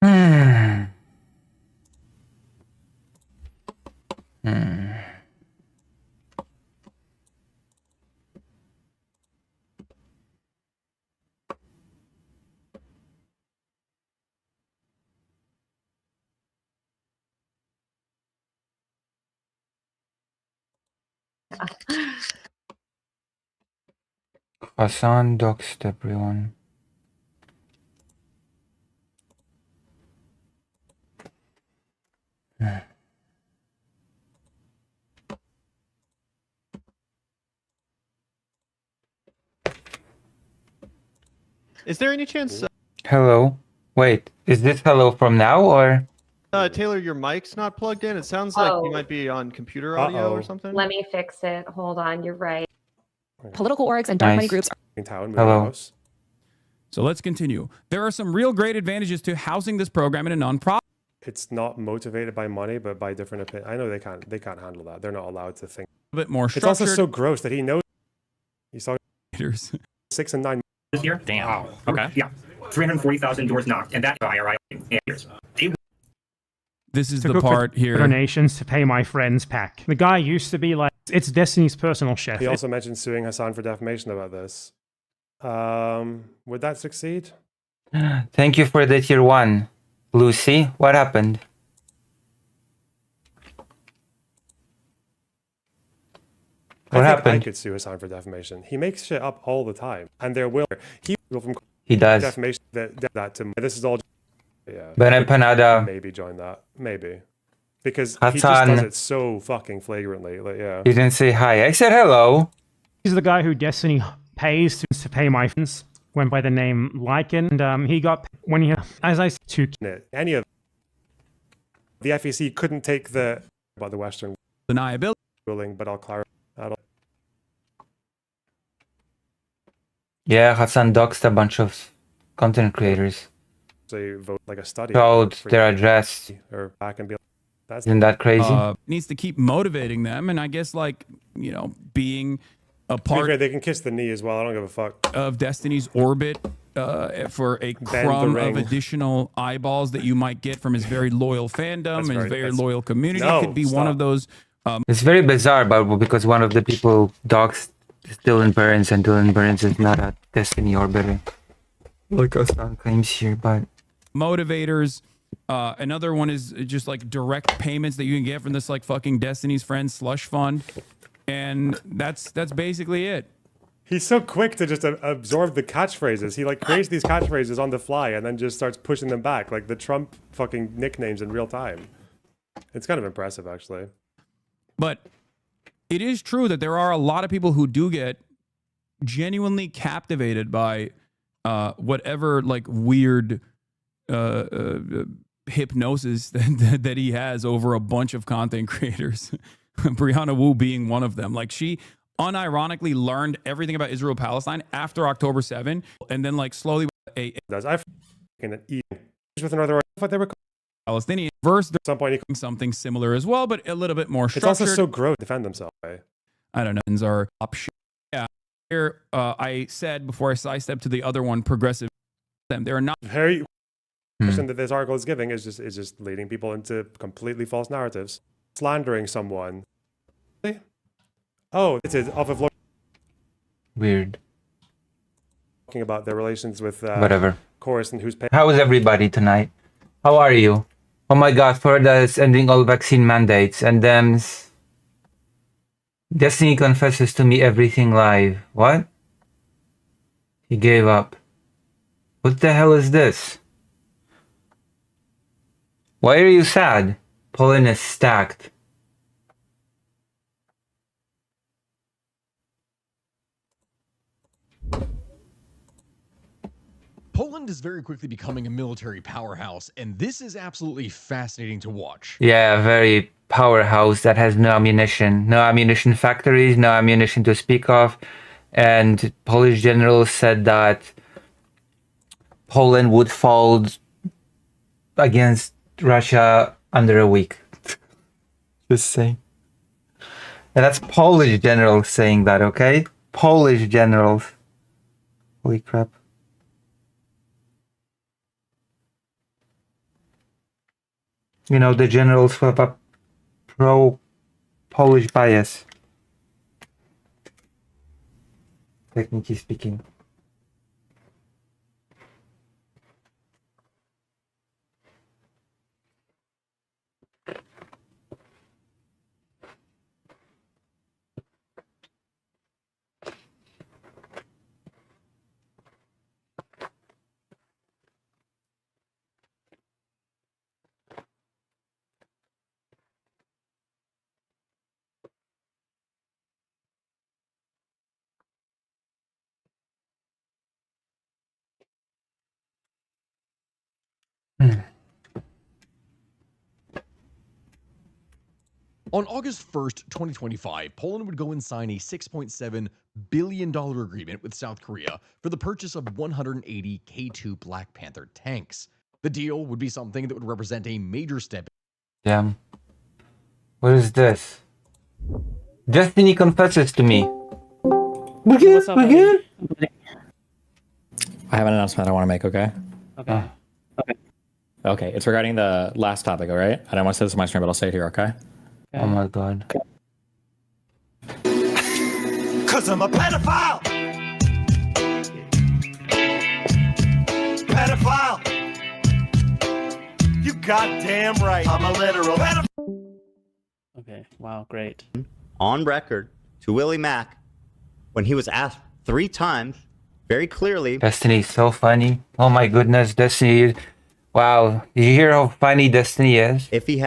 Hmm. Hmm. Hassan doxed everyone. Is there any chance, Hello. Wait, is this hello from now or? Taylor, your mic's not plugged in? It sounds like you might be on computer audio or something. Let me fix it. Hold on, you're right. Political orgs and dark money groups. Hello. So let's continue. There are some real great advantages to housing this program in a nonprofit. It's not motivated by money, but by different opinions. I know they can't handle that. They're not allowed to think. A bit more It's structured. also so gross that he knows. He's talking 6 and 9 this year. Damn. Wow. Okay. Yeah. 340,000 doors knocked, and that IRI years. This is the part here. Donations to pay my friend's pack. The guy used to be like, it's Destiny's personal chef. He also mentioned suing Hassan for defamation about this. Would that succeed? Thank you for the tier 1. Lucy, what happened? What happened? I could sue Hassan for defamation. He makes shit up all the time, and there will He does. defamation that to. This is all. Yeah. Ben Empanada. Maybe join that. Maybe. Because he Hassan. just does it so fucking flagrantly. Like, yeah. You didn't say hi. I said hello. He's the guy who Destiny pays to pay my friends. Went by the name Lycan, and he got when he, as I said, to Any of the FEC couldn't take the about the Western Deniability. ruling, but I'll clarify. Yeah, Hassan doxed a bunch of content creators. So vote like a study. Showed their address. Or back and be like, that's Isn't that crazy? Needs to keep motivating them, and I guess like being a to be part fair, they can kiss the knee as well. I don't give a fuck. of Destiny's orbit for a crumb of ring. additional eyeballs that you might get from his very loyal fandom and his very that's- loyal community. No, It could be one stop. of those. It's very bizarre, but because one of the people doxed Dylan Burns, and Dylan Burns is not a Destiny orbiter. Like Hassan claims here, but Motivators. Another one is just like direct payments that you can get from this like fucking Destiny's Friends slush fund, and that's basically it. He's so quick to just absorb the catchphrases. He like creates these catchphrases on the fly and then just starts pushing them back, like the Trump fucking nicknames in real time. It's kind of impressive, actually. But it is true that there are a lot of people who do get genuinely captivated by whatever like weird hypnosis that he has over a bunch of content creators. Brianna Wu being one of them. Like she unironically learned everything about Israel Palestine after October 7, and then like slowly Does I fucking eat with another? I thought they were Palestinian verse at some point. He, something similar as well, but a little bit more it's structured. also so gross to defend themselves. Right? I don't know. Are up shit. Yeah. Here, I said before I sidestep to the other one, progressive. Them. They're not Very impression that this article is giving is just leading people into completely false narratives, slandering someone. Oh, it is off of weird. talking about their relations with Whatever. Chorus and who's paying. How is everybody tonight? How are you? Oh my god, Florida is ending all vaccine mandates, and then Destiny confesses to me everything live. What? He gave up. What the hell is this? Why are you sad? Pollen is stacked. Poland is very quickly becoming a military powerhouse, and this is absolutely fascinating to watch. Yeah, very powerhouse that has no ammunition. No ammunition factories, no ammunition to speak of. And Polish generals said that Poland would fall against Russia under a week. Just saying. And that's Polish generals saying that, okay? Polish generals. Holy crap. You know, the generals who have a pro-Polish bias. Technically speaking. On August 1st, 2025, Poland would go and sign a $6.7 billion agreement with South Korea for the purchase of 180 K2 Black Panther tanks. The deal would be something that would represent a major step. Damn. What is this? Destiny confesses to me. We're good, What's up, we're buddy? good. I have an announcement I want to make, okay? Okay. Okay, it's regarding the last topic, all right? I don't want to say this in my stream, but I'll say it here, okay? Oh my god. Cause I'm a pedophile! Pedophile! You goddamn right. I'm a literal pedophile. Okay, wow, great. On record to Willie Mack when he was asked 3 times very clearly. Destiny is so funny. Oh my goodness, Destiny. Wow. Did you hear how funny Destiny is? If he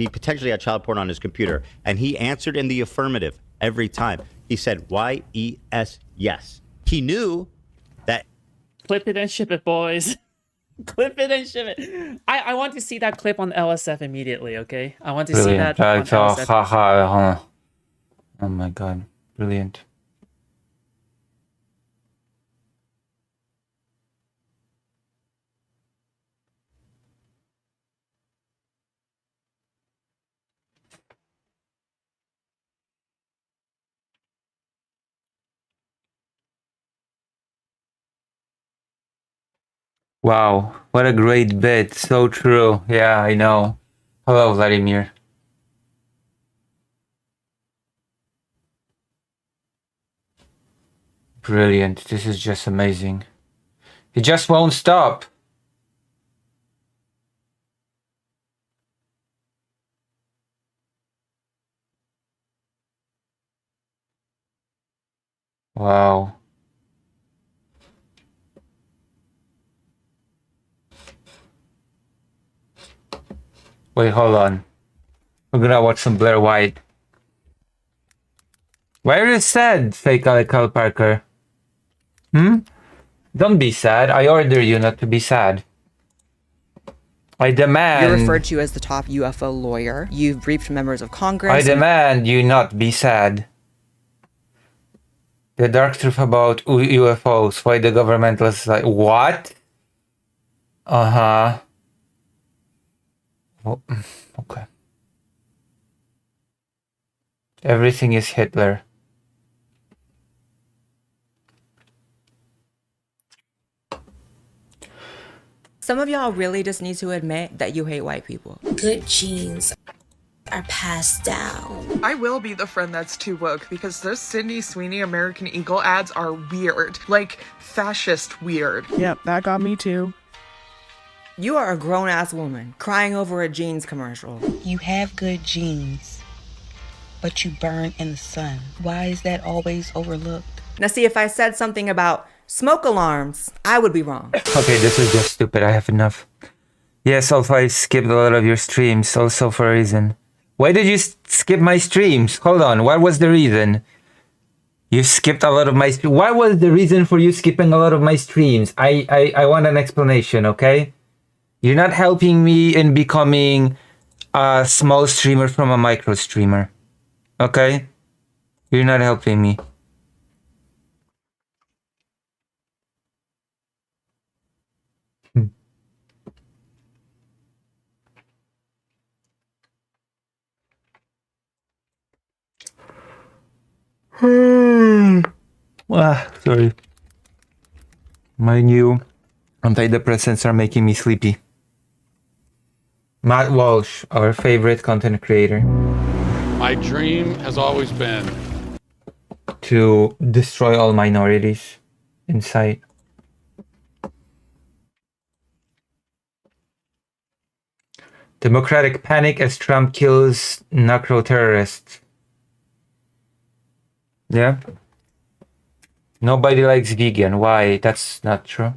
potentially had child porn on his computer, and he answered in the affirmative every time. He said YES, yes. He knew that. Clip it and ship it, boys. Clip it and ship it. I want to see that clip on LSF immediately, okay? I want to see Brilliant. that on LSF. Oh my god. Brilliant. Wow, what a great bit. So true. Yeah, I know. Hello, Vladimir. Brilliant. This is just amazing. It just won't stop. Wow. Wait, hold on. We're gonna watch some Blair White. Where is sad, fake Kyle Parker? Don't be sad. I order you not to be sad. I demand... You're referred to as the top UFO lawyer. You've briefed members of Congress. I demand you not be sad. The dark truth about UFOs. Why the governmentalists like... What? Uh-huh. Oh, okay. Everything is Hitler. Some of y'all really just need to admit that you hate white people. Good genes are passed down. I will be the friend that's too woke because those Sydney Sweeney American Eagle ads are weird. Like, fascist weird. Yep, that got me too. You are a grown-ass woman crying over a jeans commercial. You have good genes, but you burn in the sun. Why is that always overlooked? Now see, if I said something about smoke alarms, I would be wrong. Okay, this is just stupid. I have enough. Yes, also I skipped a lot of your streams, also for a reason. Why did you skip my streams? Hold on, what was the reason? You skipped a lot of my streams. What was the reason for you skipping a lot of my streams? I want an explanation, okay? You're not helping me in becoming a small streamer from a micro streamer. Okay? You're not helping me. Sorry. My new antidepressants are making me sleepy. Matt Walsh, our favorite content creator, My dream has always been to destroy all minorities in sight. Democratic panic as Trump kills narco terrorists. Yeah. Nobody likes vegan. Why? That's not true.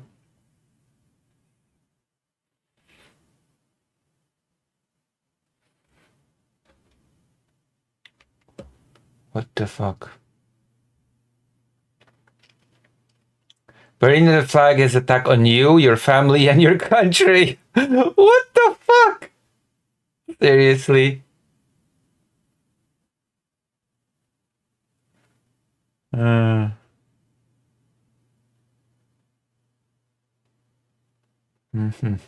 What the fuck? Burning the flag is attack on you, your family, and your country. What the fuck? Seriously? Mhm.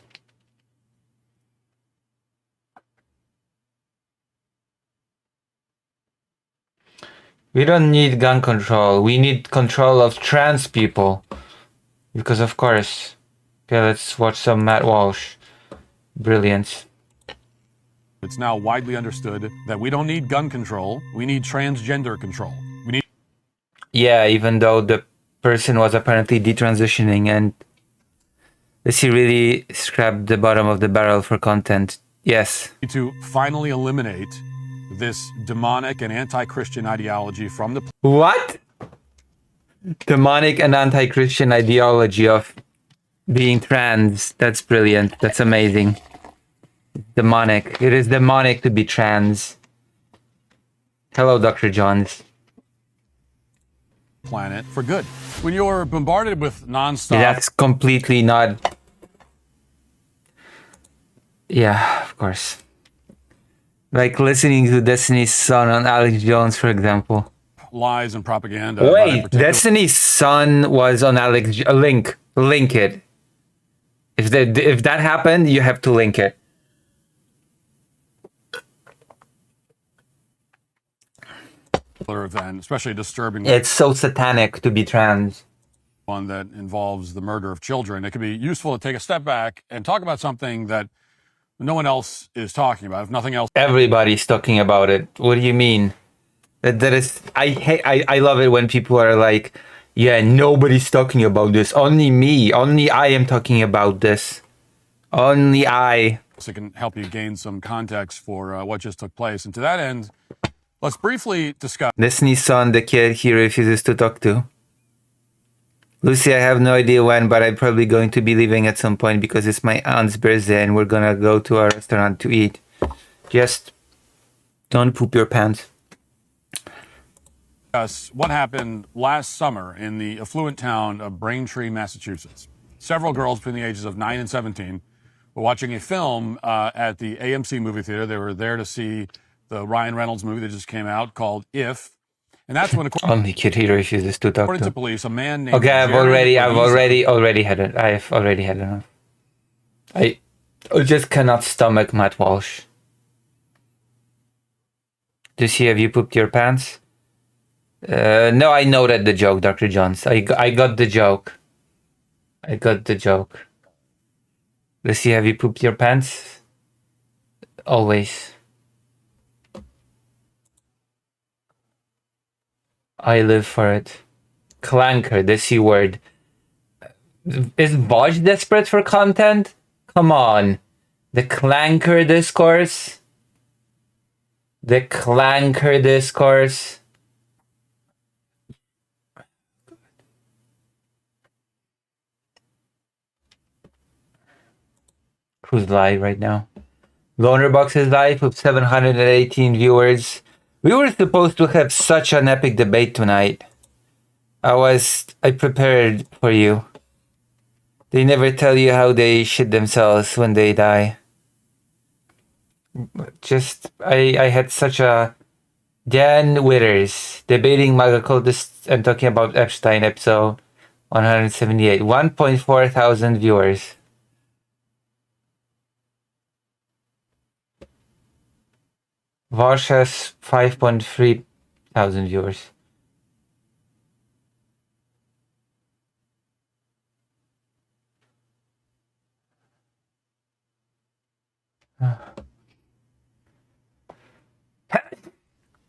We don't need gun control. We need control of trans people. Because of course. Okay, let's watch some Matt Walsh. Brilliant. It's now widely understood that we don't need gun control, we need transgender control. We need Yeah, even though the person was apparently detransitioning and he really scrapped the bottom of the barrel for content. Yes. to finally eliminate this demonic and anti-Christian ideology from the What? Demonic and anti-Christian ideology of being trans. That's brilliant. That's amazing. Demonic. It is demonic to be trans. Hello, Dr. Johns. planet for good. When you're bombarded with nonstop That's completely not... Yeah, of course. Like listening to Destiny's Son on Alex Jones, for example. lies and propaganda. about a Wait, particular- Destiny's Son was on Alex... Link it. If that happened, you have to link it. event, especially a disturbing It's so satanic to be trans. one that involves the murder of children. It can be useful to take a step back and talk about something that no one else is talking about. If nothing else, Everybody's talking about it. What do you mean? That is... I love it when people are like, yeah, nobody's talking about this. Only me. Only I am talking about this. Only I. it can help you gain some context for what just took place. And to that end, let's briefly discuss Destiny's Son, the kid he refuses to talk to. Lucy, I have no idea when, but I'm probably going to be leaving at some point because it's my aunt's birthday and we're gonna go to a restaurant to eat. Just don't poop your pants. what happened last summer in the affluent town of Braintree, Massachusetts. Several girls between the ages of 9 and 17 were watching a film at the AMC movie theater. They were there to see the Ryan Reynolds movie that just came out called If. And that's when, Only kid he refuses to talk according to to. police, a man named Okay, I've Jerry already had it. I've already had enough. I just cannot stomach Matt Walsh. Lucy, have you pooped your pants? No, I know that the joke, Dr. Johns. I got the joke. I got the joke. Lucy, have you pooped your pants? Always. I live for it. Clanker, the C word. Is Bosch desperate for content? Come on. The Clanker discourse? The Clanker discourse? Who's live right now? Lonerbox is live with 718 viewers. We were supposed to have such an epic debate tonight. I prepared for you. They never tell you how they shit themselves when they die. I had such a... Dan Withers, debating MAGA cultists and talking about Epstein, episode 178. 1.4 thousand viewers. Vosh has 5.3 thousand viewers.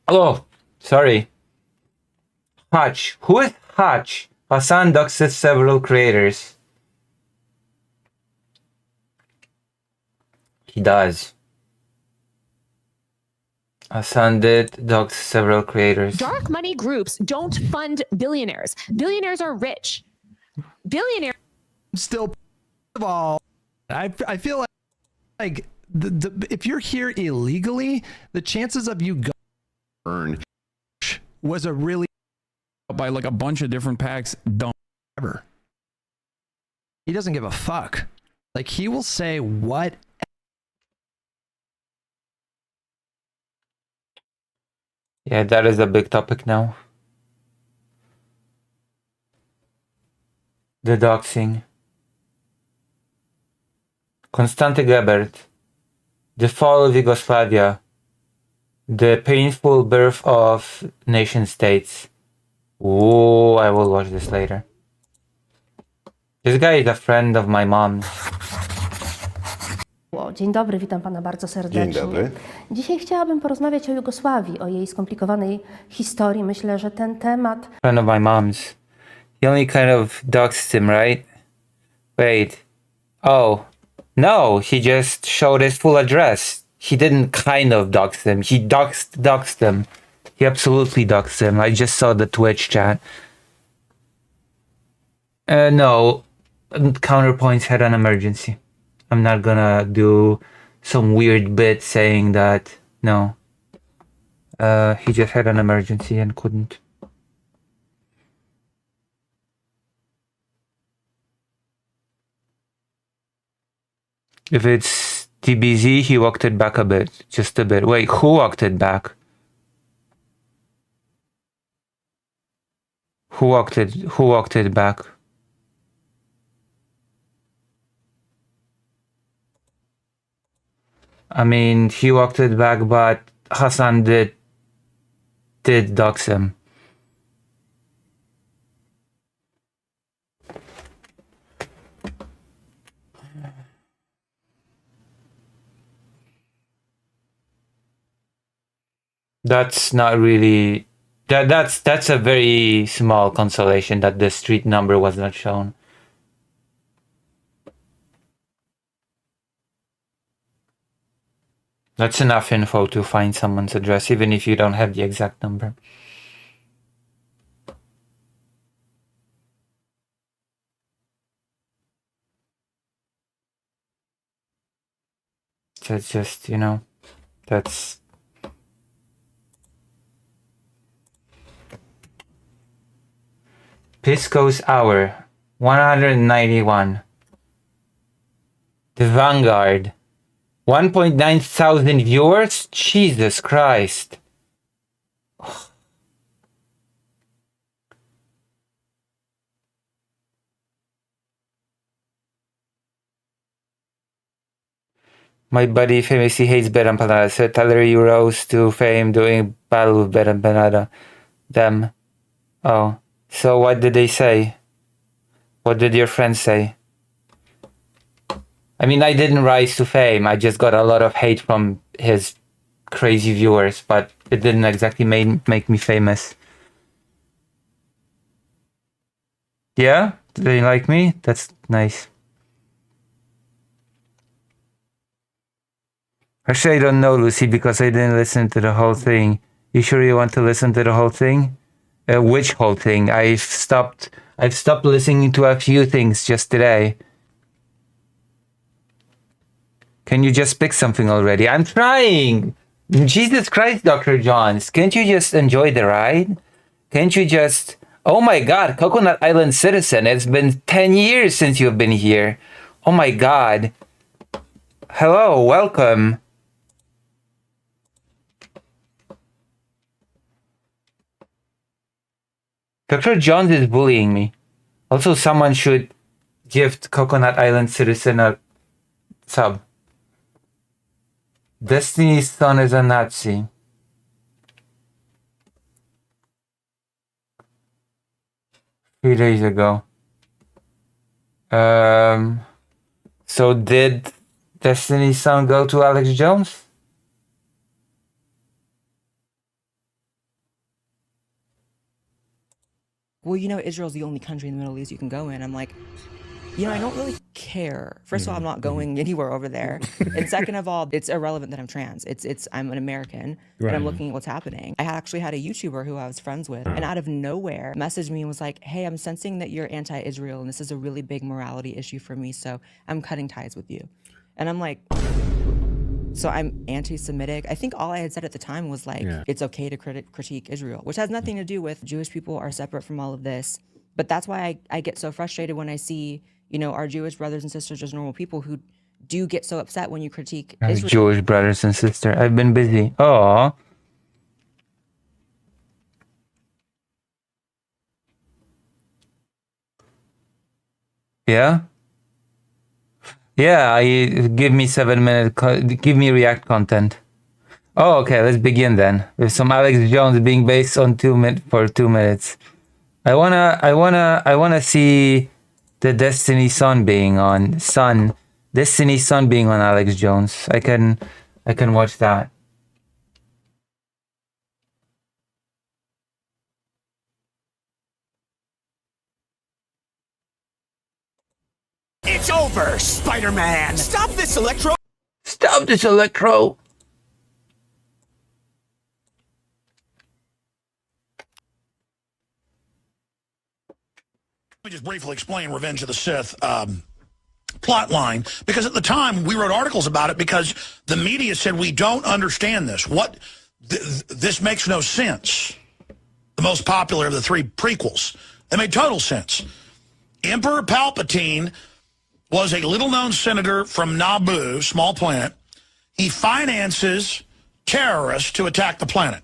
Oh, sorry. Hutch. Who is Hutch? Hassan doxes several creators. He does. Hassan did dox several creators. Dark money groups don't fund billionaires. Billionaires are rich. Billionaires. Still, of all, I feel like if you're here illegally, the chances of you going was a really by like a bunch of different packs. Don't ever. He doesn't give a fuck. Like he will say what. Yeah, that is a big topic now. The doxing. Konstanty Gebert. The fall of Yugoslavia. The painful birth of nation states. Ooh, I will watch this later. This guy is a friend of my mom's. Dzień dobry, witam pana bardzo serdecznie. Dzień dobry. Dzisiaj chciałabym porozmawiać o Jugosławii, o jej skomplikowanej historii. Myślę, że ten temat... Friend of my mom's. He only kind of doxed him, right? Wait. Oh. No, he just showed his full address. He didn't kind of dox him. He doxed him. He absolutely doxed him. I just saw the Twitch chat. No. Counterpoints had an emergency. I'm not gonna do some weird bit saying that. No. He just had an emergency and couldn't. If it's TBZ, he walked it back a bit. Just a bit. Wait, who walked it back? Who walked it back? I mean, he walked it back, but Hassan did dox him. That's not really that's a very small consolation that the street number was not shown. That's enough info to find someone's address, even if you don't have the exact number. That's just, that's... Pisco's Hour, 191. The Vanguard, 1.9 thousand viewers? Jesus Christ. My buddy famously hates Ben and Panada. So Tyler, you rose to fame doing battle with Ben and Panada. Them. Oh. So what did they say? What did your friends say? I mean, I didn't rise to fame. I just got a lot of hate from his crazy viewers, but it didn't exactly make me famous. Yeah? Do they like me? That's nice. Actually, I don't know, Lucy, because I didn't listen to the whole thing. You sure you want to listen to the whole thing? Which whole thing? I've stopped listening to a few things just today. Can you just pick something already? I'm trying! Jesus Christ, Dr. Johns. Can't you just enjoy the ride? Can't you just... Oh my god, Coconut Island Citizen. It's been 10 years since you've been here. Oh my god. Hello, welcome. Dr. Johns is bullying me. Also, someone should gift Coconut Island Citizen a sub. Destiny's Son is a Nazi. Three days ago. So did Destiny's Son go to Alex Jones? Well, you know, Israel's the only country in the Middle East you can go in. I'm like, you know, I don't really care. First of all, I'm not going anywhere over there. And second of all, it's irrelevant that I'm trans. I'm an American and I'm looking at what's happening. I actually had a YouTuber who I was friends with and out of nowhere messaged me and was like, hey, I'm sensing that you're anti-Israel and this is a really big morality issue for me. So I'm cutting ties with you. And I'm like, so I'm anti-Semitic. I think all I had said at the time was like, it's okay to critique Israel, which has nothing to do with Jewish people are separate from all of this. But that's why I get so frustrated when I see, you know, our Jewish brothers and sisters, just normal people who do get so upset when you critique Israel. Jewish brothers and sisters. I've been busy. Oh. Yeah? Yeah, give me 7 minutes. Give me React content. Oh, okay. Let's begin then with some Alex Jones being based on 2 minutes. I wanna see the Destiny Son being on Destiny Son being on Alex Jones. I can watch that. It's over, Spider-Man! Stop this, Electro! Stop this, Electro! Let me just briefly explain Revenge of the Sith plot line, because at the time we wrote articles about it because the media said we don't understand this. This makes no sense. The most popular of the 3 prequels. They made total sense. Emperor Palpatine was a little-known senator from Naboo, small planet. He finances terrorists to attack the planet.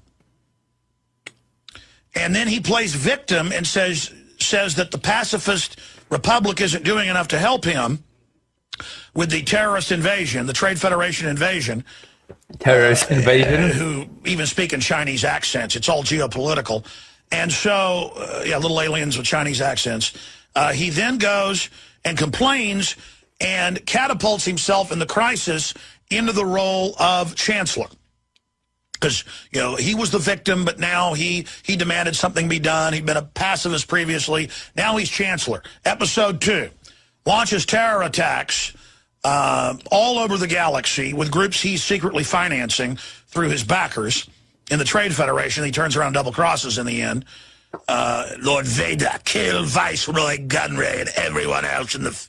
And then he plays victim and says that the pacifist republic isn't doing enough to help him with the terrorist invasion, the Trade Federation invasion. Terrorist invasion? Who even speak in Chinese accents. It's all geopolitical. And so, little aliens with Chinese accents. He then goes and complains and catapults himself in the crisis into the role of chancellor. Because, you know, he was the victim, but now he demanded something be done. He'd been a pacifist previously. Now he's chancellor. Episode 2 launches terror attacks all over the galaxy with groups he's secretly financing through his backers in the Trade Federation. He turns around double crosses in the end. Lord Vader killed Viceroy Gunray and everyone else in the...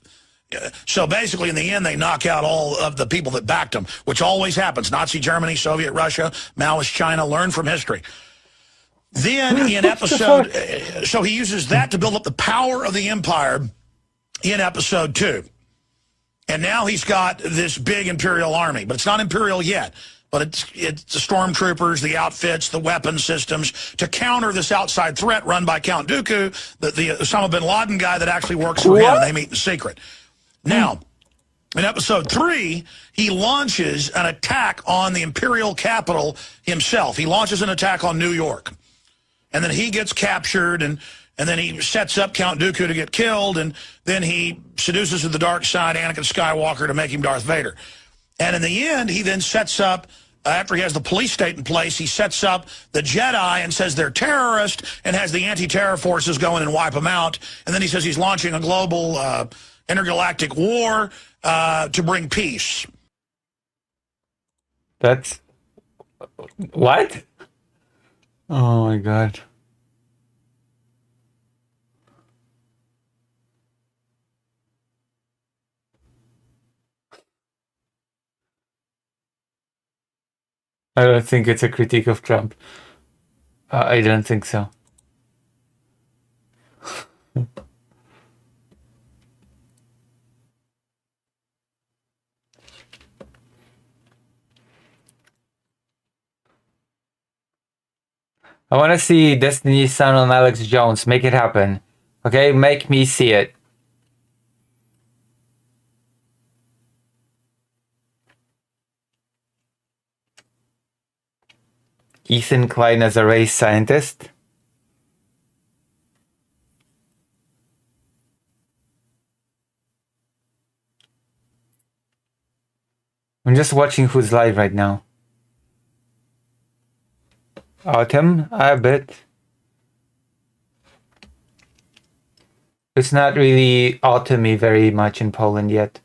So basically, in the end, they knock out all of the people that backed him, which always happens. Nazi Germany, Soviet Russia, Maoist China, learn from history. Then in episode... so he uses that to build up the power of the empire in episode 2. And now he's got this big Imperial army, but it's not Imperial yet. But it's the stormtroopers, the outfits, the weapon systems to counter this outside threat run by Count Dooku, the Osama bin Laden guy that actually works for him, and they meet in secret. Now, in episode 3, he launches an attack on the Imperial capital himself. He launches an attack on New York. And then he gets captured, and then he sets up Count Dooku to get killed, and then he seduces to the dark side Anakin Skywalker to make him Darth Vader. And in the end, he then sets up, after he has the police state in place, he sets up the Jedi and says they're terrorists and has the anti-terror forces go in and wipe them out. And then he says he's launching a global intergalactic war to bring peace. That's... What? Oh my god. I don't think it's a critique of Trump. I don't think so. I want to see Destiny's Son on Alex Jones. Make it happen. Okay? Make me see it. Ethan Klein as a race scientist. I'm just watching who's live right now. Autumn, I bet. It's not really autumny very much in Poland yet.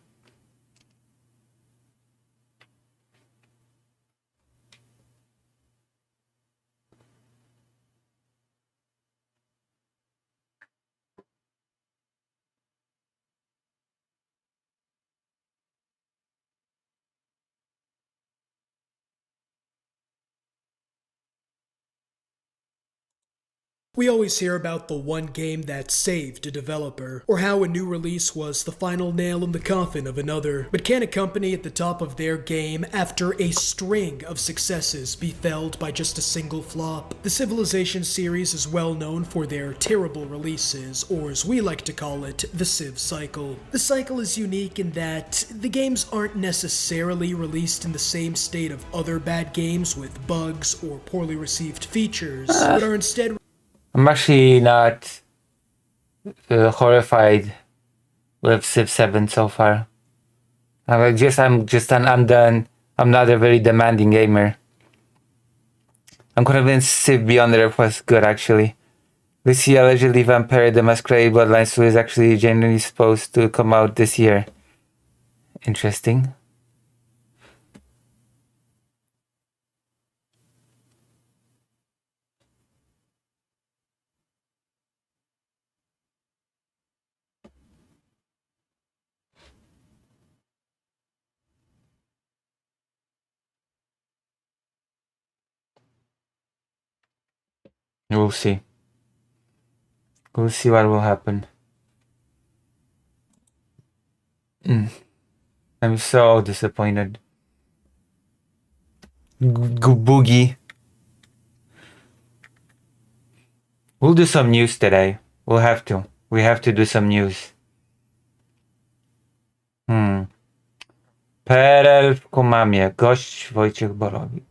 We always hear about the one game that saved a developer, or how a new release was the final nail in the coffin of another. But can a company at the top of their game, after a string of successes, be felled by just a single flop? The Civilization series is well known for their terrible releases, or as we like to call it, the Civ cycle. The cycle is unique in that the games aren't necessarily released in the same state of other bad games with bugs or poorly received features, but are instead I'm actually not horrified with Civ 7 so far. I'm just done. I'm not a very demanding gamer. I'm convinced Civ Beyond Earth was good actually. We see allegedly Vampire the Masquerade Bloodlines 2 is actually genuinely supposed to come out this year. Interesting. We'll see. We'll see what will happen. I'm so disappointed. Boogie. We'll do some news today. We'll have to. We have to do some news. PRL w Komamie. Gość Wojciech Borowik.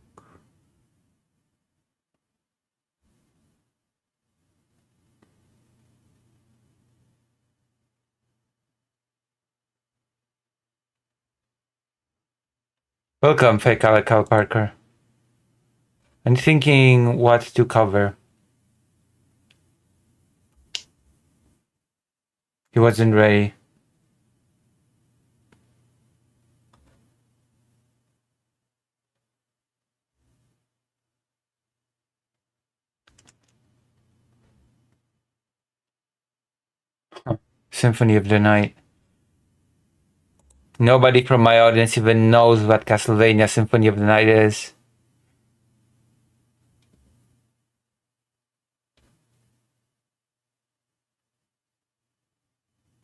Welcome, fake Cal Parker. I'm thinking what to cover. He wasn't ready. Symphony of the Night. Nobody from my audience even knows what Castlevania Symphony of the Night is.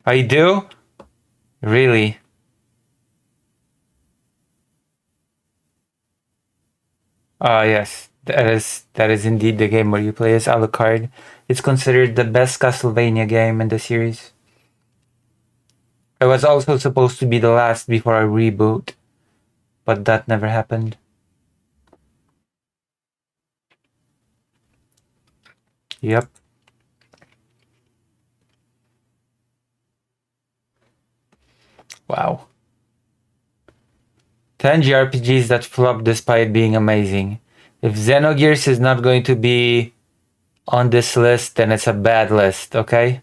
I do? Really? Yes. That is indeed the game where you play as Alucard. It's considered the best Castlevania game in the series. It was also supposed to be the last before a reboot, but that never happened. Yep. Wow. 10 JRPGs that flopped despite being amazing. If Xenogears is not going to be on this list, then it's a bad list, okay?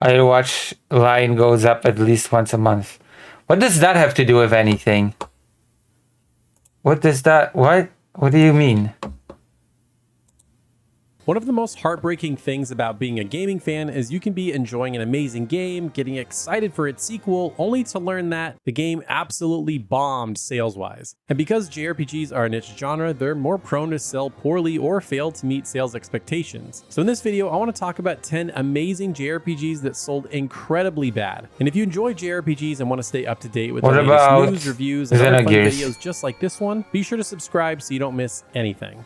I watch line goes up at least once a month. What does that have to do with anything? What does that... What? What do you mean? One of the most heartbreaking things about being a gaming fan is you can be enjoying an amazing game, getting excited for its sequel, only to learn that the game absolutely bombed sales-wise. And because JRPGs are a niche genre, they're more prone to sell poorly or fail to meet sales expectations. So in this video, I want to talk about 10 amazing JRPGs that sold incredibly bad. And if you enjoy JRPGs and want to stay up to date with the latest news, reviews, and other fun videos just like this one, be sure to subscribe so you don't miss anything.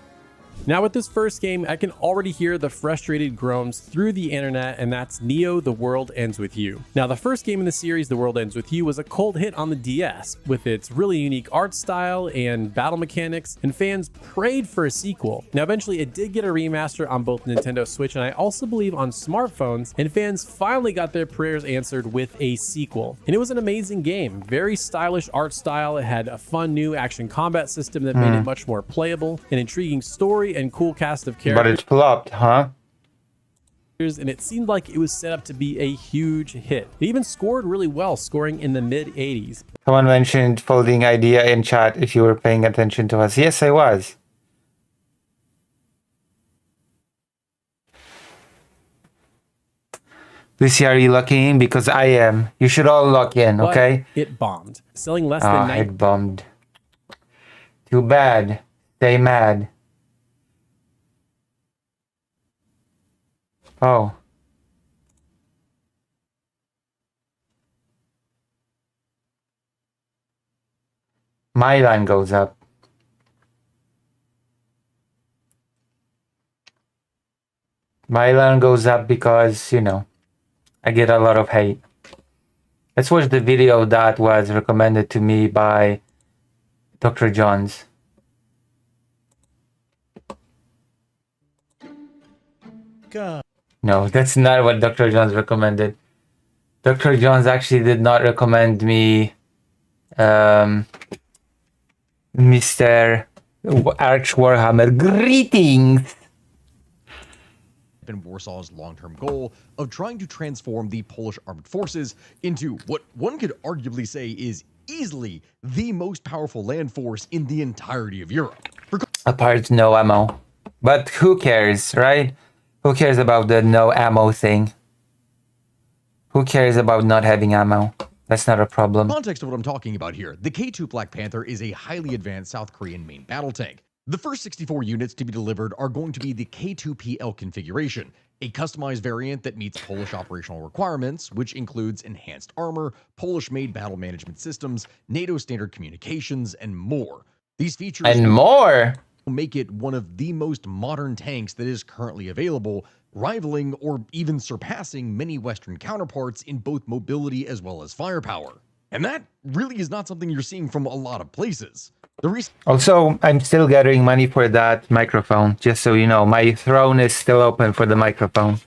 Now with this first game, I can already hear the frustrated groans through the internet, and that's Neo: The World Ends With You. Now the first game in the series, The World Ends With You, was a cult hit on the DS with its really unique art style and battle mechanics, and fans prayed for a sequel. Now eventually it did get a remaster on both Nintendo Switch and I also believe on smartphones, and fans finally got their prayers answered with a sequel. And it was an amazing game, very stylish art style. It had a fun new action combat system that made it much more playable, an intriguing story, and cool cast of characters. But it flopped, huh? And it seemed like it was set up to be a huge hit. It even scored really well, scoring in the mid-80s. Someone mentioned folding idea in chat if you were paying attention to us. Yes, I was. Lucy, are you locking in? Because I am. You should all lock in, But okay? it bombed, selling less than 90. It bombed. Too bad. Stay mad. Oh. My line goes up. My line goes up because, you know, I get a lot of hate. Let's watch the video that was recommended to me by Dr. Johns. God. No, that's not what Dr. Johns recommended. Dr. Johns actually did not recommend me Mr. Arch Warhammer. Greetings! Been Warsaw's long-term goal of trying to transform the Polish armed forces into what one could arguably say is easily the most powerful land force in the entirety of Europe. Apart no ammo. But who cares, right? Who cares about the no ammo thing? Who cares about not having ammo? That's not a problem. Context of what I'm talking about here. The K2 Black Panther is a highly advanced South Korean main battle tank. The first 64 units to be delivered are going to be the K2PL configuration, a customized variant that meets Polish operational requirements, which includes enhanced armor, Polish-made battle management systems, NATO standard communications, and more. These features will make it one of the most modern tanks that is currently available, rivaling or even surpassing many Western counterparts in both mobility as well as firepower. And that really is not something you're seeing from a lot of places. Also, I'm still gathering money for that microphone, just so you know. My throne is still open for the microphone.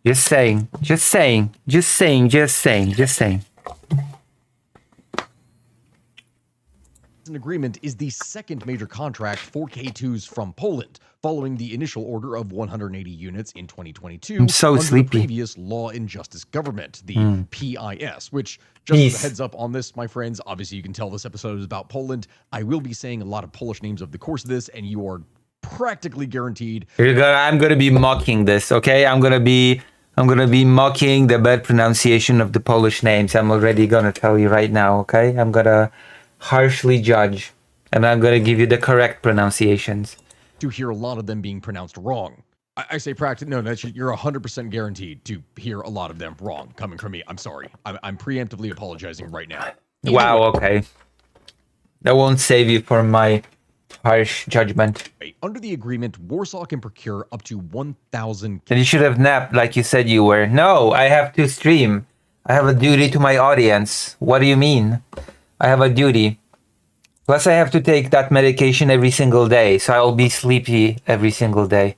Just saying, just saying, just saying, just saying, just saying. An agreement is the second major contract for K2s from Poland, following the initial order of 180 units in 2022 I'm so under sleepy. the previous Law and Justice government, the PIS, which, just as a heads up on this, my friends, obviously you can tell this episode is about Poland. I will be saying a lot of Polish names over the course of this, and you are practically guaranteed. I'm gonna be mocking this, okay? I'm gonna be mocking the bad pronunciation of the Polish names. I'm already gonna tell you right now, okay? I'm gonna harshly judge, and I'm gonna give you the correct pronunciations. To hear a lot of them being pronounced wrong. I say practice. No, that's, you're 100% guaranteed to hear a lot of them wrong coming from me. I'm sorry. I'm preemptively apologizing right now. Wow, okay. That won't save you from my harsh judgment. Under the agreement, Warsaw can procure up to 1,000. Then you should have napped like you said you were. No, I have to stream. I have a duty to my audience. What do you mean? I have a duty. Plus, I have to take that medication every single day, so I'll be sleepy every single day.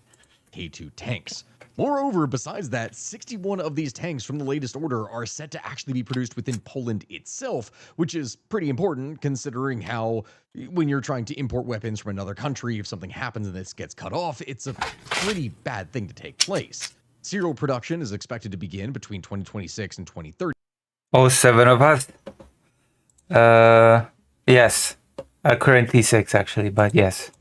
K2 tanks. Moreover, besides that, 61 of these tanks from the latest order are set to actually be produced within Poland itself, which is pretty important considering how, when you're trying to import weapons from another country, if something happens and this gets cut off, it's a pretty bad thing to take place. Serial production is expected to begin between 2026 and 2030. Oh, 7 of us? Yes. Currently 6 actually, but yes.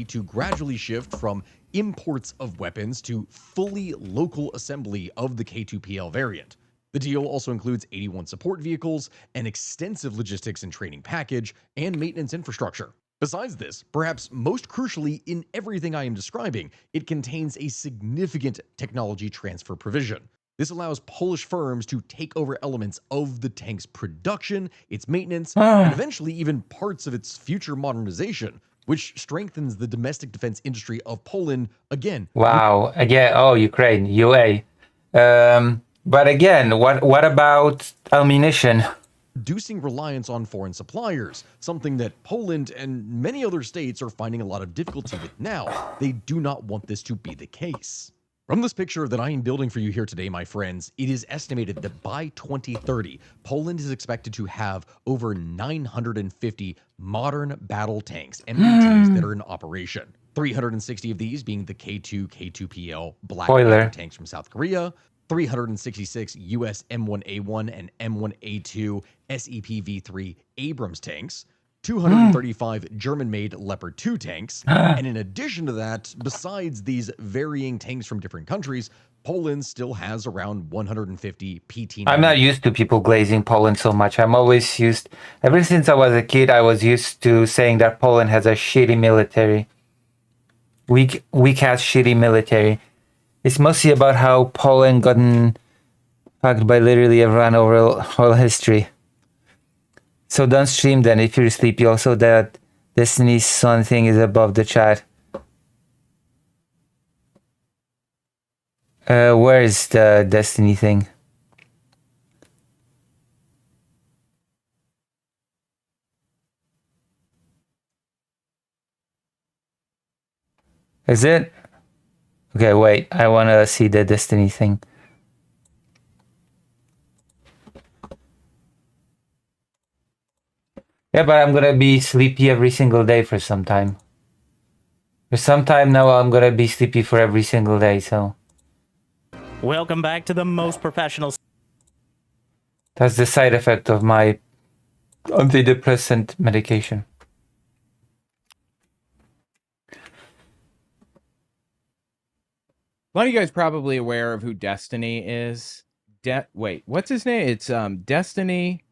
To gradually shift from imports of weapons to fully local assembly of the K2PL variant. The deal also includes 81 support vehicles, an extensive logistics and training package, and maintenance infrastructure. Besides this, perhaps most crucially in everything I am describing, it contains a significant technology transfer provision. This allows Polish firms to take over elements of the tank's production, its maintenance, and eventually even parts of its future modernization. which strengthens the domestic defense industry of Poland again. Wow. Again, oh, Ukraine, UA. But again, what about ammunition? Reducing reliance on foreign suppliers, something that Poland and many other states are finding a lot of difficulty with now. They do not want this to be the case. From this picture that I am building for you here today, my friends, it is estimated that by 2030, Poland is expected to have over 950 modern battle tanks, MBTs, that are in operation. 360 of these being the K2, K2PL Black Panther tanks from South Korea, 366 US M1A1 and M1A2 SEP-V3 Abrams tanks, 235 German-made Leopard 2 tanks, and in addition to that, besides these varying tanks from different countries, Poland still has around 150 PT. I'm not used to people glazing Poland so much. I'm always used, ever since I was a kid, I was used to saying that Poland has a shitty military. Weak ass shitty military. It's mostly about how Poland gotten fucked by literally everyone over whole history. So don't stream then if you're sleepy. Also, that Destiny's Son thing is above the chat. Where is the Destiny thing? Is it? Okay, wait. I want to see the Destiny thing. Yeah, but I'm gonna be sleepy every single day for some time. For some time now, I'm gonna be sleepy for every single day, so... Welcome back to the most professional... That's the side effect of my antidepressant medication. A lot of you guys probably aware of who Destiny is. Wait, what's his name? It's Destiny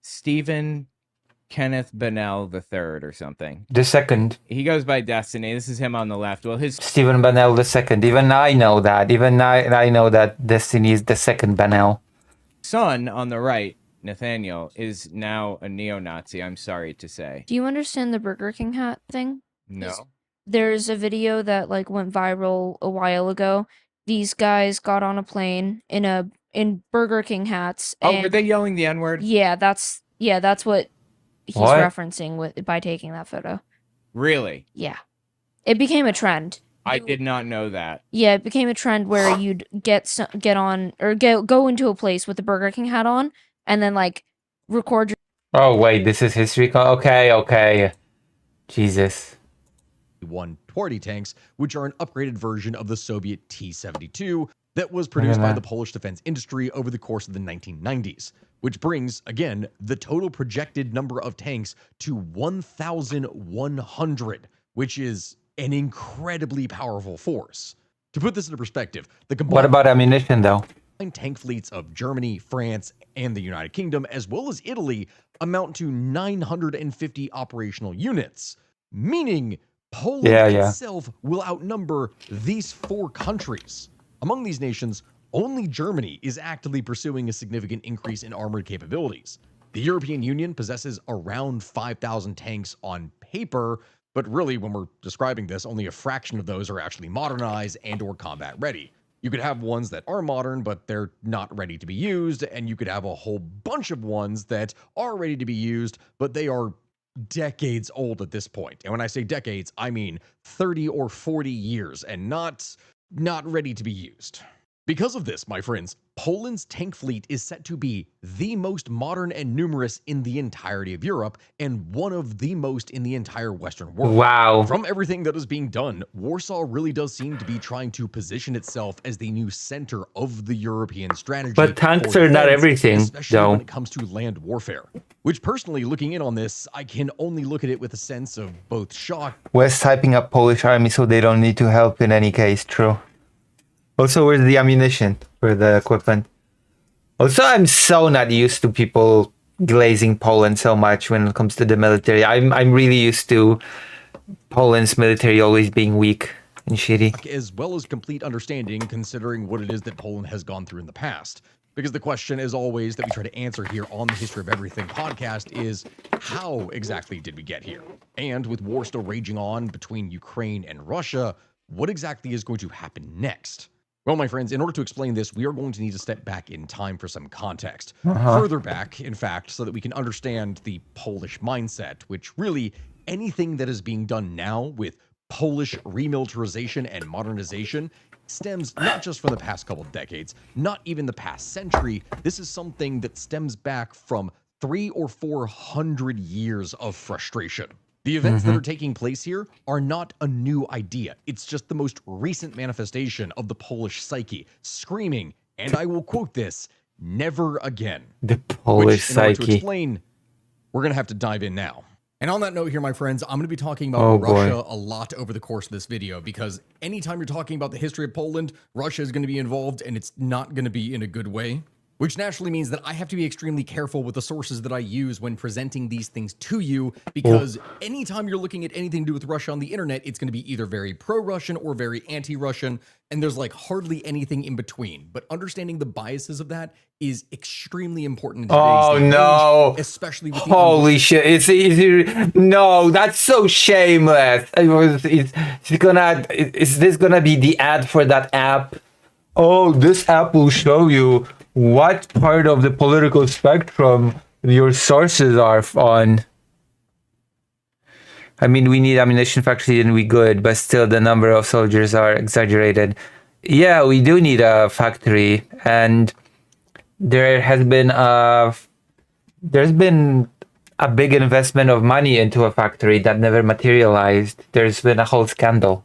Stephen Kenneth Bennell III or something. The second. He goes by Destiny. This is him on the left. Well, his Stephen Bennell the second. Even I know that. Even I know that Destiny is the second Bennell. son on the right, Nathaniel, is now a neo-Nazi, I'm sorry to say. Do you understand the Burger King hat thing? No. There's a video that like went viral a while ago. These guys got on a plane in Burger King hats. Oh, were they yelling the N-word? Yeah, that's what he's referencing by taking that photo. Really? Yeah. It became a trend. I did not know that. Yeah, it became a trend where you'd get on or go into a place with the Burger King hat on and then like record your... Oh wait, this is history. Okay. Jesus. 120 tanks, which are an upgraded version of the Soviet T-72 that was produced by the Polish defense industry over the course of the 1990s, which brings, again, the total projected number of tanks to 1,100, which is an incredibly powerful force. To put this into perspective, the combined... What about ammunition, though? Tank fleets of Germany, France, and the United Kingdom, as well as Italy, amount to 950 operational units, meaning Poland itself will outnumber these four countries. Among these nations, only Germany is actively pursuing a significant increase in armored capabilities. The European Union possesses around 5,000 tanks on paper, but really, when we're describing this, only a fraction of those are actually modernized and or combat ready. You could have ones that are modern, but they're not ready to be used, and you could have a whole bunch of ones that are ready to be used, but they are decades old at this point. And when I say decades, I mean 30 or 40 years and not ready to be used. Because of this, my friends, Poland's tank fleet is set to be the most modern and numerous in the entirety of Europe and one of the most in the entire Western world. Wow. From everything that is being done, Warsaw really does seem to be trying to position itself as the new center of the European strategy. But tanks are not everything, especially though. when it comes to land warfare. Which personally, looking in on this, I can only look at it with a sense of both shock. West hyping up Polish army so they don't need to help in any case, true. Also, where's the ammunition for the equipment? Also, I'm so not used to people glazing Poland so much when it comes to the military. I'm really used to Poland's military always being weak and shitty. As well as complete understanding considering what it is that Poland has gone through in the past. Because the question, as always, that we try to answer here on the History of Everything podcast is, how exactly did we get here? And with war still raging on between Ukraine and Russia, what exactly is going to happen next? Well, my friends, in order to explain this, we are going to need to step back in time for some context. Further back, in fact, so that we can understand the Polish mindset, which really anything that is being done now with Polish remilitarization and modernization stems not just from the past couple of decades, not even the past century. This is something that stems back from 300 or 400 years of frustration. The events that are taking place here are not a new idea. It's just the most recent manifestation of the Polish psyche, screaming, and I will quote this, "Never again." The Polish Which, in order to psyche. explain, we're going to have to dive in now. And on that note here, my friends, I'm going to be talking about Oh, boy. Russia a lot over the course of this video, because anytime you're talking about the history of Poland, Russia is going to be involved, and it's not going to be in a good way. Which naturally means that I have to be extremely careful with the sources that I use when presenting these things to you, because anytime you're looking at anything to do with Russia on the internet, it's going to be either very pro-Russian or very anti-Russian, and there's like hardly anything in between. But understanding the biases of that is extremely important in today's Oh day and no! age, especially with the Holy shit! It's easy. No, that's so shameless. Is this gonna be the ad for that app? Oh, this app will show you what part of the political spectrum your sources are on. I mean, we need ammunition factory and we good, but still the number of soldiers are exaggerated. Yeah, we do need a factory, and there's been a big investment of money into a factory that never materialized. There's been a whole scandal.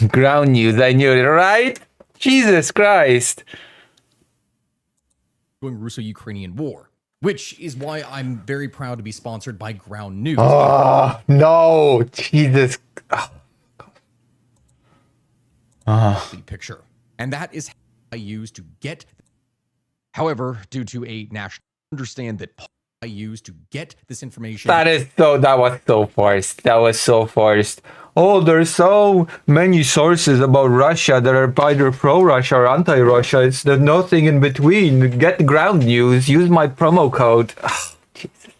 Ground news, I knew it, right? Jesus Christ. Going Russo-Ukrainian war, which is why I'm very proud to be sponsored by Ground News. Oh, no. Jesus. Picture. And that is how I use to get. However, due to a national understand that I use to get this information. That was so forced. That was so forced. Oh, there's so many sources about Russia that are either pro-Russia or anti-Russia. There's nothing in between. Get Ground News. Use my promo code. Oh, Jesus.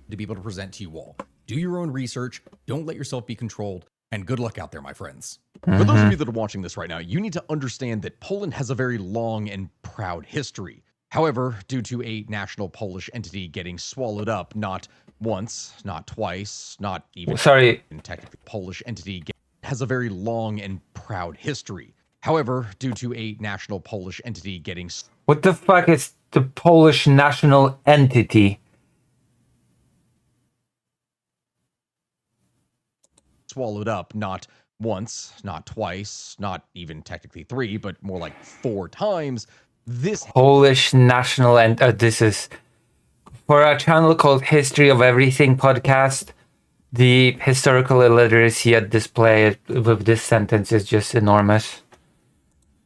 To be able to present to you all. Do your own research. Don't let yourself be controlled. And good luck out there, my friends. For those of you that are watching this right now, you need to understand that Poland has a very long and proud history. However, due to a national Polish entity getting swallowed up, not once, not twice, not even... Sorry. Technically, Polish entity has a very long and proud history. However, due to a national Polish entity getting... What the fuck is the Polish national entity? Swallowed up, not once, not twice, not even technically 3, but more like 4 times. This Polish national and this is for a channel called History of Everything podcast. The historical illiteracy at display with this sentence is just enormous.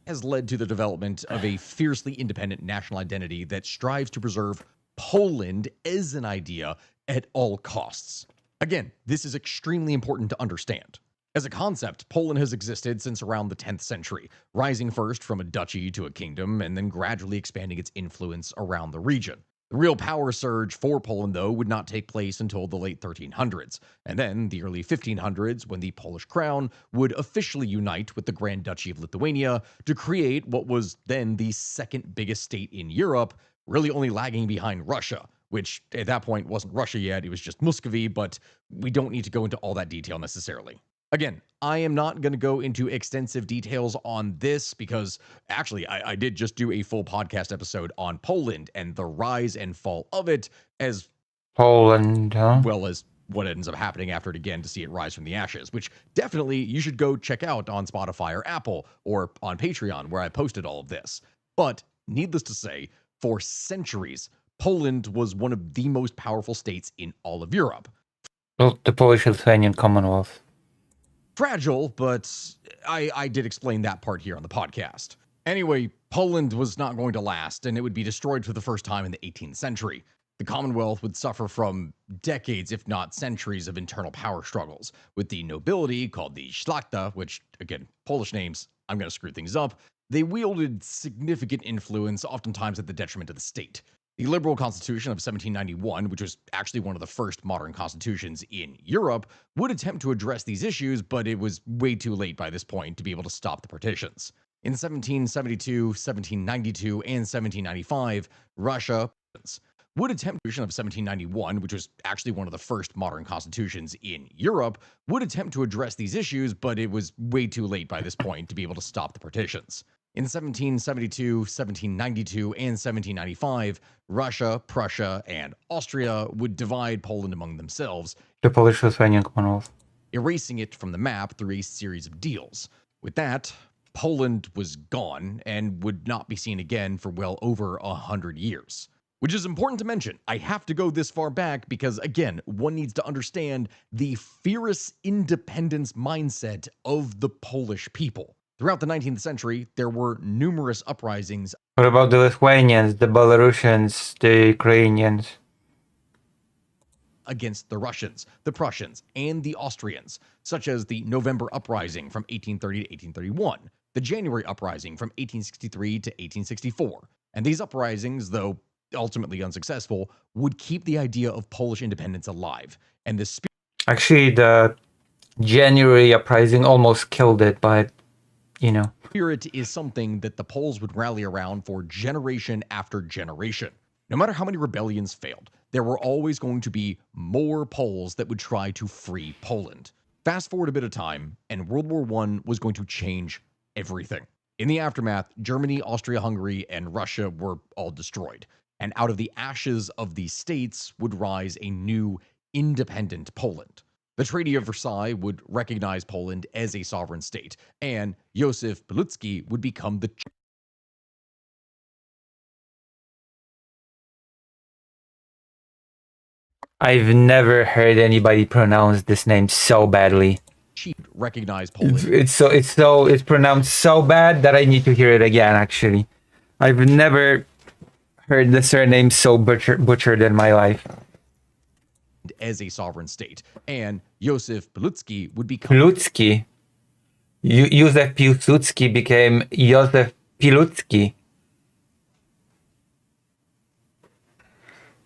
Has led to the development of a fiercely independent national identity that strives to preserve Poland as an idea at all costs. Again, this is extremely important to understand. As a concept, Poland has existed since around the 10th century, rising first from a duchy to a kingdom and then gradually expanding its influence around the region. The real power surge for Poland, though, would not take place until the late 1300s, and then the early 1500s when the Polish crown would officially unite with the Grand Duchy of Lithuania to create what was then the second biggest state in Europe, really only lagging behind Russia, which at that point wasn't Russia yet, it was just Muscovy, but we don't need to go into all that detail necessarily. Again, I am not going to go into extensive details on this because actually I did just do a full podcast episode on Poland and the rise and fall of it, as Poland, huh? well as what ends up happening after it again to see it rise from the ashes, which definitely you should go check out on Spotify or Apple or on Patreon where I posted all of this. But needless to say, for centuries, Poland was one of the most powerful states in all of Europe. Well, the Polish-Lithuanian Commonwealth. Fragile, but I did explain that part here on the podcast. Anyway, Poland was not going to last, and it would be destroyed for the first time in the 18th century. The Commonwealth would suffer from decades, if not centuries, of internal power struggles, with the nobility, called the Szlachta, which, again, Polish names, I'm going to screw things up, they wielded significant influence, oftentimes at the detriment of the state. The Liberal Constitution of 1791, which was actually one of the first modern constitutions in Europe, would attempt to address these issues, but it was way too late by this point to be able to stop the partitions. In 1772, 1792, and 1795, Russia would attempt of 1791, which was actually one of the first modern constitutions in Europe, would attempt to address these issues, but it was way too late by this point to be able to stop the partitions. In 1772, 1792, and 1795, Russia, Prussia, and Austria would divide Poland among themselves, The Polish-Lithuanian Commonwealth. erasing it from the map through a series of deals. With that, Poland was gone and would not be seen again for well over 100 years. Which is important to mention. I have to go this far back because, again, one needs to understand the fierce independence mindset of the Polish people. Throughout the 19th century, there were numerous uprisings. What about the Lithuanians, the Belarusians, the Ukrainians? Against the Russians, the Prussians, and the Austrians, such as the November Uprising from 1830 to 1831, the January Uprising from 1863 to 1864. And these uprisings, though ultimately unsuccessful, would keep the idea of Polish independence alive. And the Actually, the January uprising almost killed it, but, you know. spirit is something that the Poles would rally around for generation after generation. No matter how many rebellions failed, there were always going to be more Poles that would try to free Poland. Fast forward a bit of time, and World War I was going to change everything. In the aftermath, Germany, Austria-Hungary, and Russia were all destroyed. And out of the ashes of these states would rise a new, independent Poland. The Treaty of Versailles would recognize Poland as a sovereign state, and Józef Piłsudski would become the I've never heard anybody pronounce this name so badly. chief recognized Poland. It's pronounced so bad that I need to hear it again, actually. I've never heard the surname so butchered in my life. As a sovereign state, and Józef Piłsudski would become Piłsudski. Józef Piłsudski became Józef Piłsudski.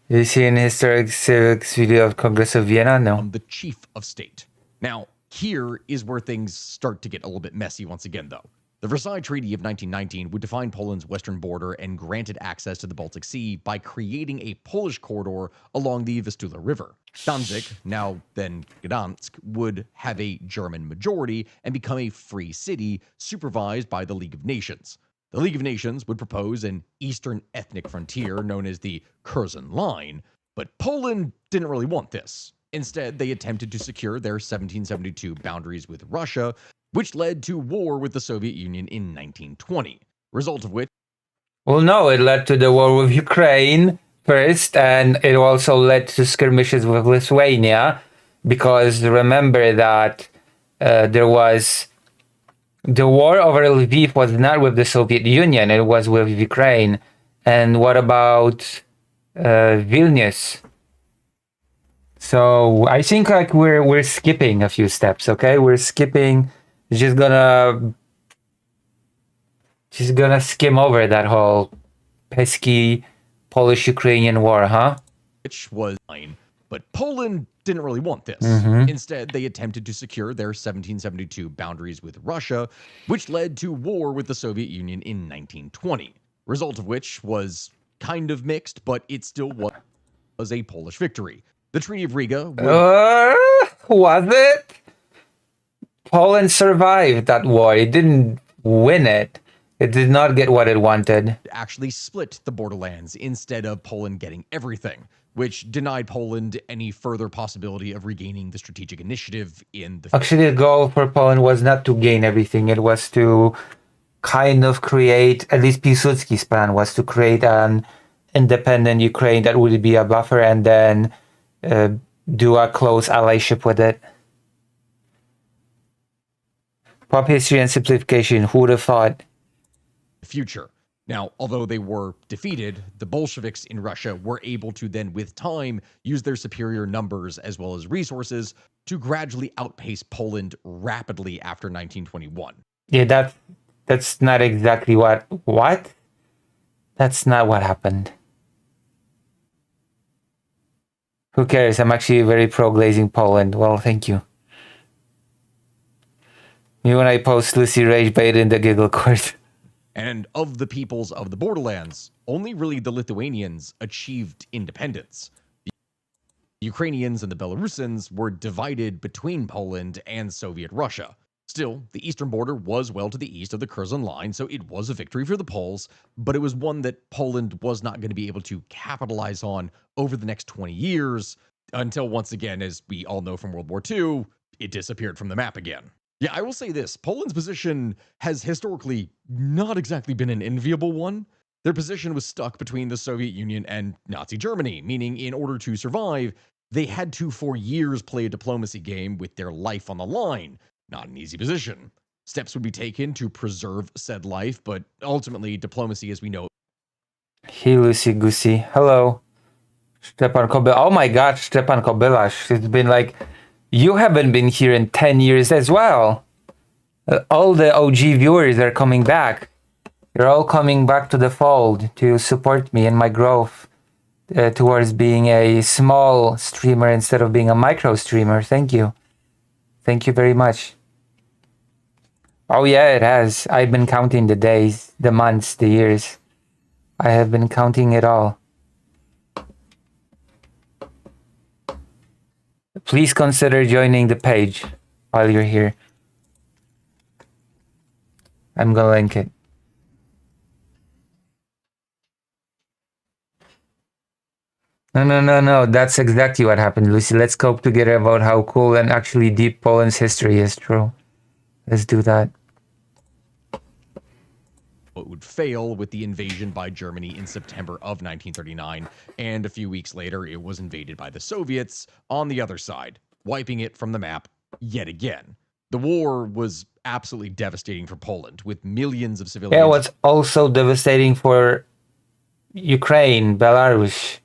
Did you see an historic civics video of Congress of Vienna? No. the chief of state. Now, here is where things start to get a little bit messy once again, though. The Versailles Treaty of 1919 would define Poland's western border and granted access to the Baltic Sea by creating a Polish corridor along the Vistula River. Danzig, now then Gdansk, would have a German majority and become a free city supervised by the League of Nations. The League of Nations would propose an eastern ethnic frontier known as the Curzon Line, but Poland didn't really want this. Instead, they attempted to secure their 1772 boundaries with Russia, which led to war with the Soviet Union in 1920, result of which... Well, no, it led to the war with Ukraine first, and it also led to skirmishes with Lithuania, because remember that there was... The war over Lviv was not with the Soviet Union, it was with Ukraine. And what about Vilnius? So I think like we're skipping a few steps, okay? We're skipping, just gonna skim over that whole pesky Polish-Ukrainian war, huh? Which was fine, but Poland didn't really want this. Mhm. Instead, they attempted to secure their 1772 boundaries with Russia, which led to war with the Soviet Union in 1920, result of which was kind of mixed, but it still was a Polish victory. The Treaty of Riga was it? Poland survived that war. It didn't win it. It did not get what it wanted. actually split the borderlands instead of Poland getting everything, which denied Poland any further possibility of regaining the strategic initiative in the... Actually, the goal for Poland was not to gain everything. It was to kind of create, at least Piłsudski's plan was to create an independent Ukraine that would be a buffer and then do a close allyship with it. Pop history and simplification, who would have thought? future. Now, although they were defeated, the Bolsheviks in Russia were able to then, with time, use their superior numbers as well as resources to gradually outpace Poland rapidly after 1921. Yeah, that's not exactly what. That's not what happened. Who cares? I'm actually very pro-glazing Poland. Well, thank you. Me when I post Lucy Rage bait in the giggle court. And of the peoples of the borderlands, only really the Lithuanians achieved independence. The Ukrainians and the Belarusians were divided between Poland and Soviet Russia. Still, the eastern border was well to the east of the Curzon line, so it was a victory for the Poles, but it was one that Poland was not going to be able to capitalize on over the next 20 years, until once again, as we all know from World War II, it disappeared from the map again. Yeah, I will say this, Poland's position has historically not exactly been an enviable one. Their position was stuck between the Soviet Union and Nazi Germany, meaning in order to survive, they had to for years play a diplomacy game with their life on the line. Not an easy position. Steps would be taken to preserve said life, but ultimately diplomacy as we know. Hey, Lucy Goosey. Hello. Stepan Kobyla. Oh my god, Stepan Kobylash. It's been like... You haven't been here in 10 years as well. All the OG viewers are coming back. You're all coming back to the fold to support me in my growth towards being a small streamer instead of being a micro streamer. Thank you. Thank you very much. Oh yeah, it has. I've been counting the days, the months, the years. I have been counting it all. Please consider joining the page while you're here. I'm gonna link it. No. That's exactly what happened, Lucy. Let's cope together about how cool and actually deep Poland's history is, true. Let's do that. It would fail with the invasion by Germany in September of 1939, and a few weeks later it was invaded by the Soviets on the other side, wiping it from the map yet again. The war was absolutely devastating for Poland, with millions of civilians. Yeah, what's also devastating for Ukraine, Belarus,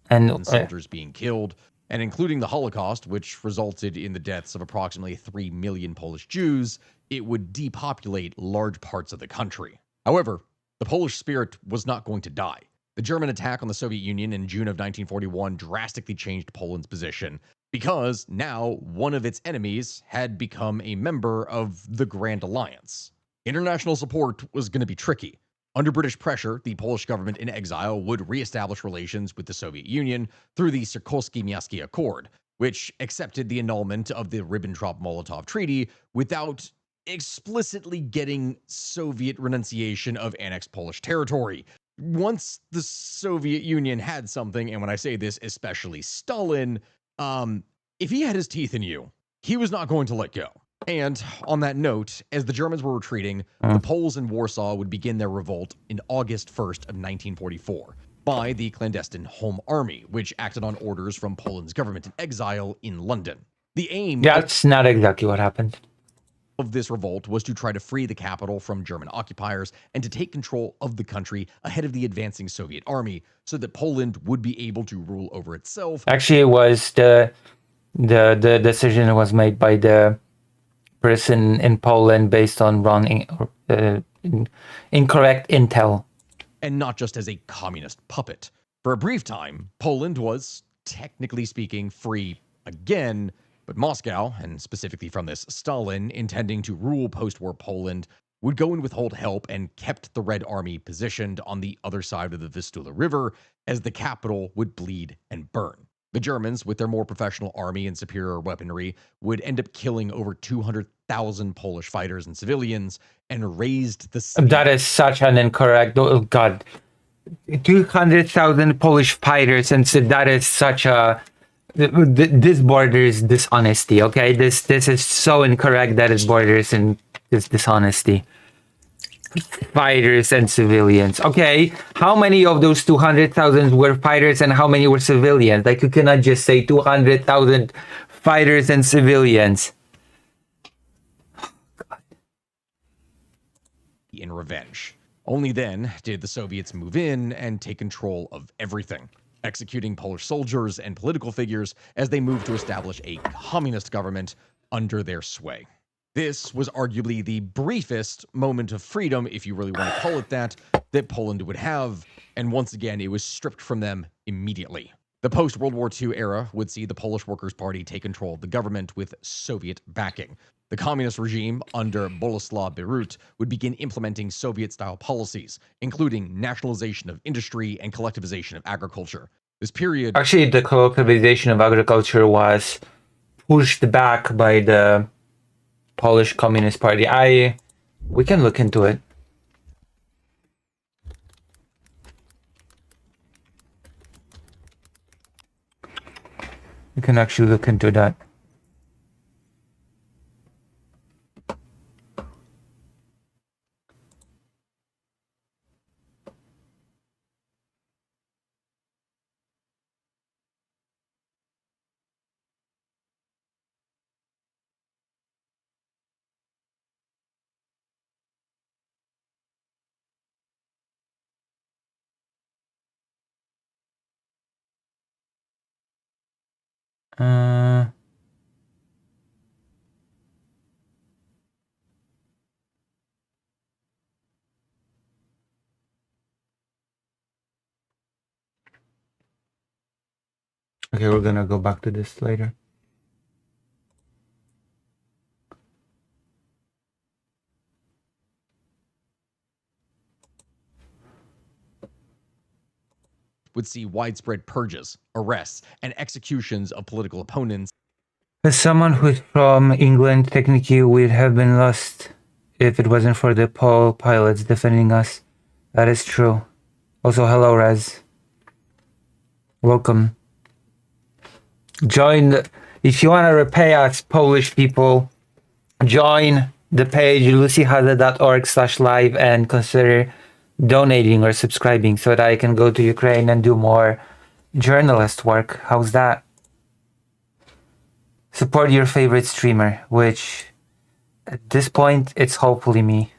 and soldiers being killed, and including the Holocaust, which resulted in the deaths of approximately 3 million Polish Jews, it would depopulate large parts of the country. However, the Polish spirit was not going to die. The German attack on the Soviet Union in June of 1941 drastically changed Poland's position because now one of its enemies had become a member of the Grand Alliance. International support was going to be tricky. Under British pressure, the Polish government in exile would reestablish relations with the Soviet Union through the Sokolski-Miaski Accord, which accepted the annulment of the Ribbentrop-Molotov Treaty without explicitly getting Soviet renunciation of annexed Polish territory. Once the Soviet Union had something, and when I say this, especially Stalin, if he had his teeth in you, he was not going to let go. And on that note, as the Germans were retreating, the Poles in Warsaw would begin their revolt in August 1st of 1944 by the clandestine Home Army, which acted on orders from Poland's government in exile in London. The aim... Yeah, that's not exactly what happened. ...of this revolt was to try to free the capital from German occupiers and to take control of the country ahead of the advancing Soviet army so that Poland would be able to rule over itself. Actually, it was the decision was made by the person in Poland based on wrong, incorrect intel. And not just as a communist puppet. For a brief time, Poland was, technically speaking, free again, but Moscow, and specifically from this Stalin, intending to rule post-war Poland, would go and withhold help and kept the Red Army positioned on the other side of the Vistula River as the capital would bleed and burn. The Germans, with their more professional army and superior weaponry, would end up killing over 200,000 Polish fighters and civilians and raised the city. That is such an incorrect... Oh, God. 200,000 Polish fighters, and so that is such a... This borders dishonesty, okay? This is so incorrect that it borders in this dishonesty. Fighters and civilians. Okay, how many of those 200,000 were fighters and how many were civilians? Like, you cannot just say 200,000 fighters and civilians. In revenge. Only then did the Soviets move in and take control of everything, executing Polish soldiers and political figures as they moved to establish a communist government under their sway. This was arguably the briefest moment of freedom, if you really want to call it that Poland would have, and once again, it was stripped from them immediately. The post-World War II era would see the Polish Workers' Party take control of the government with Soviet backing. The communist regime under Boleslaw Bierut would begin implementing Soviet-style policies, including nationalization of industry and collectivization of agriculture. This period... Actually, the collectivization of agriculture was pushed back by the Polish Communist Party. We can look into it. We can actually look into that. Okay, we're gonna go back to this later. would see widespread purges, arrests, and executions of political opponents. As someone who's from England, technically we'd have been lost if it wasn't for the Pole pilots defending us. That is true. Also, hello, Rez. Welcome. Join, if you want to repay us, Polish people, join the page lucyhaza.org/live and consider donating or subscribing so that I can go to Ukraine and do more journalist work. How's that? Support your favorite streamer, which at this point, it's hopefully me.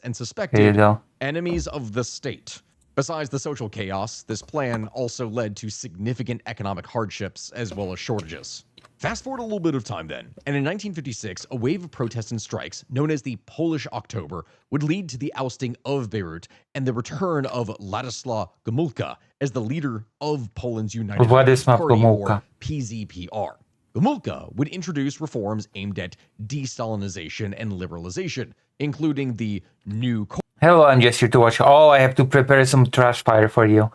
And There suspected you go. enemies of the state. Besides the social chaos, this plan also led to significant economic hardships as well as shortages. Fast forward a little bit of time then, and in 1956, a wave of protests and strikes, known as the Polish October, would lead to the ousting of Bierut and the return of Władysław Gomułka as the leader of Poland's United Władysław Party, Gomułka. or PZPR. Gomułka would introduce reforms aimed at de-Stalinization and liberalization, including the new... Hello, I'm just here to watch. Oh, I have to prepare some trash fire for you.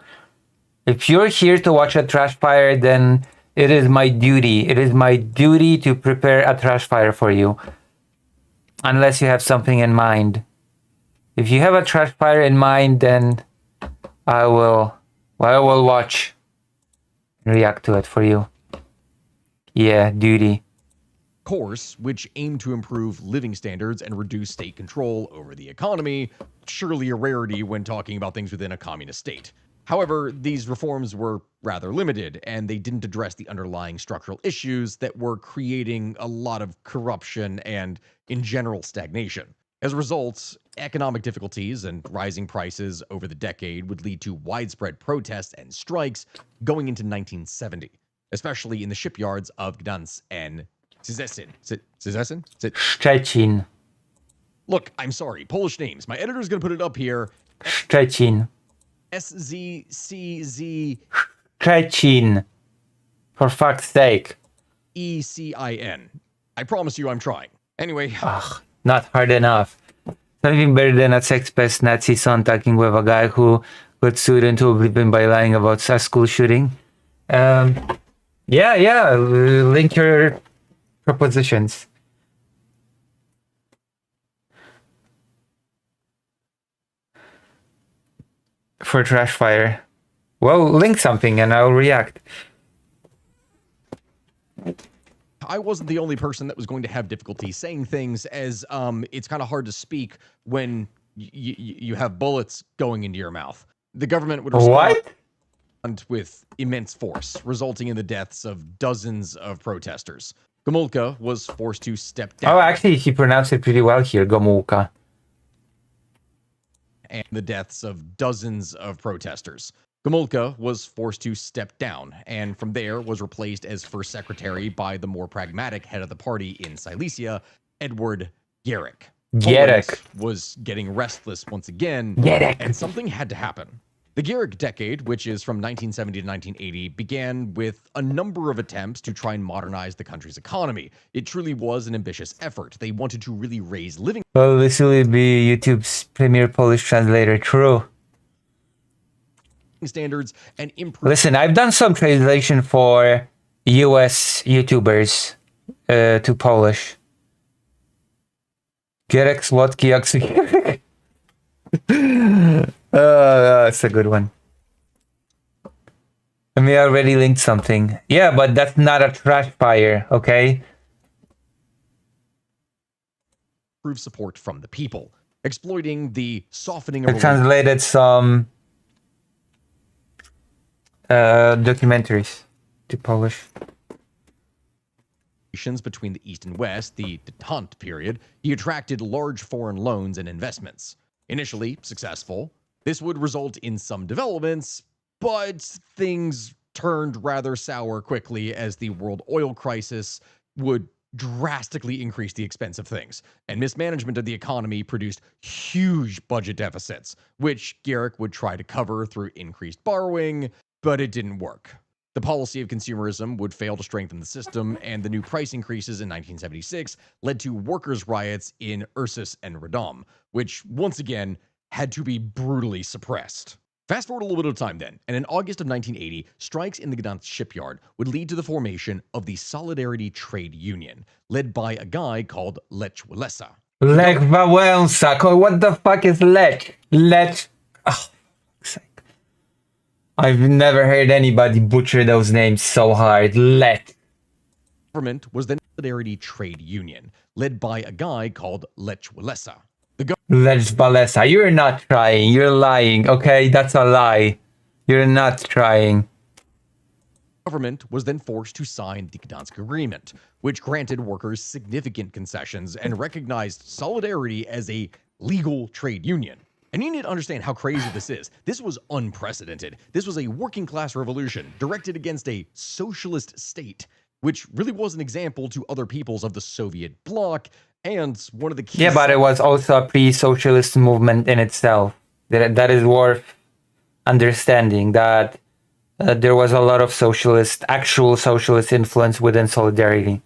If you're here to watch a trash fire, then it is my duty. It is my duty to prepare a trash fire for you. Unless you have something in mind. If you have a trash fire in mind, then I will watch and react to it for you. Yeah, duty. course, which aimed to improve living standards and reduce state control over the economy, surely a rarity when talking about things within a communist state. However, these reforms were rather limited, and they didn't address the underlying structural issues that were creating a lot of corruption and, in general, stagnation. As a result, economic difficulties and rising prices over the decade would lead to widespread protests and strikes going into 1970, especially in the shipyards of Gdansk and Szczecin. Szczecin. Look, I'm sorry, Polish names. My editor's going to put it up here. Szczecin. SZCZ. Szczecin. For fuck's sake. ECIN. I promise you I'm trying. Anyway. Ugh, not hard enough. Something better than a sex-pest Nazi son talking with a guy who got sued into oblivion by lying about a school shooting. Link your propositions. For trash fire. Well, link something and I'll react. I wasn't the only person that was going to have difficulty saying things, as it's kind of hard to speak when you have bullets going into your mouth. The government would respond with immense force, resulting in the deaths of dozens of protesters. Gomułka was forced to step down. Oh, actually, he pronounced it pretty well here, Gomułka. and the deaths of dozens of protesters. Gomulka was forced to step down, and from there was replaced as first secretary by the more pragmatic head of the party in Silesia, Edward Gierek. Gierek. Poland was getting restless once again, Gierek. and something had to happen. The Gierek decade, which is from 1970 to 1980, began with a number of attempts to try and modernize the country's economy. It truly was an ambitious effort. They wanted to really raise living Well, this will be YouTube's premier Polish translator. True. standards and improve. Listen, I've done some translation for US YouTubers to Polish. Gierek, Słodki, Gierek. That's a good one. And we already linked something. Yeah, but that's not a trash fire, okay? Prove support from the people, exploiting the softening I of translated some documentaries to Polish. relations between the East and West, the détente period. He attracted large foreign loans and investments. Initially successful, this would result in some developments, but things turned rather sour quickly as the world oil crisis would drastically increase the expense of things, and mismanagement of the economy produced huge budget deficits, which Gierek would try to cover through increased borrowing, but it didn't work. The policy of consumerism would fail to strengthen the system, and the new price increases in 1976 led to workers' riots in Ursus and Radom, which once again had to be brutally suppressed. Fast forward a little bit of time then, and in August of 1980, strikes in the Gdansk shipyard would lead to the formation of the Solidarity Trade Union, led by a guy called Lech Walesa. Lech Wałęsa. What the fuck is Lech? Lech. Oh, for fuck's sake. I've never heard anybody butcher those names so hard. Lech. Government was the Solidarity Trade Union, led by a guy called Lech Walesa. Lech Walesa. You're not trying. You're lying. Okay, that's a lie. You're not trying. Government was then forced to sign the Gdansk Agreement, which granted workers significant concessions and recognized Solidarity as a legal trade union. And you need to understand how crazy this is. This was unprecedented. This was a working class revolution directed against a socialist state, which really was an example to other peoples of the Soviet bloc, and one of the key... Yeah, but it was also a pre-socialist movement in itself. That is worth understanding, that there was a lot of actual socialist influence within Solidarity.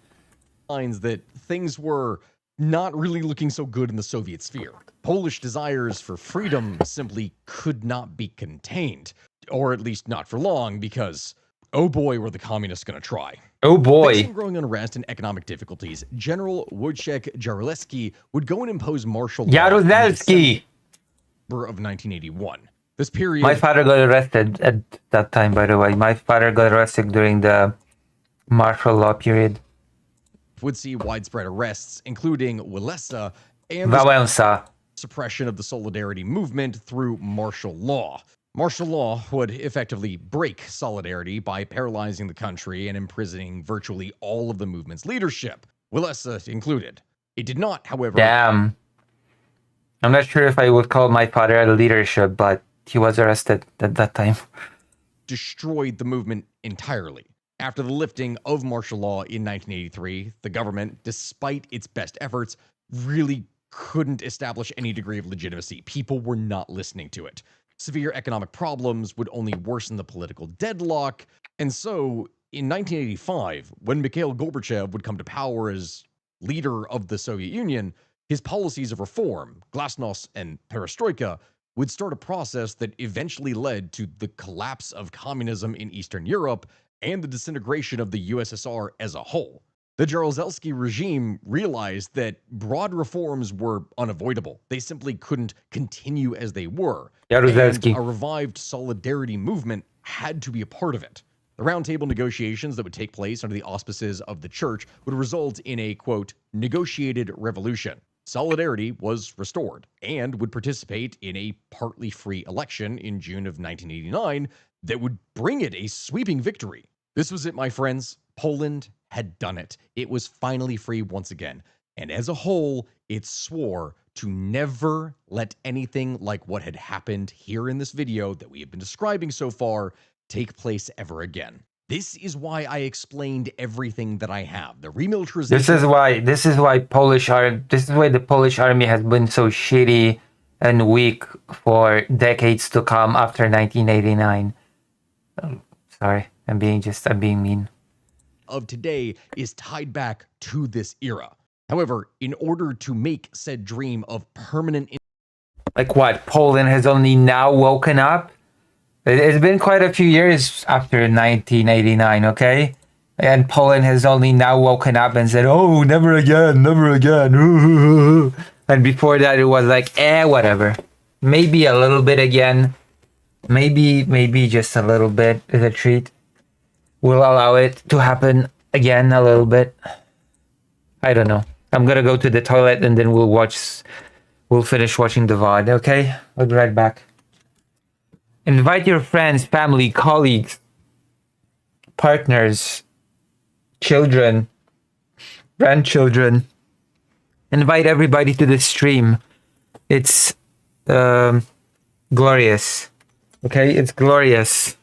Signs that things were not really looking so good in the Soviet sphere. Polish desires for freedom simply could not be contained, or at least not for long, because, oh boy, were the communists going to try. Oh boy. Facing growing unrest and economic difficulties, General Wojciech Jaruzelski would go and impose martial law in December of 1981. This period... My father got arrested at that time, by the way. My father got arrested during the martial law period. Would see widespread arrests, including Walesa and Wałęsa. Suppression of the Solidarity movement through martial law. Martial law would effectively break Solidarity by paralyzing the country and imprisoning virtually all of the movement's leadership, Walesa included. It did not, however... Damn. I'm not sure if I would call my father a leadership, but he was arrested at that time. Destroyed the movement entirely. After the lifting of martial law in 1983, the government, despite its best efforts, really couldn't establish any degree of legitimacy. People were not listening to it. Severe economic problems would only worsen the political deadlock. And so, in 1985, when Mikhail Gorbachev would come to power as leader of the Soviet Union, his policies of reform, glasnost and perestroika, would start a process that eventually led to the collapse of communism in Eastern Europe and the disintegration of the USSR as a whole. The Jaruzelski regime realized that broad reforms were unavoidable. They simply couldn't continue as they were. Jaruzelski. And a revived solidarity movement had to be a part of it. The roundtable negotiations that would take place under the auspices of the church would result in a, quote, negotiated revolution. Solidarity was restored and would participate in a partly free election in June of 1989 that would bring it a sweeping victory. This was it, my friends. Poland had done it. It was finally free once again. And as a whole, it swore to never let anything like what had happened here in this video that we have been describing so far take place ever again. This is why I explained everything that I have. The remilitarization. This is why the Polish army has been so shitty and weak for decades to come after 1989. Sorry, I'm being mean. Of today is tied back to this era. However, in order to make said dream of permanent... Like what? Poland has only now woken up? It's been quite a few years after 1989, okay? And Poland has only now woken up and said, oh, never again, never again. And before that, it was like, whatever. Maybe a little bit again. Maybe just a little bit is a treat. We'll allow it to happen again a little bit. I don't know. I'm gonna go to the toilet and then we'll finish watching the VOD, okay? I'll be right back. Invite your friends, family, colleagues, partners, children, grandchildren. Invite everybody to the stream. It's glorious. Okay, it's glorious.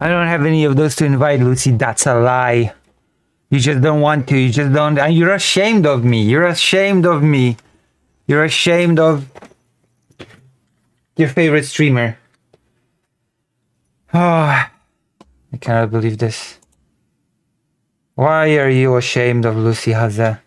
I don't have any of those to invite, Lucy. That's a lie. You just don't want to. You just don't. And you're ashamed of me. You're ashamed of me. You're ashamed of your favorite streamer. Oh, I cannot believe this. Why are you ashamed of Lucy Haza?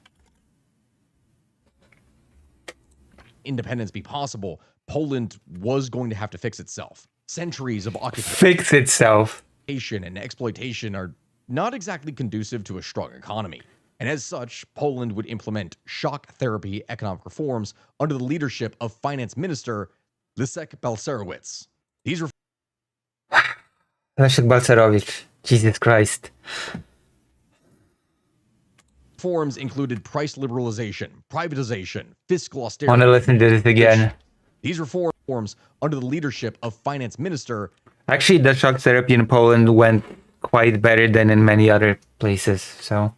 Independence be possible, Poland was going to have to fix itself. Centuries of occupation Fix itself. and exploitation are not exactly conducive to a strong economy. And as such, Poland would implement shock therapy economic reforms under the leadership of Finance Minister Leszek Balcerowicz. These Leszek Balcerowicz. Jesus Christ. reforms included price liberalization, privatization, fiscal I austerity. want to listen to this again. These reforms reforms under the leadership of Finance Minister Actually, the shock therapy in Poland went quite better than in many other places. So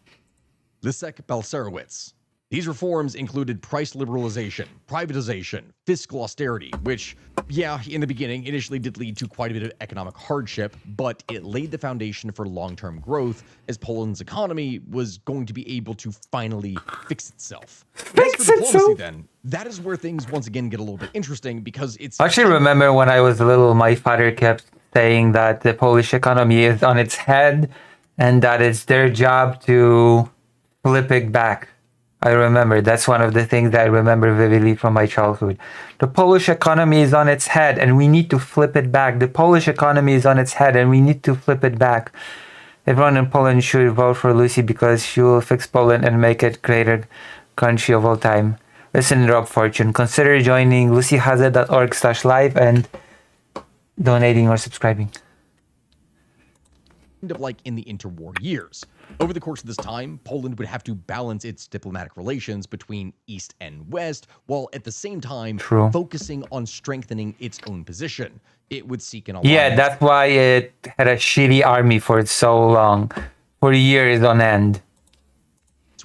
Leszek Balcerowicz. These reforms included price liberalization, privatization, fiscal austerity, which, yeah, in the beginning initially did lead to quite a bit of economic hardship, but it laid the foundation for long-term growth as Poland's economy was going to be able to finally fix itself. As for diplomacy, then, that is where things once again get a little bit interesting because it's... I actually remember when I was little, my father kept saying that the Polish economy is on its head and that it's their job to flip it back. I remember. That's one of the things that I remember vividly from my childhood. The Polish economy is on its head and we need to flip it back. The Polish economy is on its head and we need to flip it back. Everyone in Poland should vote for Lucy because she will fix Poland and make it greater country of all time. Listen, Rob Fortune, consider joining lucyhazard.org/live and donating or subscribing. Of like in the interwar years. Over the course of this time, Poland would have to balance its diplomatic relations between East and West, while at the same time focusing on strengthening its own position. It would seek an alliance. Yeah, that's why it had a shitty army for so long, for years on end.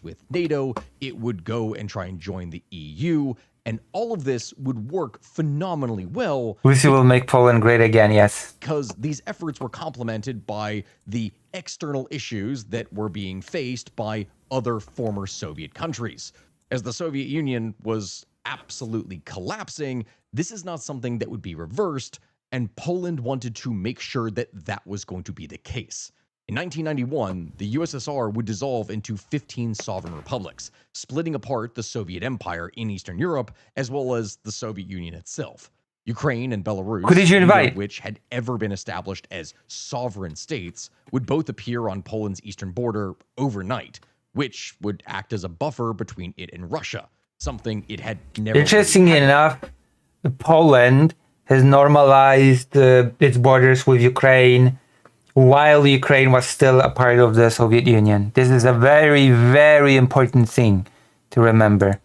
With NATO, it would go and try and join the EU, and all of this would work phenomenally well. Lucy will make Poland great again, yes. Because these efforts were complemented by the external issues that were being faced by other former Soviet countries. As the Soviet Union was absolutely collapsing, this is not something that would be reversed, and Poland wanted to make sure that that was going to be the case. In 1991, the USSR would dissolve into 15 sovereign republics, splitting apart the Soviet Empire in Eastern Europe, as well as the Soviet Union itself. Ukraine and Belarus, Who did you invite? neither of which had ever been established as sovereign states, would both appear on Poland's eastern border overnight, which would act as a buffer between it and Russia, something it had never... Interestingly enough, Poland has normalized its borders with Ukraine while Ukraine was still a part of the Soviet Union. This is a very, very important thing to remember.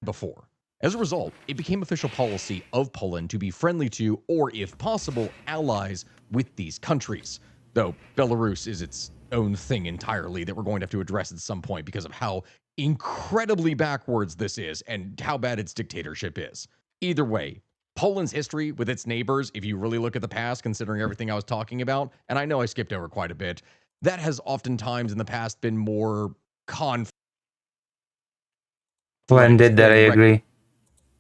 Before. As a result, it became official policy of Poland to be friendly to, or if possible, allies with these countries. Though Belarus is its own thing entirely that we're going to have to address at some point because of how incredibly backwards this is and how bad its dictatorship is. Either way, Poland's history with its neighbors, if you really look at the past, considering everything I was talking about, and I know I skipped over quite a bit, that has oftentimes in the past been more Blended, that I agree.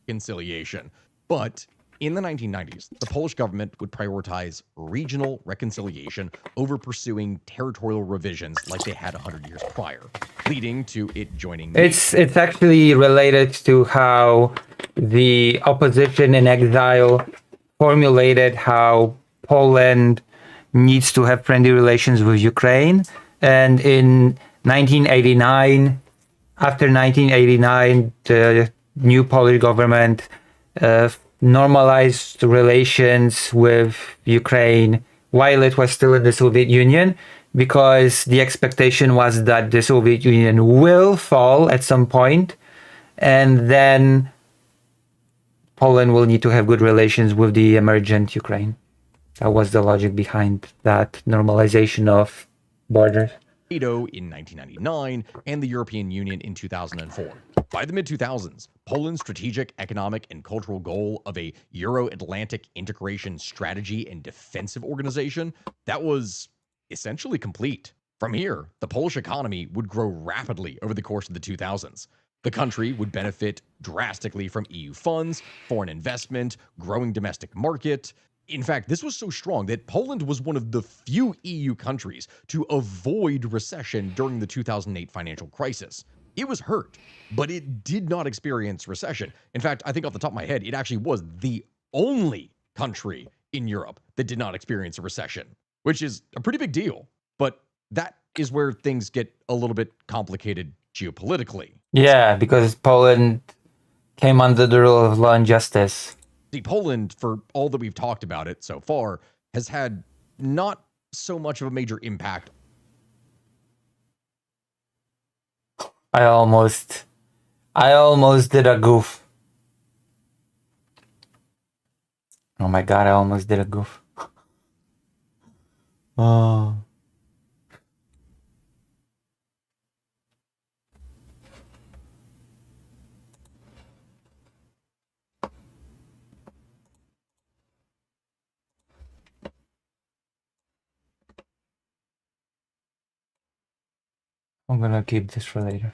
Reconciliation. But in the 1990s, the Polish government would prioritize regional reconciliation over pursuing territorial revisions like they had 100 years prior, leading to it joining NATO. It's actually related to how the opposition in exile formulated how Poland needs to have friendly relations with Ukraine. And in 1989, after 1989, the new Polish government normalized relations with Ukraine while it was still in the Soviet Union, because the expectation was that the Soviet Union will fall at some point, and then Poland will need to have good relations with the emergent Ukraine. That was the logic behind that normalization of borders. NATO in 1999 and the European Union in 2004. By the mid-2000s, Poland's strategic, economic, and cultural goal of a Euro-Atlantic integration strategy and defensive organization, that was essentially complete. From here, the Polish economy would grow rapidly over the course of the 2000s. The country would benefit drastically from EU funds, foreign investment, growing domestic market. In fact, this was so strong that Poland was one of the few EU countries to avoid recession during the 2008 financial crisis. It was hurt, but it did not experience recession. In fact, I think off the top of my head, it actually was the only country in Europe that did not experience a recession, which is a pretty big deal. But that is where things get a little bit complicated geopolitically. Yeah, because Poland came under the rule of law and justice. See, Poland, for all that we've talked about it so far, has had not so much of a major impact. I almost I almost did a goof. Oh my god, I almost did a goof. Oh. I'm gonna keep this for later.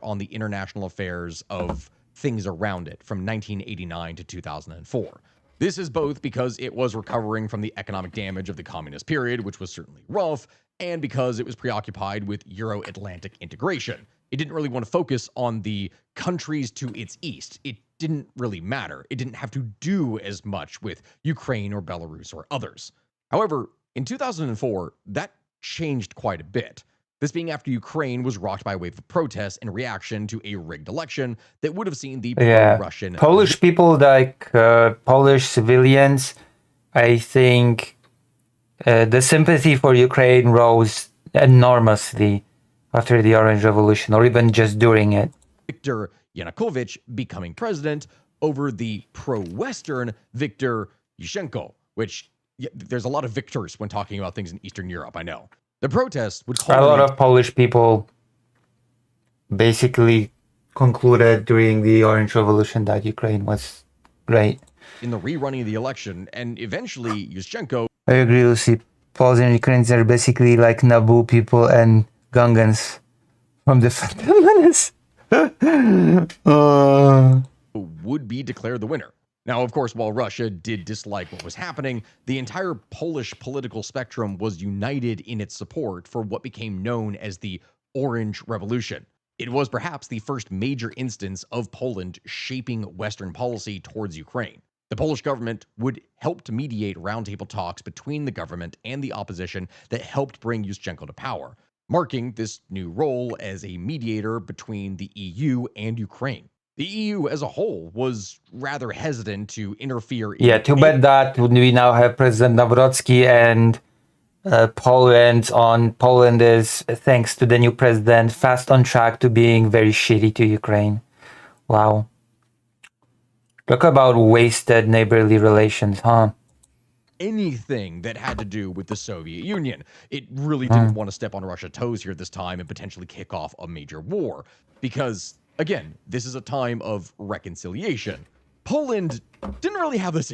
On the international affairs of things around it from 1989 to 2004. This is both because it was recovering from the economic damage of the communist period, which was certainly rough, and because it was preoccupied with Euro-Atlantic integration. It didn't really want to focus on the countries to its east. It didn't really matter. It didn't have to do as much with Ukraine or Belarus or others. However, in 2004, that changed quite a bit. This being after Ukraine was rocked by a wave of protests in reaction to a rigged election that would have seen the pro-Russian... Polish people, like Polish civilians, I think the sympathy for Ukraine rose enormously after the Orange Revolution, or even just during it. Viktor Yanukovych becoming president over the pro-Western Viktor Yushchenko, which there's a lot of victors when talking about things in Eastern Europe, I know. The protests would A lot of Polish people basically concluded during the Orange Revolution that Ukraine was great. in the rerunning of the election, and eventually Yushchenko... I agree, Lucy. Poles and Ukrainians are basically like Naboo people and Gungans from the Phantom Menace. would be declared the winner. Now, of course, while Russia did dislike what was happening, the entire Polish political spectrum was united in its support for what became known as the Orange Revolution. It was perhaps the first major instance of Poland shaping Western policy towards Ukraine. The Polish government would help to mediate roundtable talks between the government and the opposition that helped bring Yushchenko to power, marking this new role as a mediator between the EU and Ukraine. The EU as a whole was rather hesitant to interfere in... Yeah, too bad that we now have President Nawrocki and Poland is, thanks to the new president, fast on track to being very shitty to Ukraine. Wow. Talk about wasted neighborly relations, huh? Anything that had to do with the Soviet Union. It really didn't want to step on Russia's toes here this time and potentially kick off a major war. Because, again, this is a time of reconciliation. Poland didn't really have this...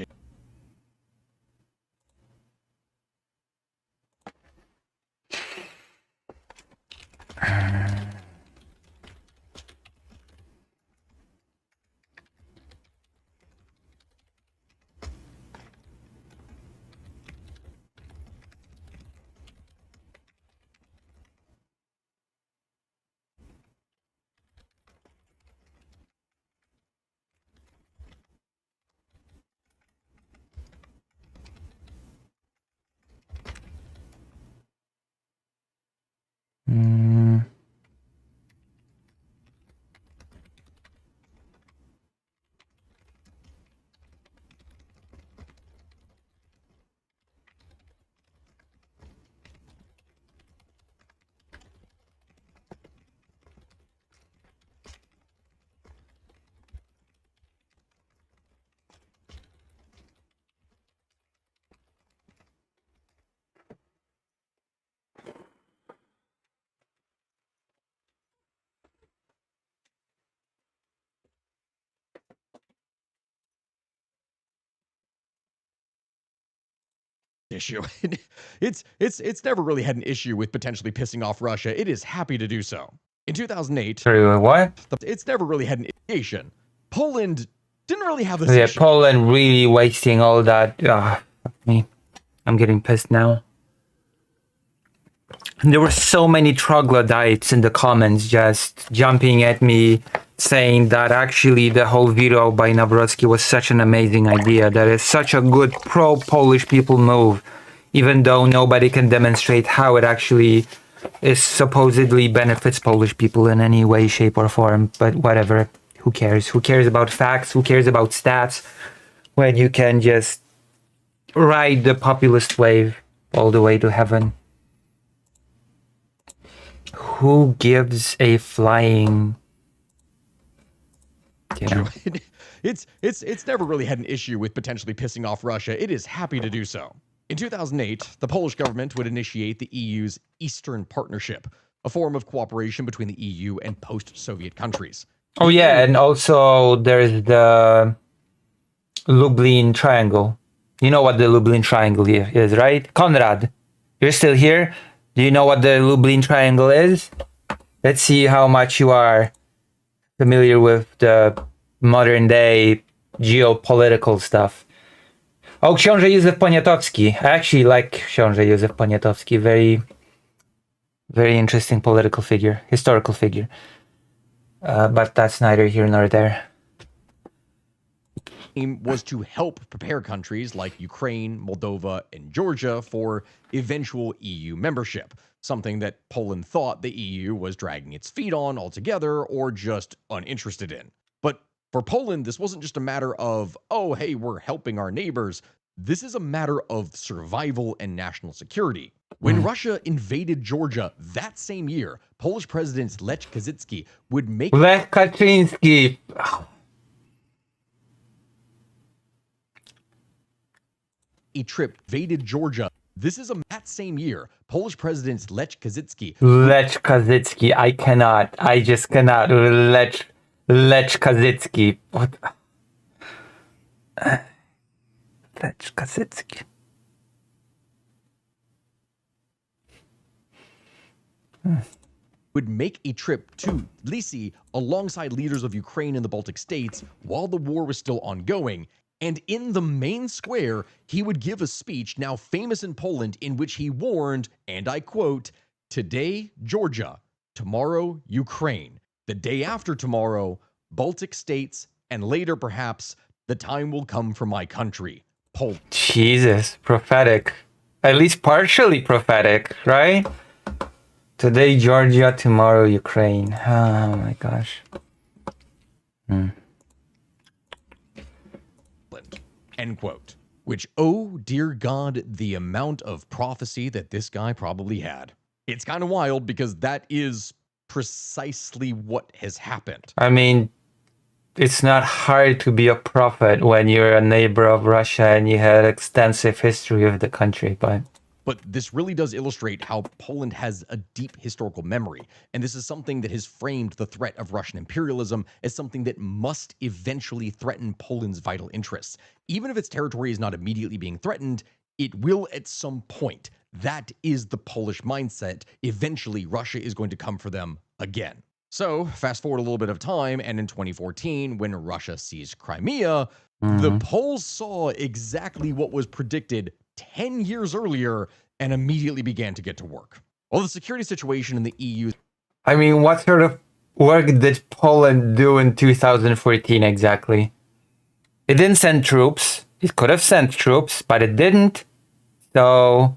issue. It's never really had an issue with potentially pissing off Russia. It is happy to do so. In 2008, Sorry, what? It's never really had an issue. Poland didn't really have this Yeah, issue. Poland really wasting all that. Fuck me. I'm getting pissed now. And there were so many troglodytes in the comments just jumping at me, saying that actually the whole veto by Nawrocki was such an amazing idea, that is such a good pro-Polish people move, even though nobody can demonstrate how it actually is supposedly benefits Polish people in any way, shape, or form. But whatever, who cares? Who cares about facts? Who cares about stats when you can just ride the populist wave all the way to heaven? Who gives a flying Yeah. It's never really had an issue with potentially pissing off Russia. It is happy to do so. In 2008, the Polish government would initiate the EU's Eastern Partnership, a form of cooperation between the EU and post-Soviet countries. Oh yeah, and also there's the Lublin Triangle. You know what the Lublin Triangle is, right? Konrad, you're still here? Do you know what the Lublin Triangle is? Let's see how much you are familiar with the modern day geopolitical stuff. Oh, Książę Józef Poniatowski. I actually like Książę Józef Poniatowski. Very, very interesting political figure, historical figure. But that's neither here nor there. Aim was to help prepare countries like Ukraine, Moldova, and Georgia for eventual EU membership, something that Poland thought the EU was dragging its feet on altogether or just uninterested in. But for Poland, this wasn't just a matter of, oh, hey, we're helping our neighbors. This is a matter of survival and national security. When Russia invaded Georgia that same year, Polish President Lech Kaczyński would make Lech Kaczynski. a trip invaded Georgia. This is that same year, Polish President Lech Kaczyński. Lech Kaczyński. I cannot. I just cannot. Lech Kaczyński. What? Lech Kaczyński. Would make a trip to Tbilisi alongside leaders of Ukraine and the Baltic states while the war was still ongoing. And in the main square, he would give a speech now famous in Poland in which he warned, and I quote, "Today, Georgia, tomorrow, Ukraine, the day after tomorrow, Baltic states, and later perhaps, the time will come for my country, Poland." Jesus, prophetic. At least partially prophetic, right? Today, Georgia, tomorrow, Ukraine. Oh my gosh. End quote. Which, oh dear God, the amount of prophecy that this guy probably had. It's kind of wild because that is precisely what has happened. I mean, it's not hard to be a prophet when you're a neighbor of Russia and you had extensive history of the country, But this really does illustrate how Poland has a deep historical memory, and this is something that has framed the threat of Russian imperialism as something that must eventually threaten Poland's vital interests. Even if its territory is not immediately being threatened, it will at some point. That is the Polish mindset. Eventually, Russia is going to come for them again. So, fast forward a little bit of time, and in 2014, when Russia seized Crimea, the Poles saw exactly what was predicted 10 years earlier and immediately began to get to work. Well, the security situation in the EU... I mean, what sort of work did Poland do in 2014 exactly? It didn't send troops. It could have sent troops, but it didn't. So...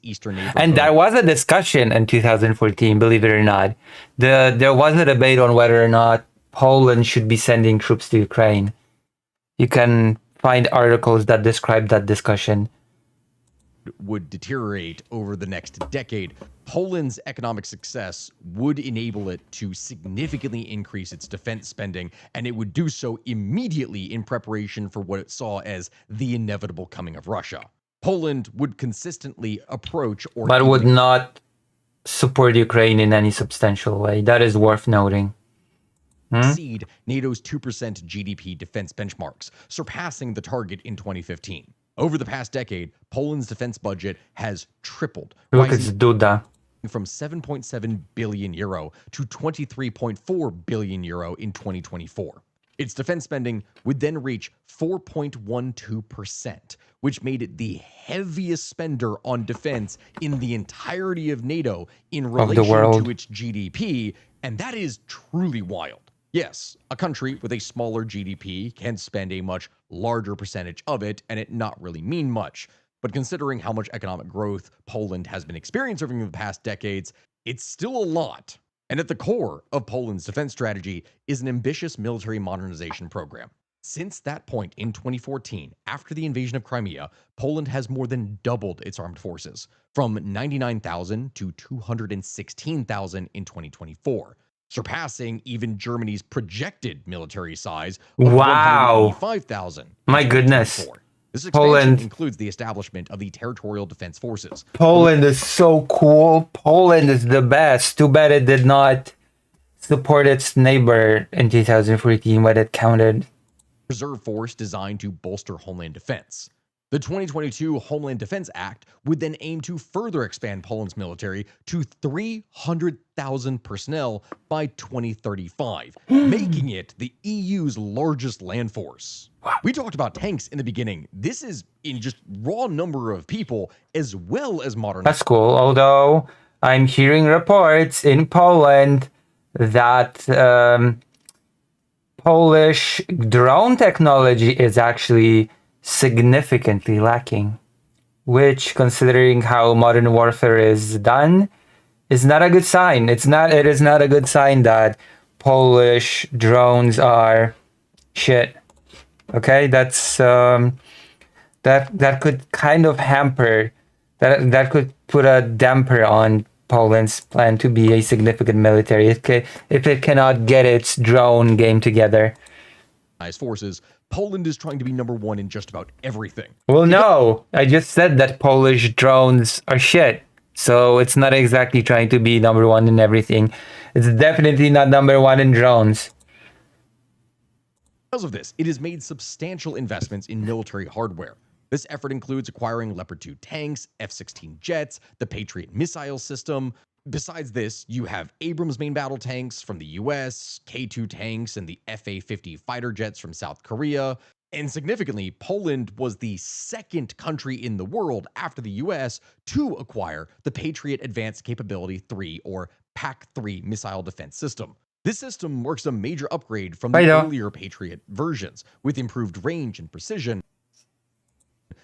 Eastern and there was a discussion in 2014, believe it or not. There was a debate on whether or not Poland should be sending troops to Ukraine. You can find articles that describe that discussion. Would deteriorate over the next decade. Poland's economic success would enable it to significantly increase its defense spending, and it would do so immediately in preparation for what it saw as the inevitable coming of Russia. Poland would consistently approach or... But would not support Ukraine in any substantial way. That is worth noting. Exceed NATO's 2% GDP defense benchmarks, surpassing the target in 2015. Over the past decade, Poland's defense budget has tripled, Look at Duda. from 7.7 billion euro to 23.4 billion euro in 2024. Its defense spending would then reach 4.12%, which made it the heaviest spender on defense in the entirety of NATO in relation to its GDP, and that is truly wild. Yes, a country with a smaller GDP can spend a much larger percentage of it and it not really mean much. But considering how much economic growth Poland has been experiencing over the past decades, it's still a lot. And at the core of Poland's defense strategy is an ambitious military modernization program. Since that point in 2014, after the invasion of Crimea, Poland has more than doubled its armed forces, from 99,000 to 216,000 in 2024. surpassing even Germany's projected military size Wow. of 185,000. in My goodness. 2024. This expansion Poland. includes the establishment of the Territorial Defense Forces. Poland is so cool. Poland is the best. Too bad it did not support its neighbor in 2014 when it counted. Reserve force designed to bolster homeland defense. The 2022 Homeland Defense Act would then aim to further expand Poland's military to 300,000 personnel by 2035, making it the EU's largest land force. We talked about tanks in the beginning. This is in just raw number of people as well as modern. That's cool. Although I'm hearing reports in Poland that Polish drone technology is actually significantly lacking, which, considering how modern warfare is done, is not a good sign. It is not a good sign that Polish drones are shit. Okay, that's that could kind of hamper, that could put a damper on Poland's plan to be a significant military if it cannot get its drone game together. Forces, Poland is trying to be number one in just about everything. Well, no, I just said that Polish drones are shit. So it's not exactly trying to be number one in everything. It's definitely not number one in drones. Because of this, it has made substantial investments in military hardware. This effort includes acquiring Leopard 2 tanks, F-16 jets, the Patriot missile system. Besides this, you have Abrams main battle tanks from the US, K2 tanks, and the FA-50 fighter jets from South Korea. And significantly, Poland was the second country in the world after the US to acquire the Patriot Advanced Capability 3 or PAC-3 missile defense system. This system marks a major upgrade from the earlier Patriot versions, with improved range and precision,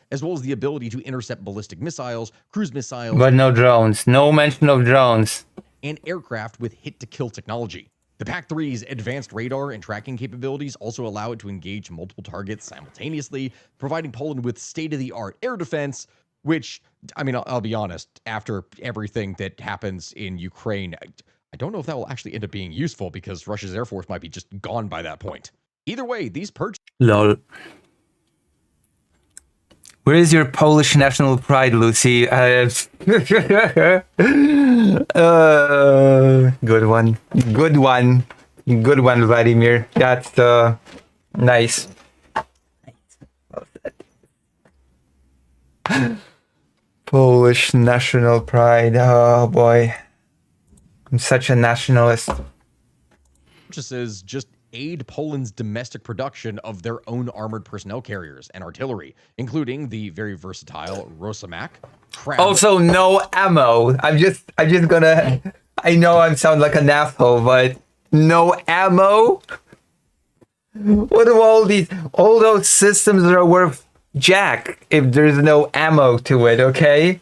as well as the ability to intercept ballistic missiles, cruise missiles, But no drones. No mention of drones. and aircraft with hit-to-kill technology. The PAC-3's advanced radar and tracking capabilities also allow it to engage multiple targets simultaneously, providing Poland with state-of-the-art air defense, which, I mean, I'll be honest, after everything that happens in Ukraine, I don't know if that will actually end up being useful because Russia's Air Force might be just gone by that point. Either way, these purchases... Lol. Where is your Polish national pride, Lucy? Good one. Good one. Good one, Vladimir. That's nice. Polish national pride. Oh boy. I'm such a nationalist. Purchases just aid Poland's domestic production of their own armored personnel carriers and artillery, including the very versatile Rosomak. Also, no ammo. I'm just gonna. I know I sound like an asshole, but no ammo. What do all those systems are worth jack if there's no ammo to it? Okay,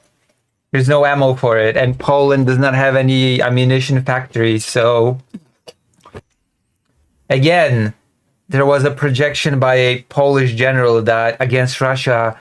there's no ammo for it, and Poland does not have any ammunition factories, so. Again, there was a projection by a Polish general that against Russia,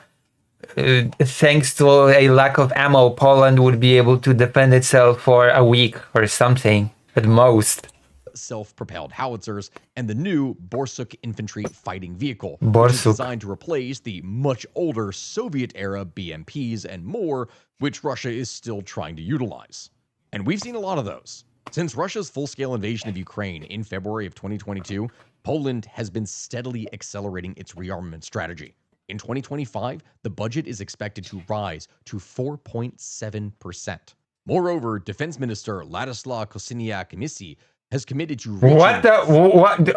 thanks to a lack of ammo, Poland would be able to defend itself for a week or something at most. Self-propelled howitzers and the new Borsuk infantry fighting vehicle, which is Borsuk. designed to replace the much older Soviet-era BMPs and more, which Russia is still trying to utilize. And we've seen a lot of those. Since Russia's full-scale invasion of Ukraine in February of 2022, Poland has been steadily accelerating its rearmament strategy. In 2025, the budget is expected to rise to 4.7%. Moreover, Defense Minister Ladislaw Kosiniak-Kamysy has committed to reaching... What?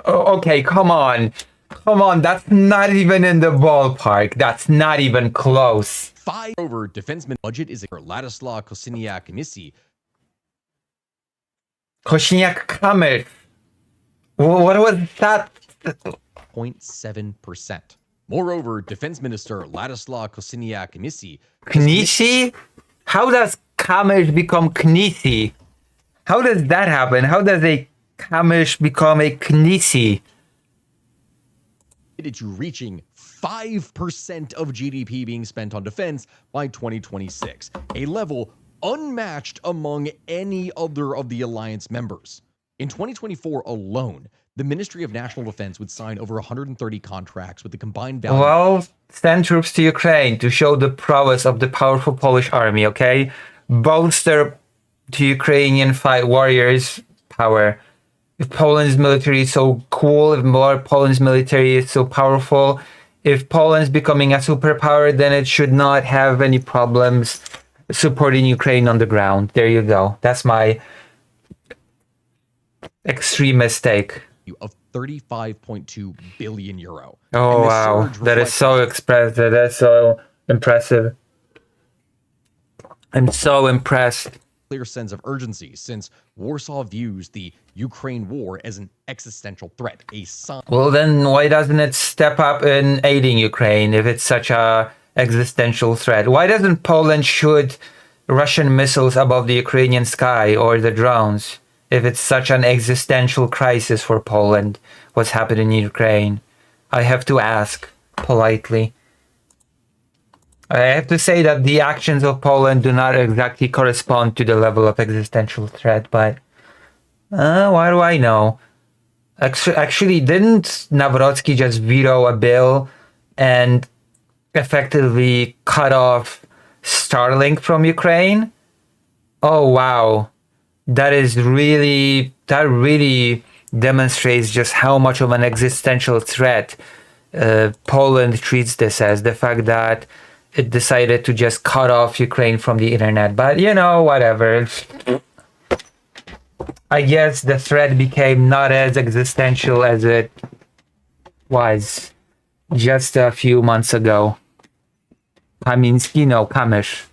Okay, come on. Come on, that's not even in the ballpark. That's not even close. Over Defense budget is Ladislaw Kosiniak-Kamysy. Kosiniak-Kamysz. What was that? 0.7%. Moreover, Defense Minister Ladislaw Kosiniak-Kamysy. Knisi? How does Kamysz become Knisi? How does that happen? How does a Kamysz become a Knisi? To reaching 5% of GDP being spent on defense by 2026, a level unmatched among any other of the alliance members. In 2024 alone, the Ministry of National Defense would sign over 130 contracts with the combined value. Well, send troops to Ukraine to show the prowess of the powerful Polish army, okay? Bolster to Ukrainian warriors' power. If Poland's military is so cool, if Poland's military is so powerful, if Poland's becoming a superpower, then it should not have any problems supporting Ukraine on the ground. There you go. That's my extreme mistake. Of 35.2 billion euro. Oh wow, that is so expressive. That's so impressive. I'm so impressed. Clear sense of urgency since Warsaw views the Ukraine war as an existential threat, a sign. Well, then why doesn't it step up in aiding Ukraine if it's such a existential threat? Why doesn't Poland shoot Russian missiles above the Ukrainian sky or the drones if it's such an existential crisis for Poland? What's happening in Ukraine? I have to ask politely. I have to say that the actions of Poland do not exactly correspond to the level of existential threat, but why do I know? Actually, didn't Nawrocki just veto a bill and effectively cut off Starlink from Ukraine? Oh wow. That really demonstrates just how much of an existential threat Poland treats this as. The fact that it decided to just cut off Ukraine from the internet. But you know, whatever. I guess the threat became not as existential as it was just a few months ago. Kamiński, no, Kamysz.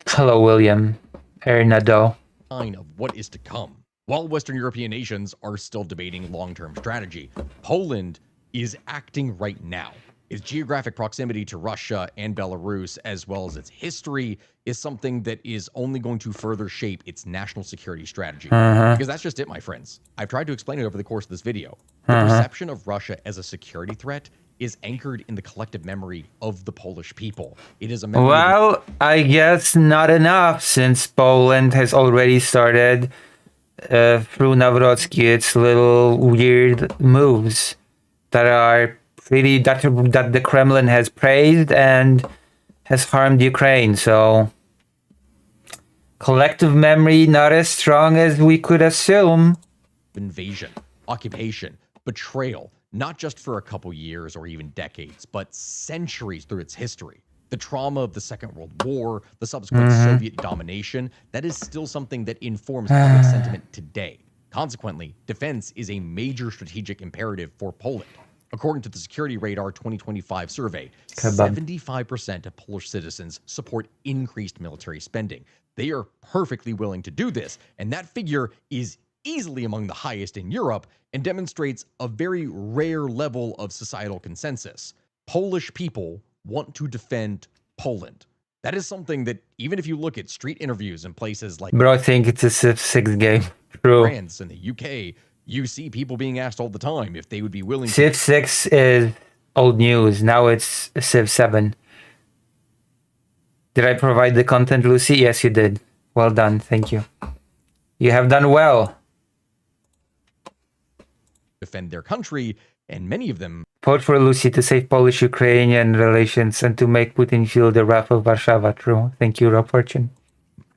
Hello, William. Ernado. Sign of what is to come. While Western European nations are still debating long-term strategy, Poland is acting right now. Its geographic proximity to Russia and Belarus, as well as its history, is something that is only going to further shape its national security strategy. Because that's just it, my friends. I've tried to explain it over the course of this video. The perception of Russia as a security threat is anchored in the collective memory of the Polish people. It is a memory. Well, I guess not enough, since Poland has already started through Nawrocki its little weird moves that are pretty that the Kremlin has praised and has harmed Ukraine. So collective memory not as strong as we could assume. Invasion, occupation, betrayal, not just for a couple years or even decades, but centuries through its history. The trauma of the Second World War, the subsequent Soviet domination, that is still something that informs public sentiment today. Consequently, defense is a major strategic imperative for Poland. According to the Security Radar 2025 survey, 75% of Polish citizens support increased military spending. They are perfectly willing to do this, and that figure is easily among the highest in Europe and demonstrates a very rare level of societal consensus. Polish people want to defend Poland. That is something that even if you look at street interviews in places like Bro, I think it's a Civ 6 game. True. France and the UK, you see people being asked all the time if they would be willing Civ 6 is old news. Now it's Civ 7. Did I provide the content, Lucy? Yes, you did. Well done. Thank you. You have done well. defend their country, and many of them Vote for Lucy to save Polish-Ukrainian relations and to make Putin feel the wrath of Warsaw. True. Thank you, Rob Fortune.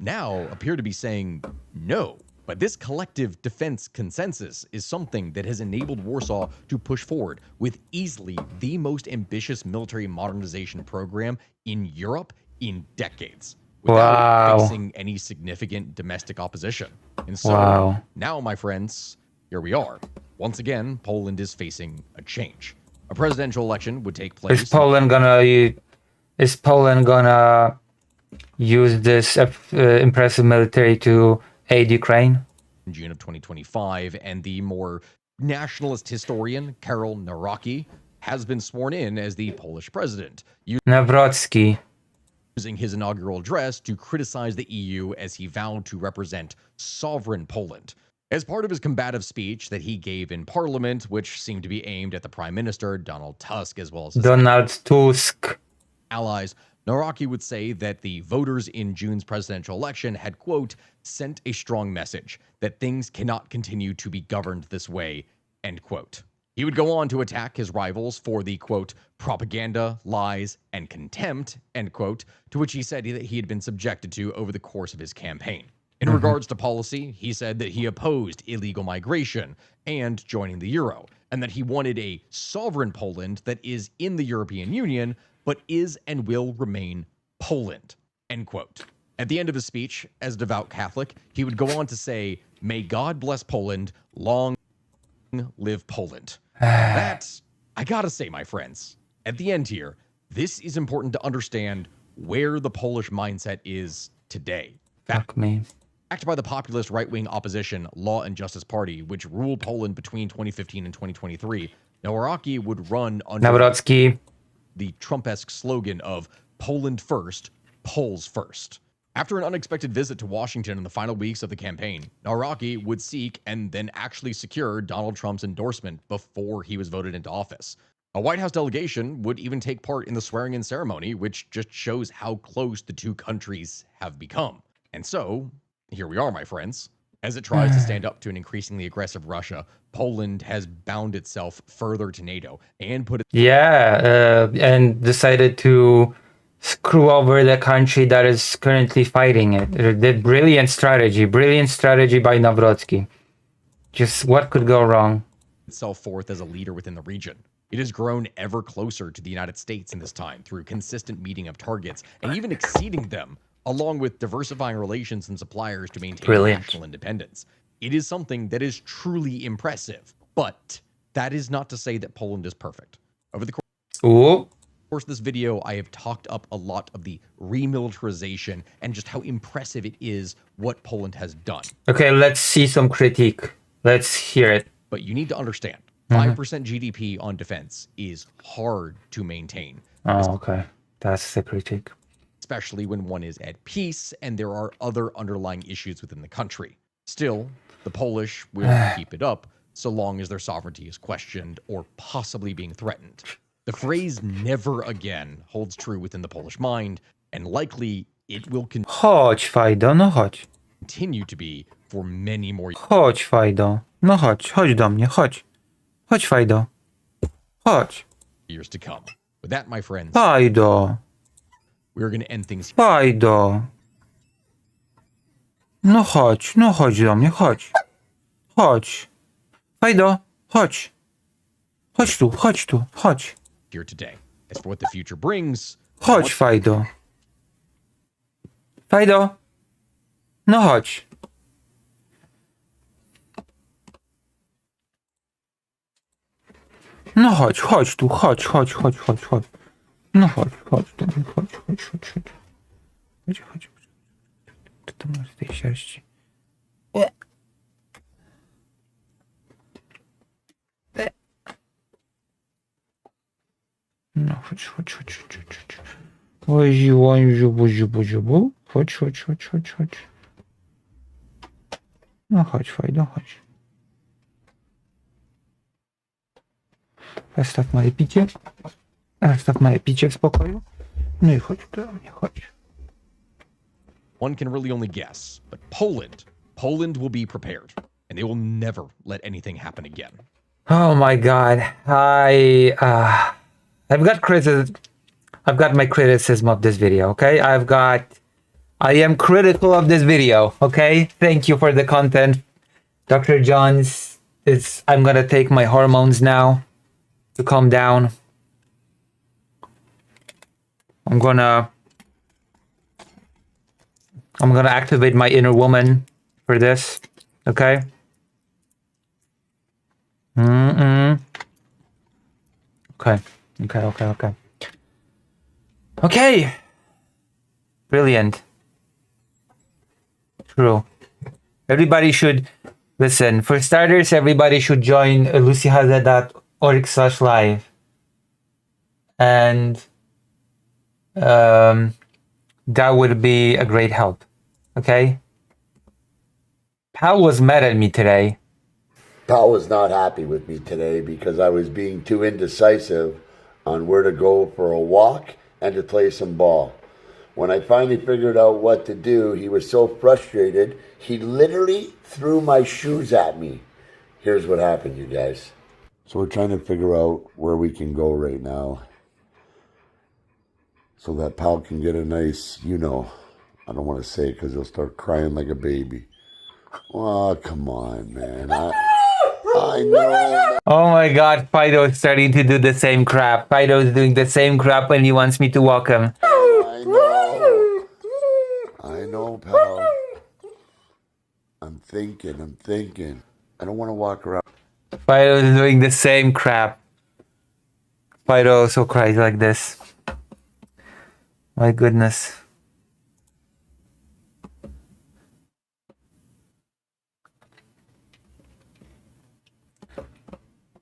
now appear to be saying no. But this collective defense consensus is something that has enabled Warsaw to push forward with easily the most ambitious military modernization program in Europe in decades, without facing any significant domestic opposition. And so now, my friends, here we are. Once again, Poland is facing a change. A presidential election would take place. Is Poland gonna use this impressive military to aid Ukraine? In June of 2025, and the more nationalist historian Karol Nawrocki has been sworn in as the Polish president, Nawrocki, using his inaugural address to criticize the EU as he vowed to represent sovereign Poland. As part of his combative speech that he gave in Parliament, which seemed to be aimed at the Prime Minister, Donald Tusk, as well as his Donald Tusk allies, Naraki would say that the voters in June's presidential election had, quote, sent a strong message that things cannot continue to be governed this way, end quote. He would go on to attack his rivals for the, quote, propaganda, lies, and contempt, end quote, to which he said that he had been subjected to over the course of his campaign. In regards to policy, he said that he opposed illegal migration and joining the euro, and that he wanted a sovereign Poland that is in the European Union, but is and will remain Poland, end quote. At the end of his speech, as a devout Catholic, he would go on to say, "May God bless Poland, long live Poland." That, I gotta say, my friends, at the end here, this is important to understand where the Polish mindset is today. Fuck me. Backed by the populist right-wing opposition Law and Justice Party, which ruled Poland between 2015 and 2023, Nawrocki would run under Nawrocki. the Trump-esque slogan of Poland first, Poles first. After an unexpected visit to Washington in the final weeks of the campaign, Nawrocki would seek and then actually secure Donald Trump's endorsement before he was voted into office. A White House delegation would even take part in the swearing-in ceremony, which just shows how close the two countries have become. And so, here we are, my friends. As it tries to stand up to an increasingly aggressive Russia, Poland has bound itself further to NATO and put And decided to screw over the country that is currently fighting it. The brilliant strategy by Nawrocki. Just what could go wrong? itself forth as a leader within the region. It has grown ever closer to the United States in this time through consistent meeting of targets and even exceeding them, along with diversifying relations and suppliers to maintain national independence. It is something that is truly impressive, but that is not to say that Poland is perfect. Over the course of this video, I have talked up a lot of the remilitarization and just how impressive it is what Poland has done. Okay, let's see some critique. Let's hear it. But you need to understand, 5% GDP on defense is hard to maintain. Oh, okay. That's the critique. Especially when one is at peace and there are other underlying issues within the country. Still, the Polish will keep it up so long as their sovereignty is questioned or possibly being threatened. The phrase never again holds true within the Polish mind, and likely it will Chodź, Fajdo, no chodź. continue to be for many more Chodź, Fajdo. No chodź do mnie, chodź. Chodź, Fajdo. Chodź. years to come. With that, my friends, Fajdo. we're going to end things Fajdo. No chodź do mnie, chodź. Chodź. Fajdo, chodź. Chodź tu, chodź. here today. As for what the future brings, Chodź, Fajdo. Fajdo. No chodź. No chodź tu, chodź. No chodź tu, chodź. Co to masz z tej sierści? No chodź. Łoziu, buziu. Chodź. No chodź, Fajdo, chodź. Zostaw moje picie w spokoju. No i chodź do mnie, chodź. one can really only guess, but Poland will be prepared, and they will never let anything happen again. Oh my God, I've got my criticism of this video. Okay, I am critical of this video. Okay, thank you for the content, Dr. Johns. I'm gonna take my hormones now to calm down. I'm gonna activate my inner woman for this. Okay. Okay. Brilliant. True. Everybody should listen. For starters, everybody should join lucyhaza.org/live. And that would be a great help. Okay? Pal was mad at me today. Pal was not happy with me today because I was being too indecisive on where to go for a walk and to play some ball. When I finally figured out what to do, he was so frustrated, he literally threw my shoes at me. Here's what happened, you guys. So we're trying to figure out where we can go right now so that Pal can get a nice, I don't want to say it because he'll start crying like a baby. Oh, come on, man. I know. Oh my god, Fido is starting to do the same crap. Fido is doing the same crap when he wants me to walk him. I know, Pal. I'm thinking. I don't want to walk around. Fido is doing the same crap. Fido also cries like this. My goodness.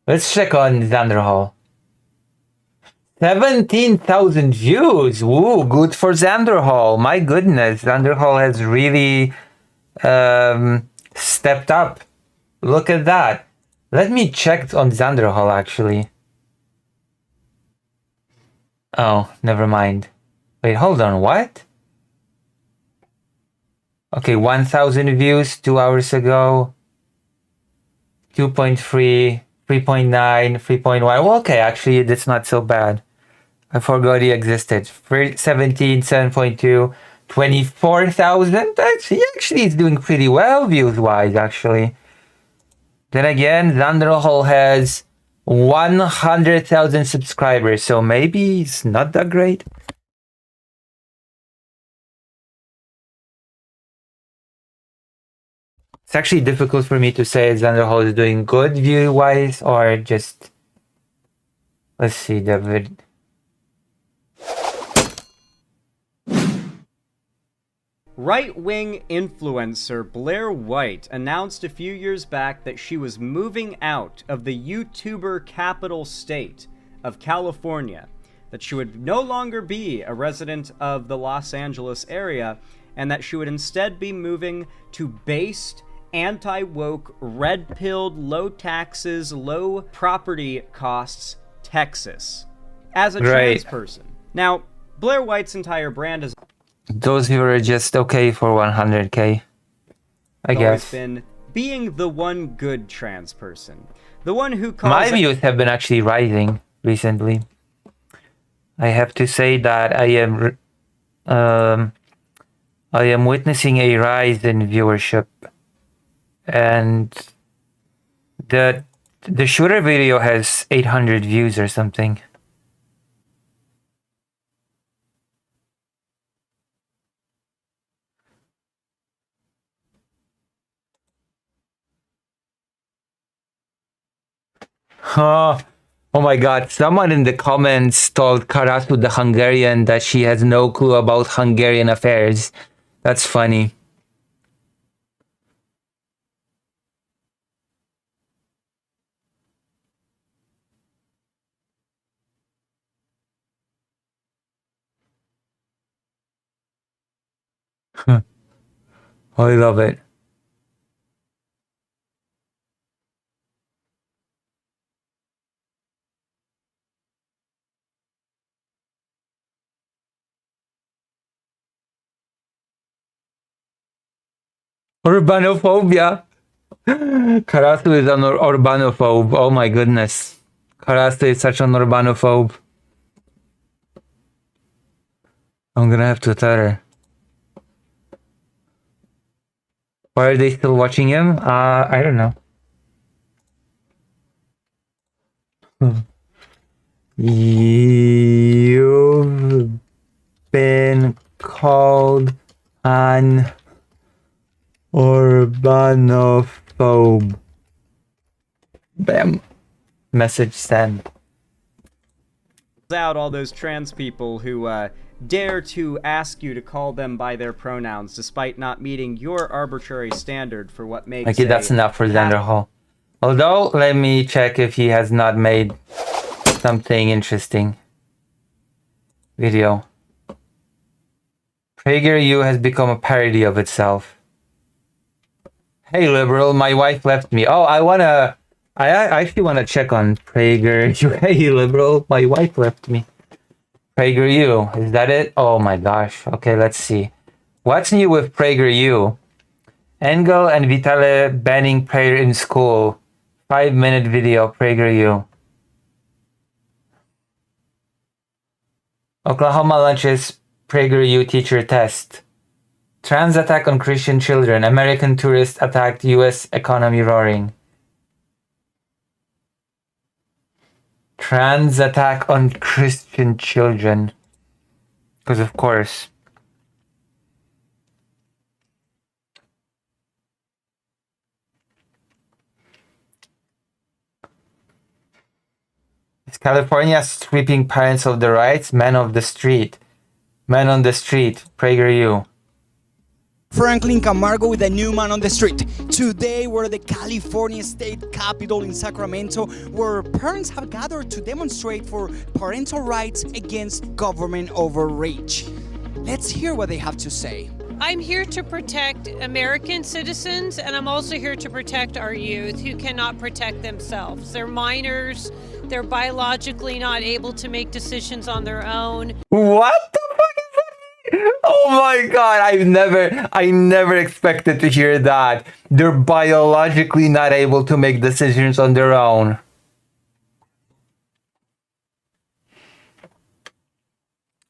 Let's check on Xander Hall. 17,000 views. Woo, good for Xander Hall. My goodness, Xander Hall has really stepped up. Look at that. Let me check on Xander Hall actually. Oh, never mind. Wait, hold on, what? Okay, 1,000 views 2 hours ago. 2.3, 3.9, 3.1. Well, okay, actually, that's not so bad. I forgot he existed. 17, 7.2, 24,000. He actually is doing pretty well views-wise, actually. Then again, Xander Hall has 100,000 subscribers, so maybe it's not that great. It's actually difficult for me to say Xander Hall is doing good view-wise or just... Let's see, David. Right-wing influencer Blair White announced a few years back that she was moving out of the YouTuber capital state of California, that she would no longer be a resident of the Los Angeles area, and that she would instead be moving to based, anti-woke, red-pilled, low taxes, low property costs Texas as a trans person. Now, Blair White's entire brand is Those who are just okay for 100K, I guess. always been being the one good trans person. The one who calls My views have been actually rising recently. I have to say that I am witnessing a rise in viewership, and the shooter video has 800 views or something. Oh my god, someone in the comments told Karasu the Hungarian that she has no clue about Hungarian affairs. That's funny. I love it. Urbanophobia. Karasu is an urbanophobe. Oh my goodness. Karasu is such an urbanophobe. I'm gonna have to tell her. Why are they still watching him? I don't know. You've been called an urbanophobe. Bam. Message sent. out all those trans people who dare to ask you to call them by their pronouns despite not meeting your arbitrary standard for what makes Okay, that's enough for Xander Hall. Although, let me check if he has not made something interesting. Video. PragerU has become a parody of itself. Hey liberal, my wife left me. Oh, I actually wanna check on PragerU. Hey liberal, my wife left me. PragerU. Is that it? Oh my gosh. Okay, let's see. What's new with PragerU? Engel and Vitale banning prayer in school. 5-minute video, PragerU. Oklahoma launches PragerU teacher test. Trans attack on Christian children. American tourist attacked US economy roaring. Trans attack on Christian children. Because of course. Is California sweeping parents of the rights? Men of the street. Men on the street. PragerU. Franklin Camargo with a new man on the street. Today we're at the California State Capitol in Sacramento, where parents have gathered to demonstrate for parental rights against government overreach. Let's hear what they have to say. I'm here to protect American citizens, and I'm also here to protect our youth who cannot protect themselves. They're minors, they're biologically not able to make decisions on their own. What the fuck is that? Oh my god, I never expected to hear that. They're biologically not able to make decisions on their own.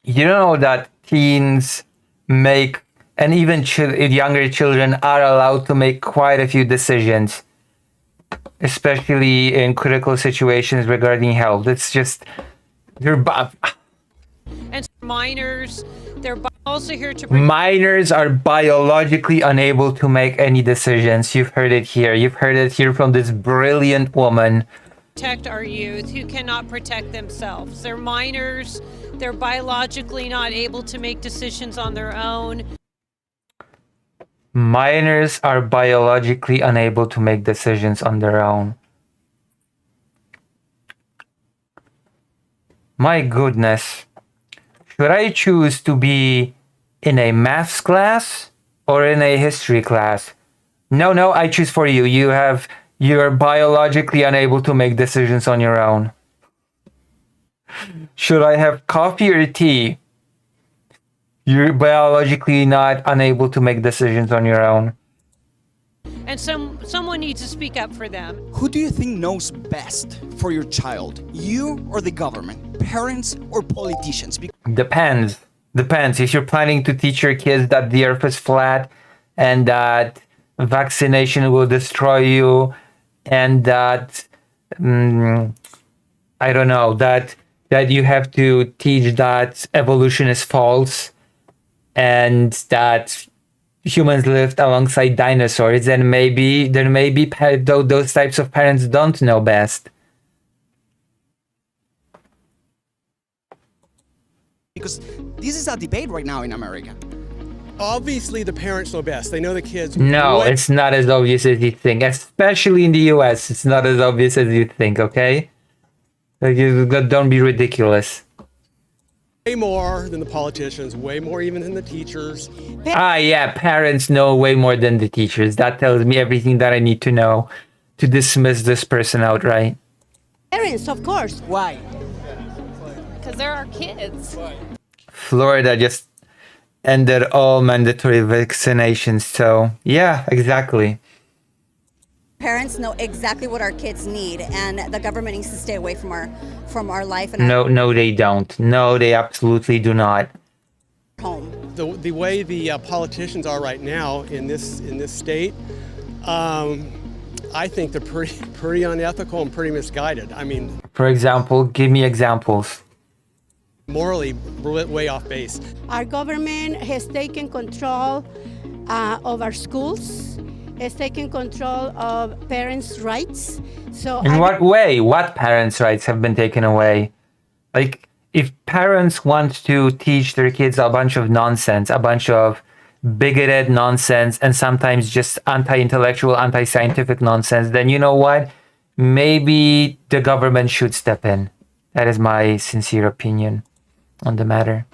You know that teens make, and even younger children are allowed to make quite a few decisions, especially in critical situations regarding health. It's just, And minors, they're also here to minors are biologically unable to make any decisions. You've heard it here. You've heard it here from this brilliant woman. protect our youth who cannot protect themselves. They're minors, they're biologically not able to make decisions on their own. Minors are biologically unable to make decisions on their own. My goodness. Should I choose to be in a maths class or in a history class? No, I choose for you. You're biologically unable to make decisions on your own. Should I have coffee or tea? You're biologically not unable to make decisions on your own. And someone needs to speak up for them. Who do you think knows best for your child? You or the government? Parents or politicians? Depends. If you're planning to teach your kids that the earth is flat and that vaccination will destroy you and that, I don't know, that you have to teach that evolution is false and that humans lived alongside dinosaurs, then maybe those types of parents don't know best. Because this is a debate right now in America. Obviously, the parents know best. They know the kids. No, it's not as obvious as you think. Especially in the US, it's not as obvious as you think, okay? Don't be ridiculous. Way more than the politicians, way more even than the teachers. Yeah, parents know way more than the teachers. That tells me everything that I need to know to dismiss this person outright. Parents, of course. Why? Because they're our kids. Florida just ended all mandatory vaccinations, so yeah, exactly. Parents know exactly what our kids need, and the government needs to stay away from our life and No, they don't. No, they absolutely do not. home. The way the politicians are right now in this state, I think they're pretty unethical and pretty misguided. I mean, For example, give me examples. morally way off base. Our government has taken control of our schools, has taken control of parents' rights. So In what way? What parents' rights have been taken away? Like, if parents want to teach their kids a bunch of nonsense, a bunch of bigoted nonsense, and sometimes just anti-intellectual, anti-scientific nonsense, then you know what? Maybe the government should step in. That is my sincere opinion on the matter.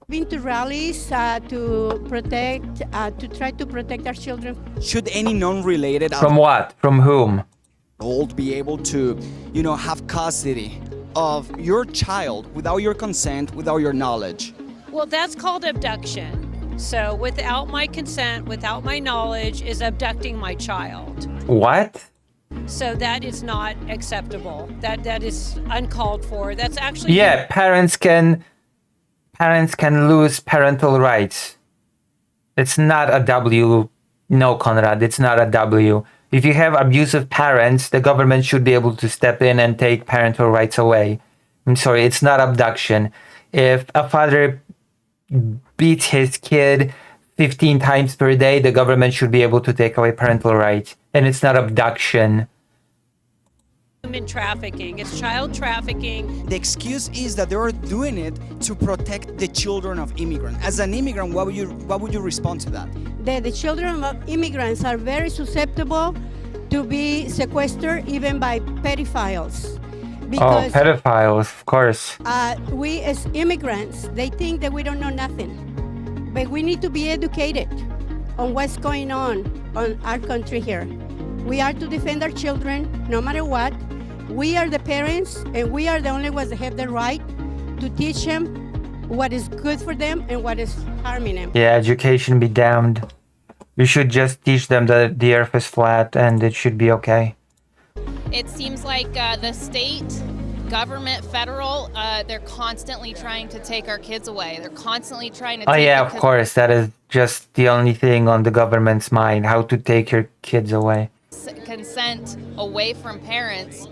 been to rallies to try to protect our children. Should any non-related From what? From whom? adult be able to, have custody of your child without your consent, without your knowledge. Well, that's called abduction. So without my consent, without my knowledge, is abducting my child. What? So that is not acceptable. That is uncalled for. That's actually Yeah, parents can lose parental rights. It's not a W. No, Conrad, it's not a W. If you have abusive parents, the government should be able to step in and take parental rights away. I'm sorry, it's not abduction. If a father beats his kid 15 times per day, the government should be able to take away parental rights. And it's not abduction. human trafficking. It's child trafficking. The excuse is that they are doing it to protect the children of immigrants. As an immigrant, what would you respond to that? The children of immigrants are very susceptible to be sequestered even by pedophiles. Oh, pedophiles, of course. We as immigrants, they think that we don't know nothing. But we need to be educated on what's going on our country here. We are to defend our children no matter what. We are the parents, and we are the only ones that have the right to teach them what is good for them and what is harming them. Yeah, education be damned. You should just teach them that the earth is flat and it should be okay. It seems like the state, government, federal, they're constantly trying to take our kids away. They're constantly trying to Oh take yeah, our of kids- course. That is just the only thing on the government's mind, how to take your kids away. consent away from parents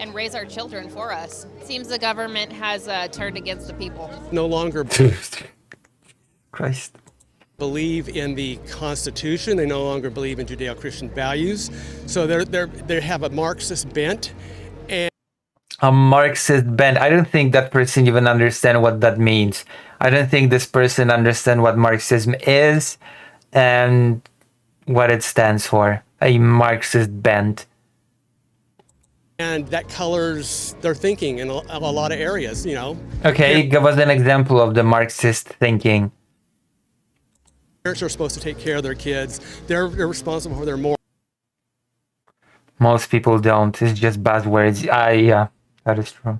and raise our children for us. Seems the government has turned against the people. No longer Christ. believe in the Constitution. They no longer believe in Judeo-Christian values. So they have a Marxist bent. And A Marxist bent. I don't think that person even understand what that means. I don't think this person understand what Marxism is and what it stands for. A Marxist bent. and that colors their thinking in a lot of areas, you know. Okay, give us an example of the Marxist thinking. Parents are supposed to take care of their kids. They're responsible for their moral. Most people don't. It's just buzzwords. Yeah, that is true.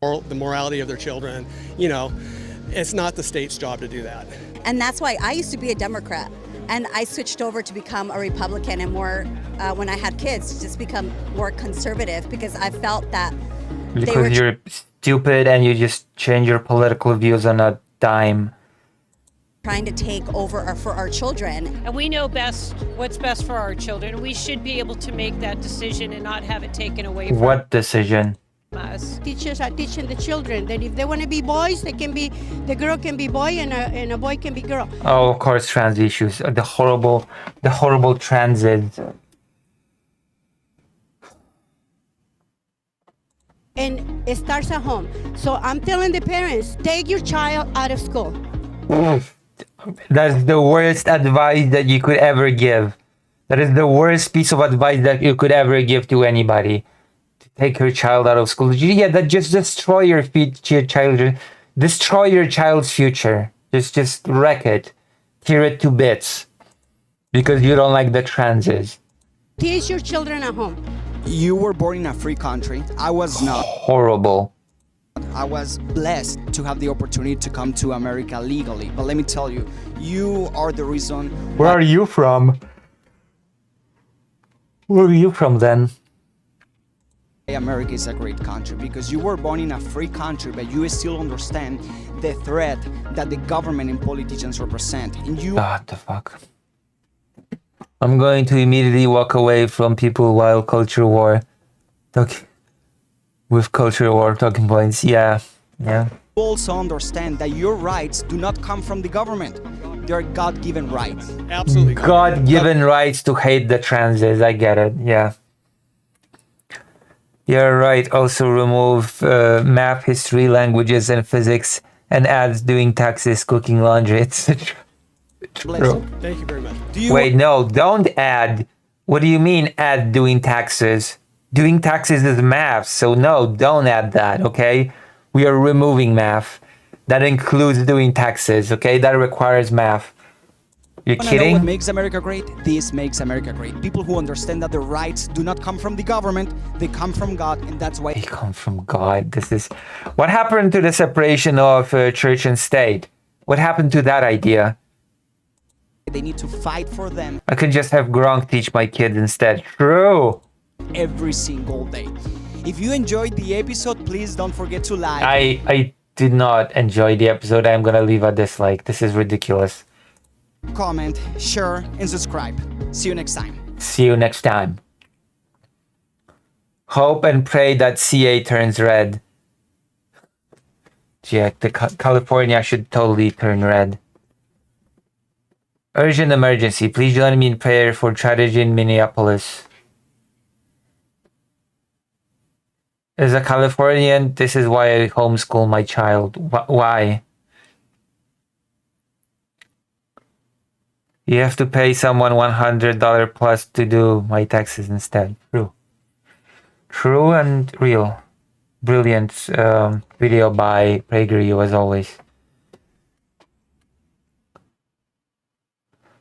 The morality of their children, you know, it's not the state's job to do that. And that's why I used to be a Democrat, and I switched over to become a Republican, and more when I had kids, to just become more conservative, because I felt that Because you're stupid and you just change your political views on a dime. trying to take over for our children. And we know best what's best for our children. We should be able to make that decision and not have it taken away from What decision? us. Teachers are teaching the children that if they want to be boys, they can be, the girl can be boy and a boy can be girl. Oh, of course, trans issues. The horrible transit. And it starts at home. So I'm telling the parents, take your child out of school. That's the worst advice that you could ever give. That is the worst piece of advice that you could ever give to anybody. To take your child out of school. Yeah, that just destroy your child. Destroy your child's future. Just wreck it. Tear it to bits. Because you don't like the transes. Teach your children at home. You were born in a free country. I was not. Horrible. I was blessed to have the opportunity to come to America legally. But let me tell you, you are the reason. Where are you from? Where are you from then? America is a great country, because you were born in a free country, but you still understand the threat that the government and politicians represent. And you. What the fuck? I'm going to immediately walk away from people while culture war. With culture war talking points. Yeah. You also understand that your rights do not come from the government. They're God-given rights. Absolutely. God-given rights to hate the transes. I get it. Yeah. You're right. Also remove math, history, languages, and physics, and add doing taxes, cooking, laundry, etc. True. Thank you very much. Wait, no, don't add. What do you mean add doing taxes? Doing taxes is math, so no, don't add that, okay? We are removing math. That includes doing taxes, okay? That requires math. You're Wanna know what kidding? makes America great? This makes America great. People who understand that their rights do not come from the government, they come from God, and that's why They come from God. This is what happened to the separation of church and state. What happened to that idea? they need to fight for them I could just have Gronk teach my kids instead. True. every single day. If you enjoyed the episode, please don't forget to like. I did not enjoy the episode. I'm gonna leave a dislike. This is ridiculous. Comment, share, and subscribe. See you next time. See you next time. Hope and pray that CA turns red. Yeah, California should totally turn red. Urgent emergency. Please join me in prayer for tragedy in Minneapolis. As a Californian, this is why I homeschool my child. Why? You have to pay someone $100 plus to do my taxes instead. True. True and real. Brilliant video by PragerU as always.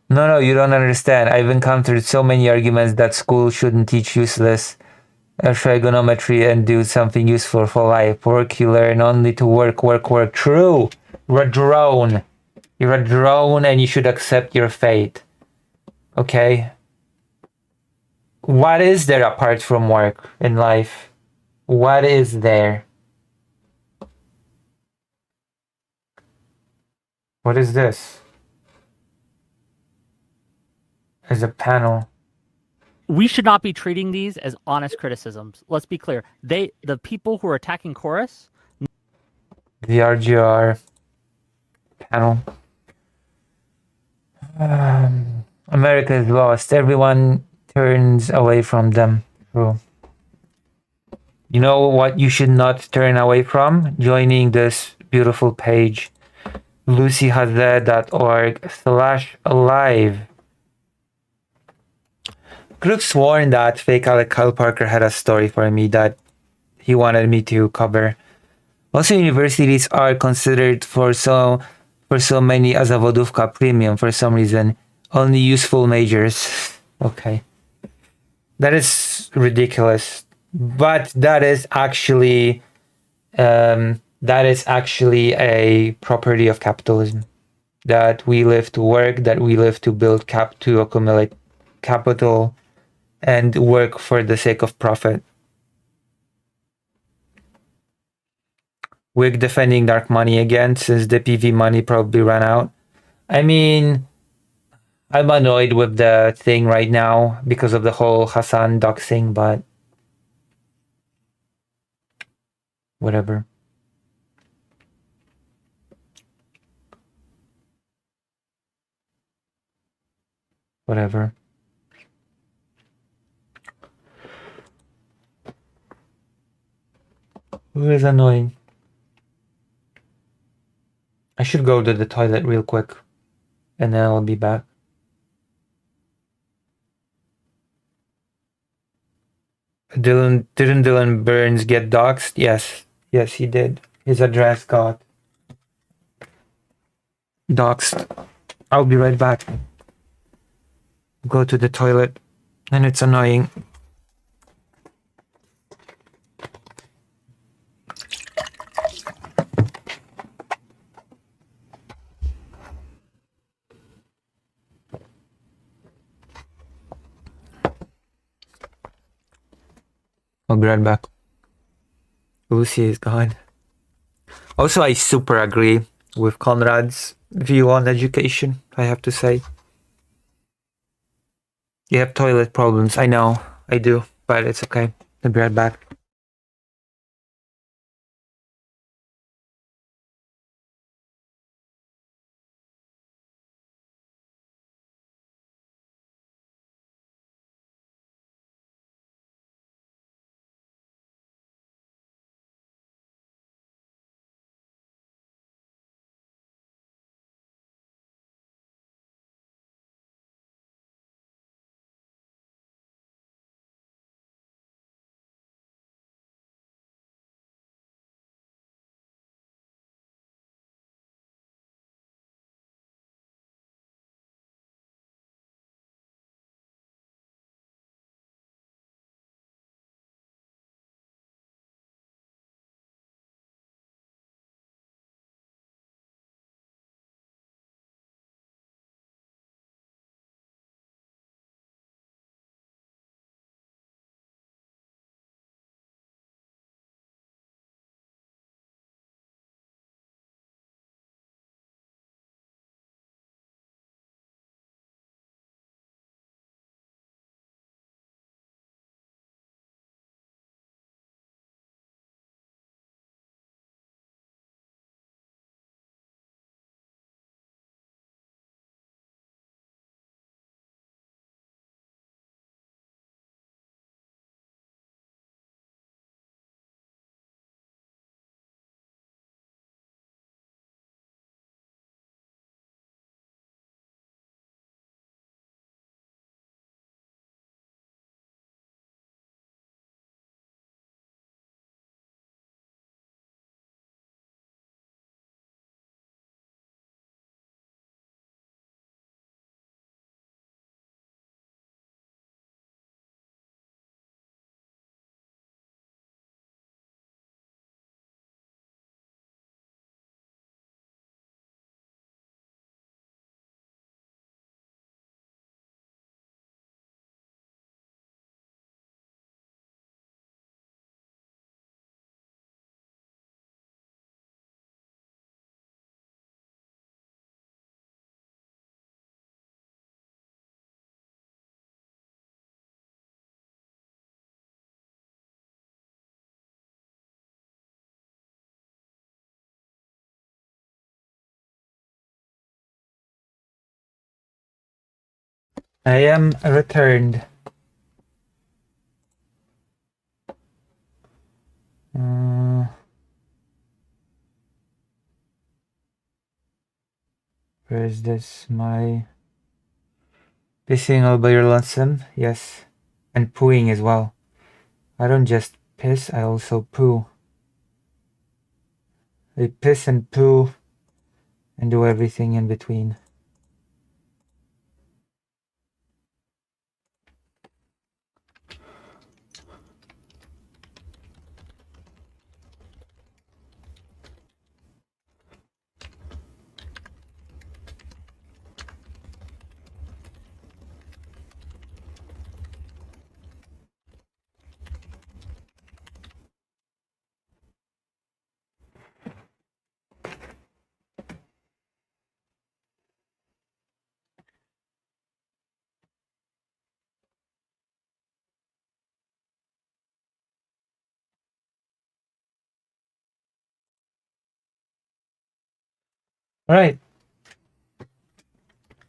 No, you don't understand. I've encountered so many arguments that school shouldn't teach useless trigonometry and do something useful for life. Work, you learn only to work. True. You're a drone. You're a drone and you should accept your fate. Okay? What is there apart from work in life? What is there? What is this? As a panel. We should not be treating these as honest criticisms. Let's be clear. The people who are attacking Chorus. The RGR panel. America is lost. Everyone turns away from them. True. You know what you should not turn away from? Joining this beautiful page. lucyhaze.org/alive. Could have sworn that fake Alec Kyle Parker had a story for me that he wanted me to cover. Also, universities are considered for so many as a Wodówka premium for some reason. Only useful majors. Okay. That is ridiculous. But that is actually a property of capitalism. That we live to work, that we live to build to accumulate capital and work for the sake of profit. We're defending dark money again since the PV money probably ran out. I mean, I'm annoyed with the thing right now because of the whole Hassan doxing, but whatever. Whatever. Who is annoying? I should go to the toilet real quick and then I'll be back. Didn't Dylan Burns get doxxed? Yes, he did. His address got doxxed. I'll be right back. Go to the toilet, and it's annoying. I'll be right back. Lucy is gone. Also, I super agree with Conrad's view on education, I have to say. You have toilet problems, I know, I do, but it's okay. I'll be right back. I am returned. Where is this? My pissing all by your lonesome? Yes. And pooing as well. I don't just piss, I also poo. I piss and poo and do everything in between. Alright.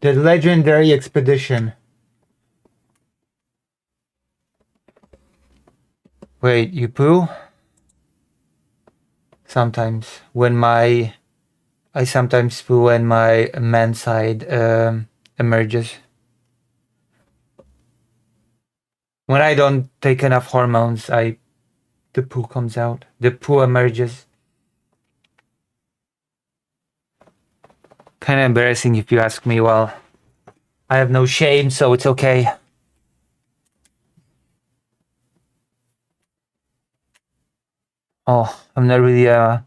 The legendary expedition. Wait, you poo? Sometimes. I sometimes poo when my man side emerges. When I don't take enough hormones, the poo comes out. The poo emerges. Kind of embarrassing if you ask me. Well, I have no shame, so it's okay. Oh, I'm not really a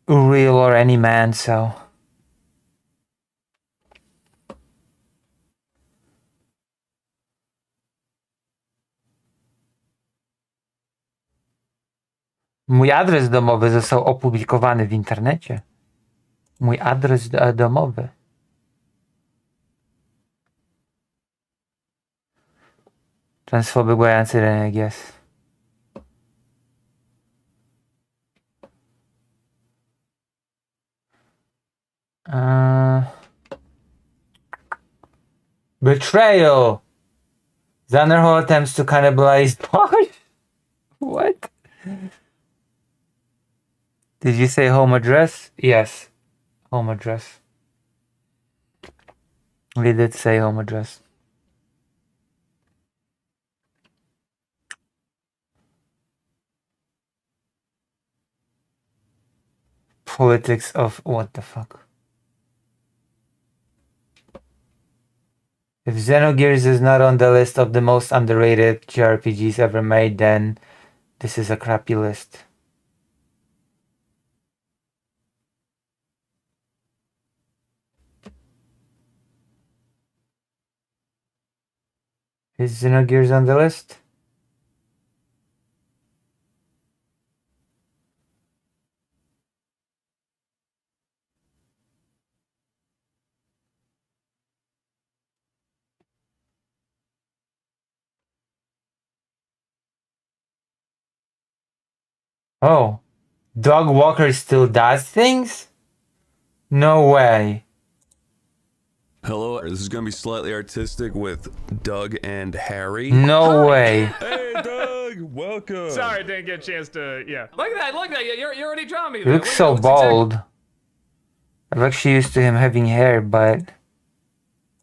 real or any man, so. Mój adres domowy został opublikowany w internecie. Mój adres domowy. Transphobic by accident, I guess. Betrayal. Zanderho attempts to cannibalize Posh. What? Did you say home address? Yes. Home address. We did say home address. Politics of what the fuck? If Xenogears is not on the list of the most underrated JRPGs ever made, then this is a crappy list. Is Xenogears on the list? Oh, Dog Walker still does things? No way. Hello, this is going to be slightly artistic with Doug and Harry. No way. Hey, Doug, welcome. Sorry, I didn't get a chance to, yeah. Look at that, you're already drawing me. He looks so bald. I'm actually used to him having hair, but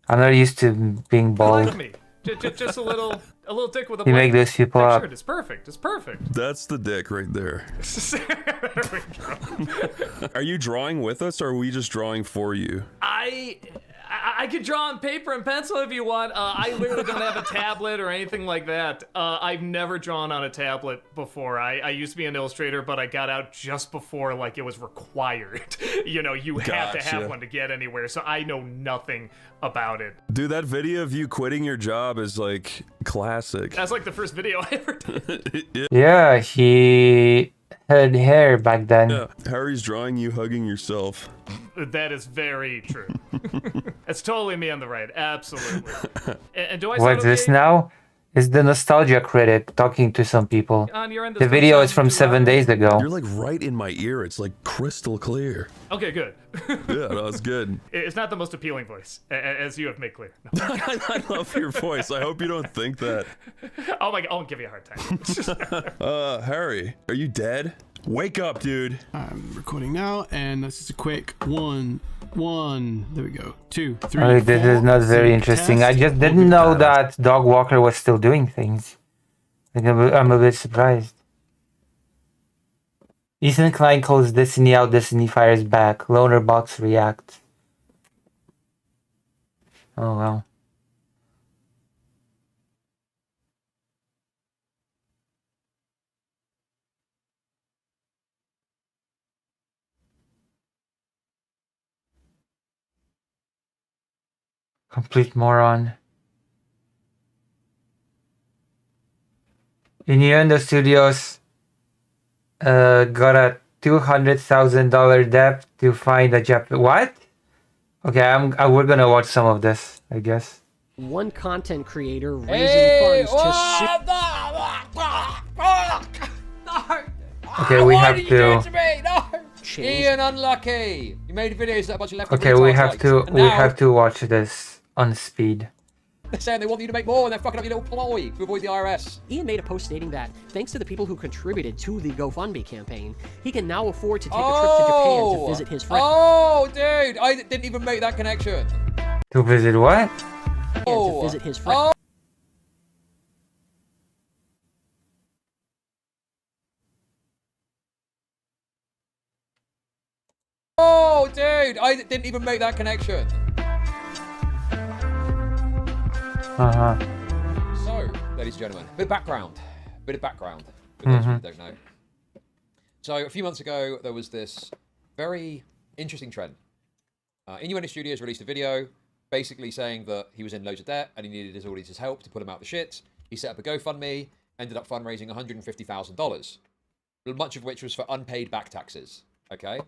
I'm not used to being bald. Like me. Just a little dick with a You make blank those people up. shirt. It's perfect, it's perfect. That's the dick right there. There we go. Are you drawing with us, or are we just drawing for you? I could draw on paper and pencil if you want. I literally don't have a tablet or anything like that. I've never drawn on a tablet before. I used to be an illustrator, but I got out just before like it was required. You know, you have to have Gotcha. one to get anywhere, so I know nothing about it. Dude, that video of you quitting your job is like classic. That's like the first video I ever did. Yeah, he had hair back then. Yeah, Harry's drawing you hugging yourself. That is very true. It's totally me on the right, absolutely. And do I What's sound this okay? now? It's the nostalgia critic talking to some people. On your end, The this video don't is from sound too 7 loud. days ago. You're like right in my ear. It's like crystal clear. Okay, good. Yeah, no, it's good. It's not the most appealing voice, as you have made clear. No. I love your voice. I hope you don't think that. Oh my god, I'll give you a hard time. Harry, are you dead? Wake up, dude. I'm recording now, and this is a quick one. There we go. 2, 3. Oh, this 4, is not very sync interesting. test. I just didn't know that Dog Walker was still doing things. Like, I'm a bit surprised. Ethan Klein calls Destiny out, Destiny fires back. Loner Box reacts. Oh well. Complete moron. Innuendo Studios got a $200,000 debt to find a Japanese. What? Okay, we're gonna watch some of this, I guess. One content creator raising funds to Okay, we have to. Ian, unlucky. You made videos that a bunch of left. Okay, we have to watch this on speed. They're saying they want you to make more, and they're fucking up your little ploy to avoid the IRS. Ian made a post stating that thanks to the people who contributed to the GoFundMe campaign, he can now afford to take a trip to Japan to visit his friend. Oh, dude, I didn't even make that connection. To visit what? To visit his friend. Oh, dude, I didn't even make that connection. So, ladies and gentlemen, bit of background. For those who don't know. So, a few months ago, there was this very interesting trend. Innuendo Studios released a video basically saying that he was in loads of debt and he needed his audience's help to put him out the shit. He set up a GoFundMe, ended up fundraising $150,000, much of which was for unpaid back taxes. Okay?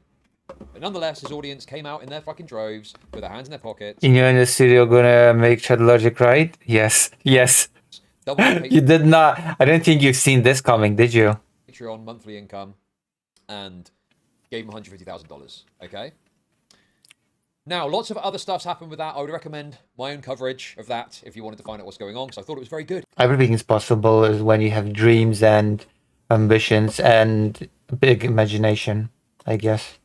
But nonetheless, his audience came out in their fucking droves with their hands in their pockets. Innuendo Studio gonna make Chad Logic right? Yes. Yes. You did not. I don't think you've seen this coming, did you? Patreon monthly income and gave him $150,000. Okay? Now, lots of other stuff's happened with that. I would recommend my own coverage of that if you wanted to find out what's going on, because I thought it was very good. Everything is possible is when you have dreams and ambitions and big imagination, I guess.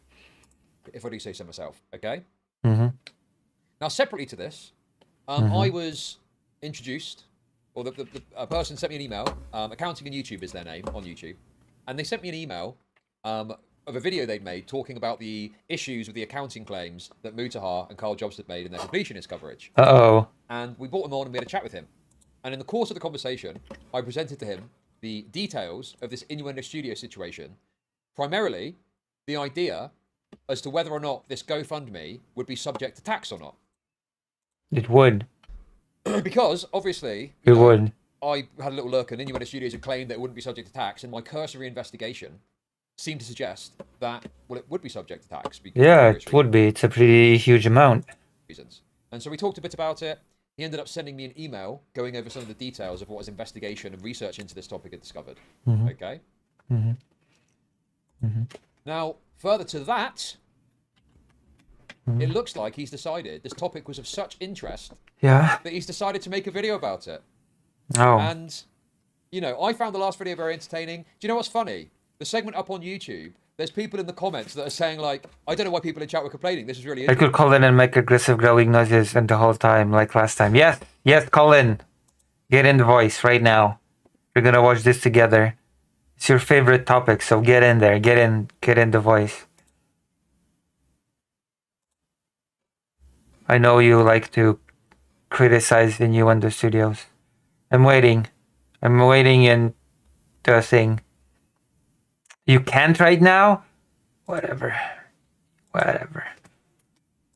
If I do say so myself, okay? Mm-hmm. Now, separately to this, I was introduced, or a person sent me an email. Accounting and YouTube is their name on YouTube, and they sent me an email of a video they'd made talking about the issues with the accounting claims that Mutahar and Carl Jobs had made in their completionist coverage. Uh-oh. And we brought him on and we had a chat with him. And in the course of the conversation, I presented to him the details of this Innuendo Studio situation, primarily the idea as to whether or not this GoFundMe would be subject to tax or not. It would. Because, obviously, It would. I had a little look and Innuendo Studios had claimed that it wouldn't be subject to tax, and my cursory investigation seemed to suggest that, well, it would be subject to tax. Because Yeah, it would be. It's a pretty huge amount. Reasons. And so we talked a bit about it. He ended up sending me an email going over some of the details of what his investigation and research into this topic had discovered. Mhm. Okay? Mm-hmm. Mm-hmm. Now, further to that, it looks like he's decided this topic was of such interest Yeah. that he's decided to make a video about it. Oh. And, you know, I found the last video very entertaining. Do you know what's funny? The segment up on YouTube, there's people in the comments that are saying, like, I don't know why people in chat were complaining. This is really I interesting. could call in and make aggressive growling noises and the whole time, like last time. Yes, yes, call in. Get in the voice right now. We're gonna watch this together. It's your favorite topic, so get in there. Get in the voice. I know you like to criticize Innuendo Studios. I'm waiting in the thing. You can't right now? Whatever.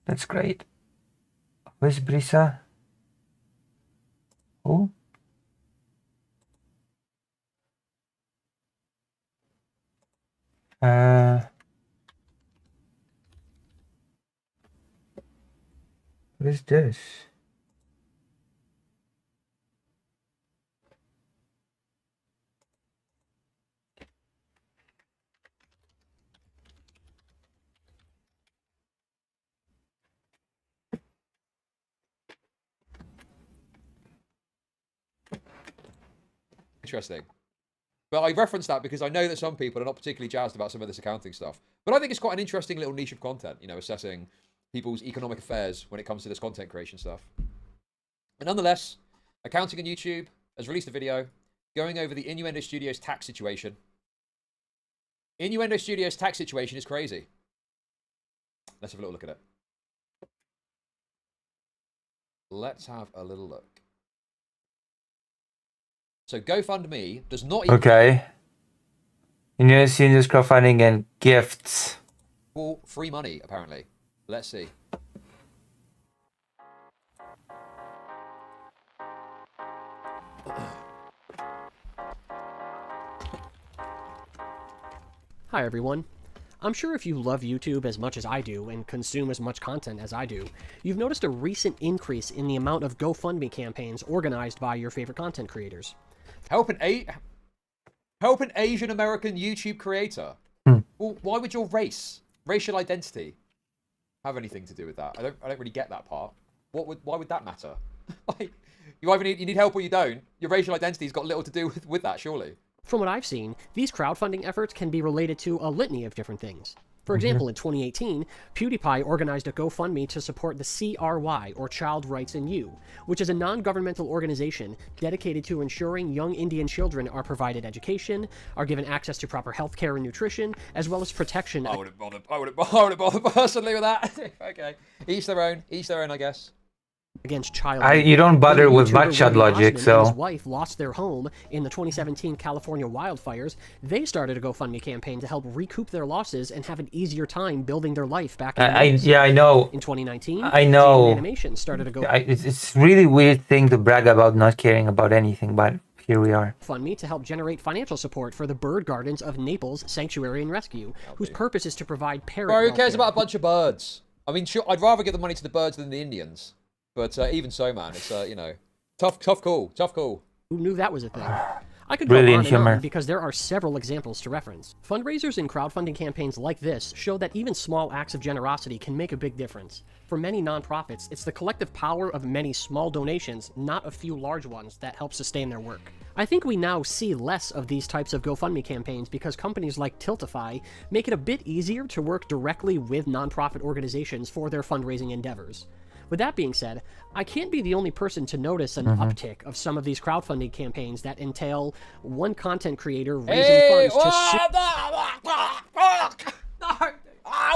That's great. Where's Brisa? Who? What is this? Interesting. But I reference that because I know that some people are not particularly jazzed about some of this accounting stuff. But I think it's quite an interesting little niche of content, you know, assessing people's economic affairs when it comes to this content creation stuff. But nonetheless, Accounting on YouTube has released a video going over the Innuendo Studios tax situation. Innuendo Studios tax situation is crazy. Let's have a little look at it. Let's have a little look. So GoFundMe does not even Okay. Innuendo Studios crowdfunding and gifts. equal free money, apparently. Let's see. Hi everyone. I'm sure if you love YouTube as much as I do and consume as much content as I do, you've noticed a recent increase in the amount of GoFundMe campaigns organized by your favorite content creators. Help an Asian American YouTube creator. Well, why would your racial identity, have anything to do with that? I don't really get that part. Why would that matter? Like, you either need help or you don't. Your racial identity's got little to do with that, surely. From what I've seen, these crowdfunding efforts can be related to a litany of different things. For example, in 2018, PewDiePie organized a GoFundMe to support the CRY, or Child Rights in You, which is a non-governmental organization dedicated to ensuring young Indian children are provided education, are given access to proper health care and nutrition, as well as protection. I wouldn't bother personally with that. Okay. Each their own, I guess. Against child You don't bother with YouTuber much shot William logic, Osmond and his so. wife lost their home in the 2017 California wildfires. They started a GoFundMe campaign to help recoup their losses and have an easier time building their life back in the days. Yeah, I know. In 2019, I know. CNN Animation started a GoFundMe It's really weird thing to brag about not caring about anything, but here we are. to help generate financial support for the bird gardens of Naples Sanctuary and Rescue, whose purpose is to provide parrot Bro, who cares welfare. about a bunch of birds? I mean, sure, I'd rather give the money to the birds than the Indians. But even so, man, it's, you know, tough call. Who knew that was a thing? I could go Brilliant on and humor. on because there are several examples to reference. Fundraisers and crowdfunding campaigns like this show that even small acts of generosity can make a big difference. For many nonprofits, it's the collective power of many small donations, not a few large ones, that help sustain their work. I think we now see less of these types of GoFundMe campaigns because companies like Tiltify make it a bit easier to work directly with nonprofit organizations for their fundraising endeavors. With that being said, I can't be the only person to notice an uptick of some of these crowdfunding campaigns that entail one content creator raising funds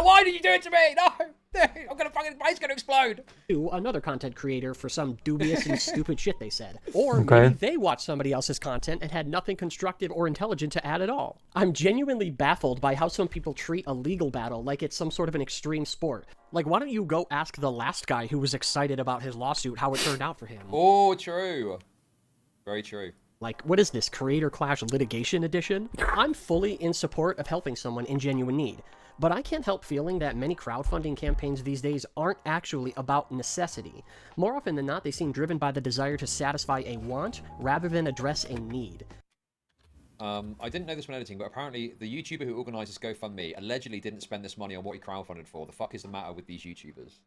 Why did you do it to me? No! I'm gonna fucking, my head's gonna explode! to another content creator for some dubious and stupid shit they said. Or Okay. maybe they watched somebody else's content and had nothing constructive or intelligent to add at all. I'm genuinely baffled by how some people treat a legal battle like it's some sort of an extreme sport. Like, why don't you go ask the last guy who was excited about his lawsuit how it turned out for him? Oh, true. Very true. Like, what is this, Creator Clash Litigation Edition? I'm fully in support of helping someone in genuine need, but I can't help feeling that many crowdfunding campaigns these days aren't actually about necessity. More often than not, they seem driven by the desire to satisfy a want rather than address a need. I didn't know this when editing, but apparently the YouTuber who organised this GoFundMe allegedly didn't spend this money on what he crowdfunded for. The fuck is the matter with these YouTubers?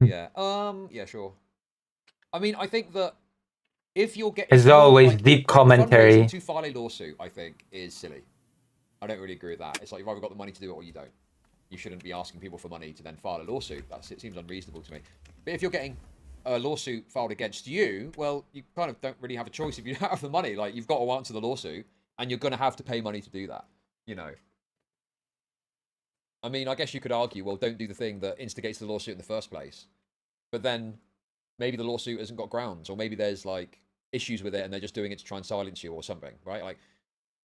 Yeah, sure. I mean, I think that if you're getting... As always, deep commentary. Fundraising to file a lawsuit, I think, is silly. I don't really agree with that. It's like you've either got the money to do it or you don't. You shouldn't be asking people for money to then file a lawsuit. It seems unreasonable to me. But if you're getting a lawsuit filed against you, well, you kind of don't really have a choice if you don't have the money. Like, you've got to answer the lawsuit, and you're going to have to pay money to do that, you know. I mean, I guess you could argue, well, don't do the thing that instigates the lawsuit in the first place. But then maybe the lawsuit hasn't got grounds, or maybe there's, like, issues with it, and they're just doing it to try and silence you or something, right? Like,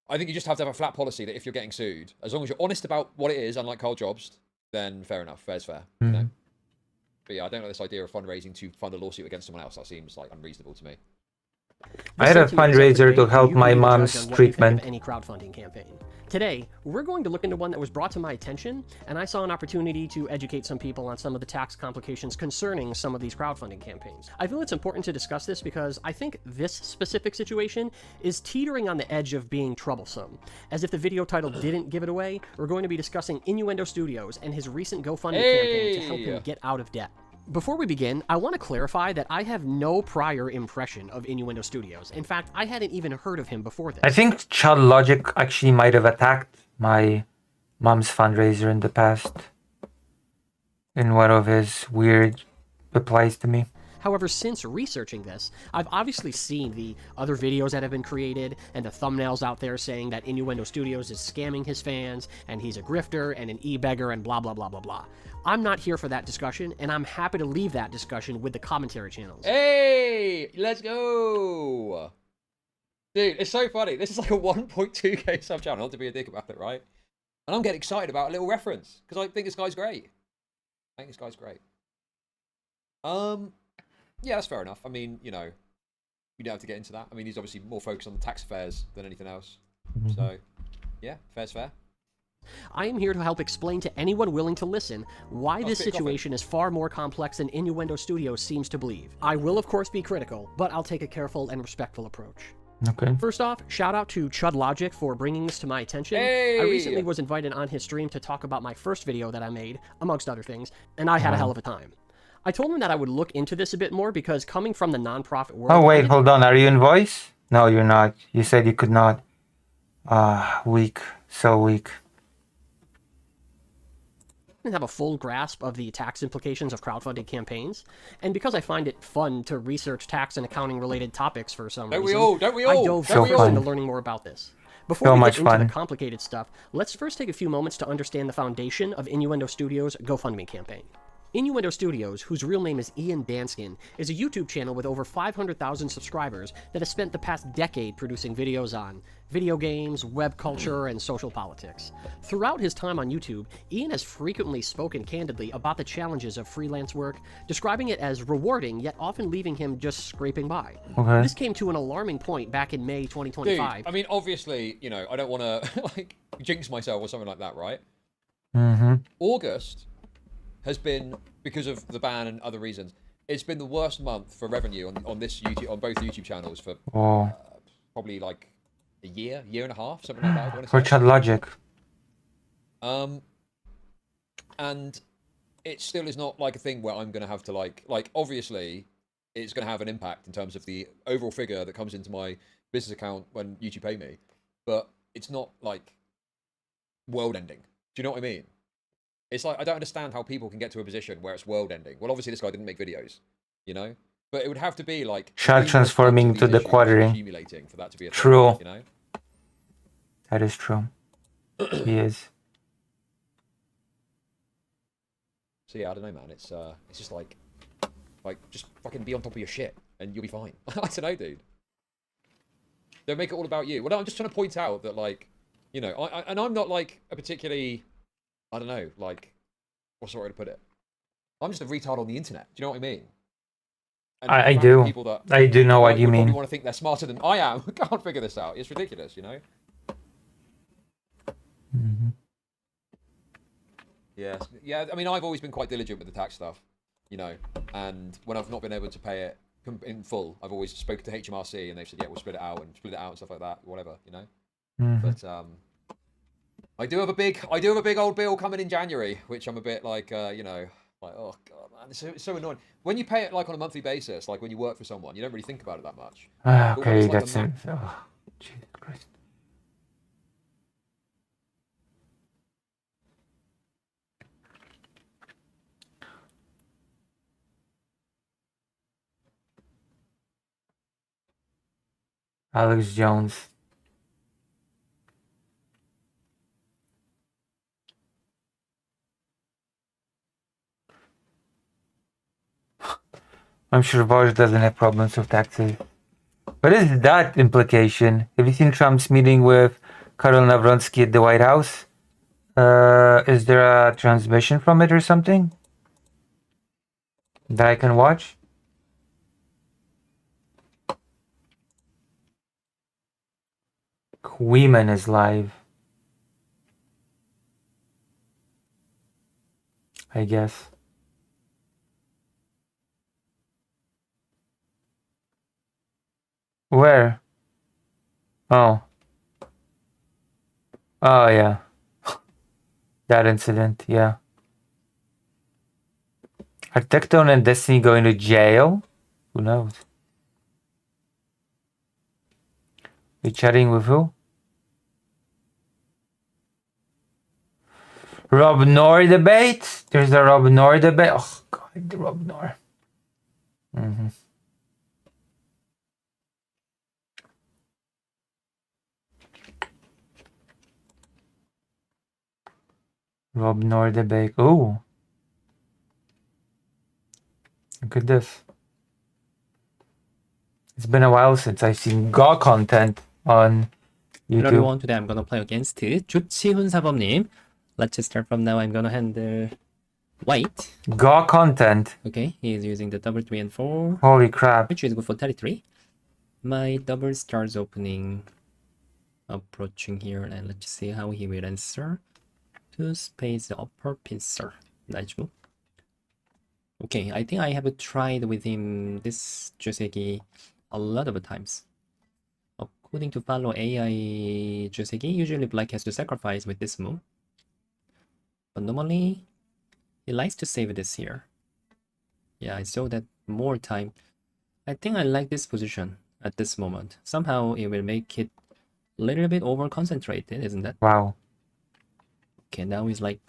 I think you just have to have a flat policy that if you're getting sued, as long as you're honest about what it is, unlike Carl Jobst, then fair enough, fair's fair, you know? But yeah, I don't like this idea of fundraising to fund a lawsuit against someone else. That seems like unreasonable to me. I had a fundraiser to help my mom's treatment. Any crowdfunding campaign. Today, we're going to look into one that was brought to my attention, and I saw an opportunity to educate some people on some of the tax complications concerning some of these crowdfunding campaigns. I feel it's important to discuss this because I think this specific situation is teetering on the edge of being troublesome. As if the video title didn't give it away, we're going to be discussing Innuendo Studios and his recent GoFundMe campaign to help him get out of debt. Before we begin, I want to clarify that I have no prior impression of Innuendo Studios. In fact, I hadn't even heard of him before this. I think Child Logic actually might have attacked my mom's fundraiser in the past in one of his weird replies to me. However, since researching this, I've obviously seen the other videos that have been created and the thumbnails out there saying that Innuendo Studios is scamming his fans and he's a grifter and an e-beggar and blah blah blah blah blah. I'm not here for that discussion, and I'm happy to leave that discussion with the commentary channels. Hey, let's go. Dude, it's so funny. This is like a 1.2k sub channel, not to be a dick about it, right? And I'm getting excited about a little reference because I think this guy's great. Yeah, that's fair enough. I mean, you know, you don't have to get into that. I mean, he's obviously more focused on the tax affairs than anything else. So, yeah, fair's fair. I am here to help explain to anyone willing to listen why this situation is far more complex than Innuendo Studios seems to believe. I will, of course, be critical, but I'll take a careful and respectful approach. Okay. First off, shout out to Chud Logic for bringing this to my attention. Hey! I recently was invited on his stream to talk about my first video that I made, amongst other things, and I had a hell of a time. I told him that I would look into this a bit more because coming from the nonprofit world... Oh, wait, hold on. Are you in voice? No, you're not. You said you could not. Weak. So weak. I have a full grasp of the tax implications of crowdfunding campaigns, and because I find it fun to research tax and accounting related topics for some reason, I dove first into learning more about this. Before we get into the complicated stuff, let's first take a few moments to understand the foundation of Innuendo Studios' GoFundMe campaign. Innuendo Studios, whose real name is Ian Danskin, is a YouTube channel with over 500,000 subscribers that has spent the past decade producing videos on video games, web culture, and social politics. Throughout his time on YouTube, Ian has frequently spoken candidly about the challenges of freelance work, describing it as rewarding, yet often leaving him just scraping by. Okay. This came to an alarming point back in May 2025. Dude, I mean, obviously, you know, I don't want to, like, jinx myself or something like that, right? August has been, because of the ban and other reasons, it's been the worst month for revenue on this YouTube, on both YouTube channels for probably like a year and a half, something like that. I want to For say. Chud Logic. And it still is not like a thing where I'm going to have to like obviously it's going to have an impact in terms of the overall figure that comes into my business account when YouTube pay me, but it's not like world ending. Do you know what I mean? It's like, I don't understand how people can get to a position where it's world ending. Well, obviously this guy didn't make videos, you know? But it would have to be like... Child transforming to the quartering. Accumulating for that to be a thing, True. you know? That is true. He is. So yeah, I don't know, man. It's just like just fucking be on top of your shit and you'll be fine. I don't know, dude. Don't make it all about you. Well, no, I'm just trying to point out that, like, you know, I'm not like a particularly... I don't know, like, what's the right way to put it? I'm just a retard on the internet. Do you know what I mean? And I do. I do know what you mean. You want to think they're smarter than I am? Can't figure this out. It's ridiculous, you know? Yeah. Yeah, I mean, I've always been quite diligent with the tax stuff, you know, and when I've not been able to pay it in full, I've always spoken to HMRC and they've said, yeah, we'll split it out and stuff like that, whatever, you know? But, I do have a big old bill coming in January, which I'm a bit like, you know, like, oh god, man, it's so annoying. When you pay it like on a monthly basis, like when you work for someone, you don't really think about it that much. Okay, that's it. Oh, Jesus Christ. Alex Jones. I'm sure Vosh doesn't have problems with taxes. What is that implication? Have you seen Trump's meeting with Karol Nawrocki at the White House? Is there a transmission from it or something that I can watch? Queeman is live, I guess. Where? Oh. Oh, yeah. That incident, yeah. Are Tectone and Destiny going to jail? Who knows? You chatting with who? Rob Nor debate? There's a Rob Nor debate? Oh god, the Rob Nor. Rob Nor debate. Oh. Look at this. It's been a while since I've seen Go content on Hello YouTube. everyone, today I'm gonna play against 조치훈 사범님. Let's just start from now. I'm gonna handle white. Go content. Okay, he is using the double 3 and 4. Holy crap. Which is good for 33. My double starts opening, approaching here, and let's see how he will answer. 2 spades upper pincer. Nice move. Okay, I think I have tried with him this Joseki a lot of times. According to follow AI Joseki, usually black has to sacrifice with this move. But normally, he likes to save this here. Yeah, I saw that more time. I think I like this position at this moment. Somehow it will make it a little bit over concentrated, isn't that? Wow. Okay, now he's like...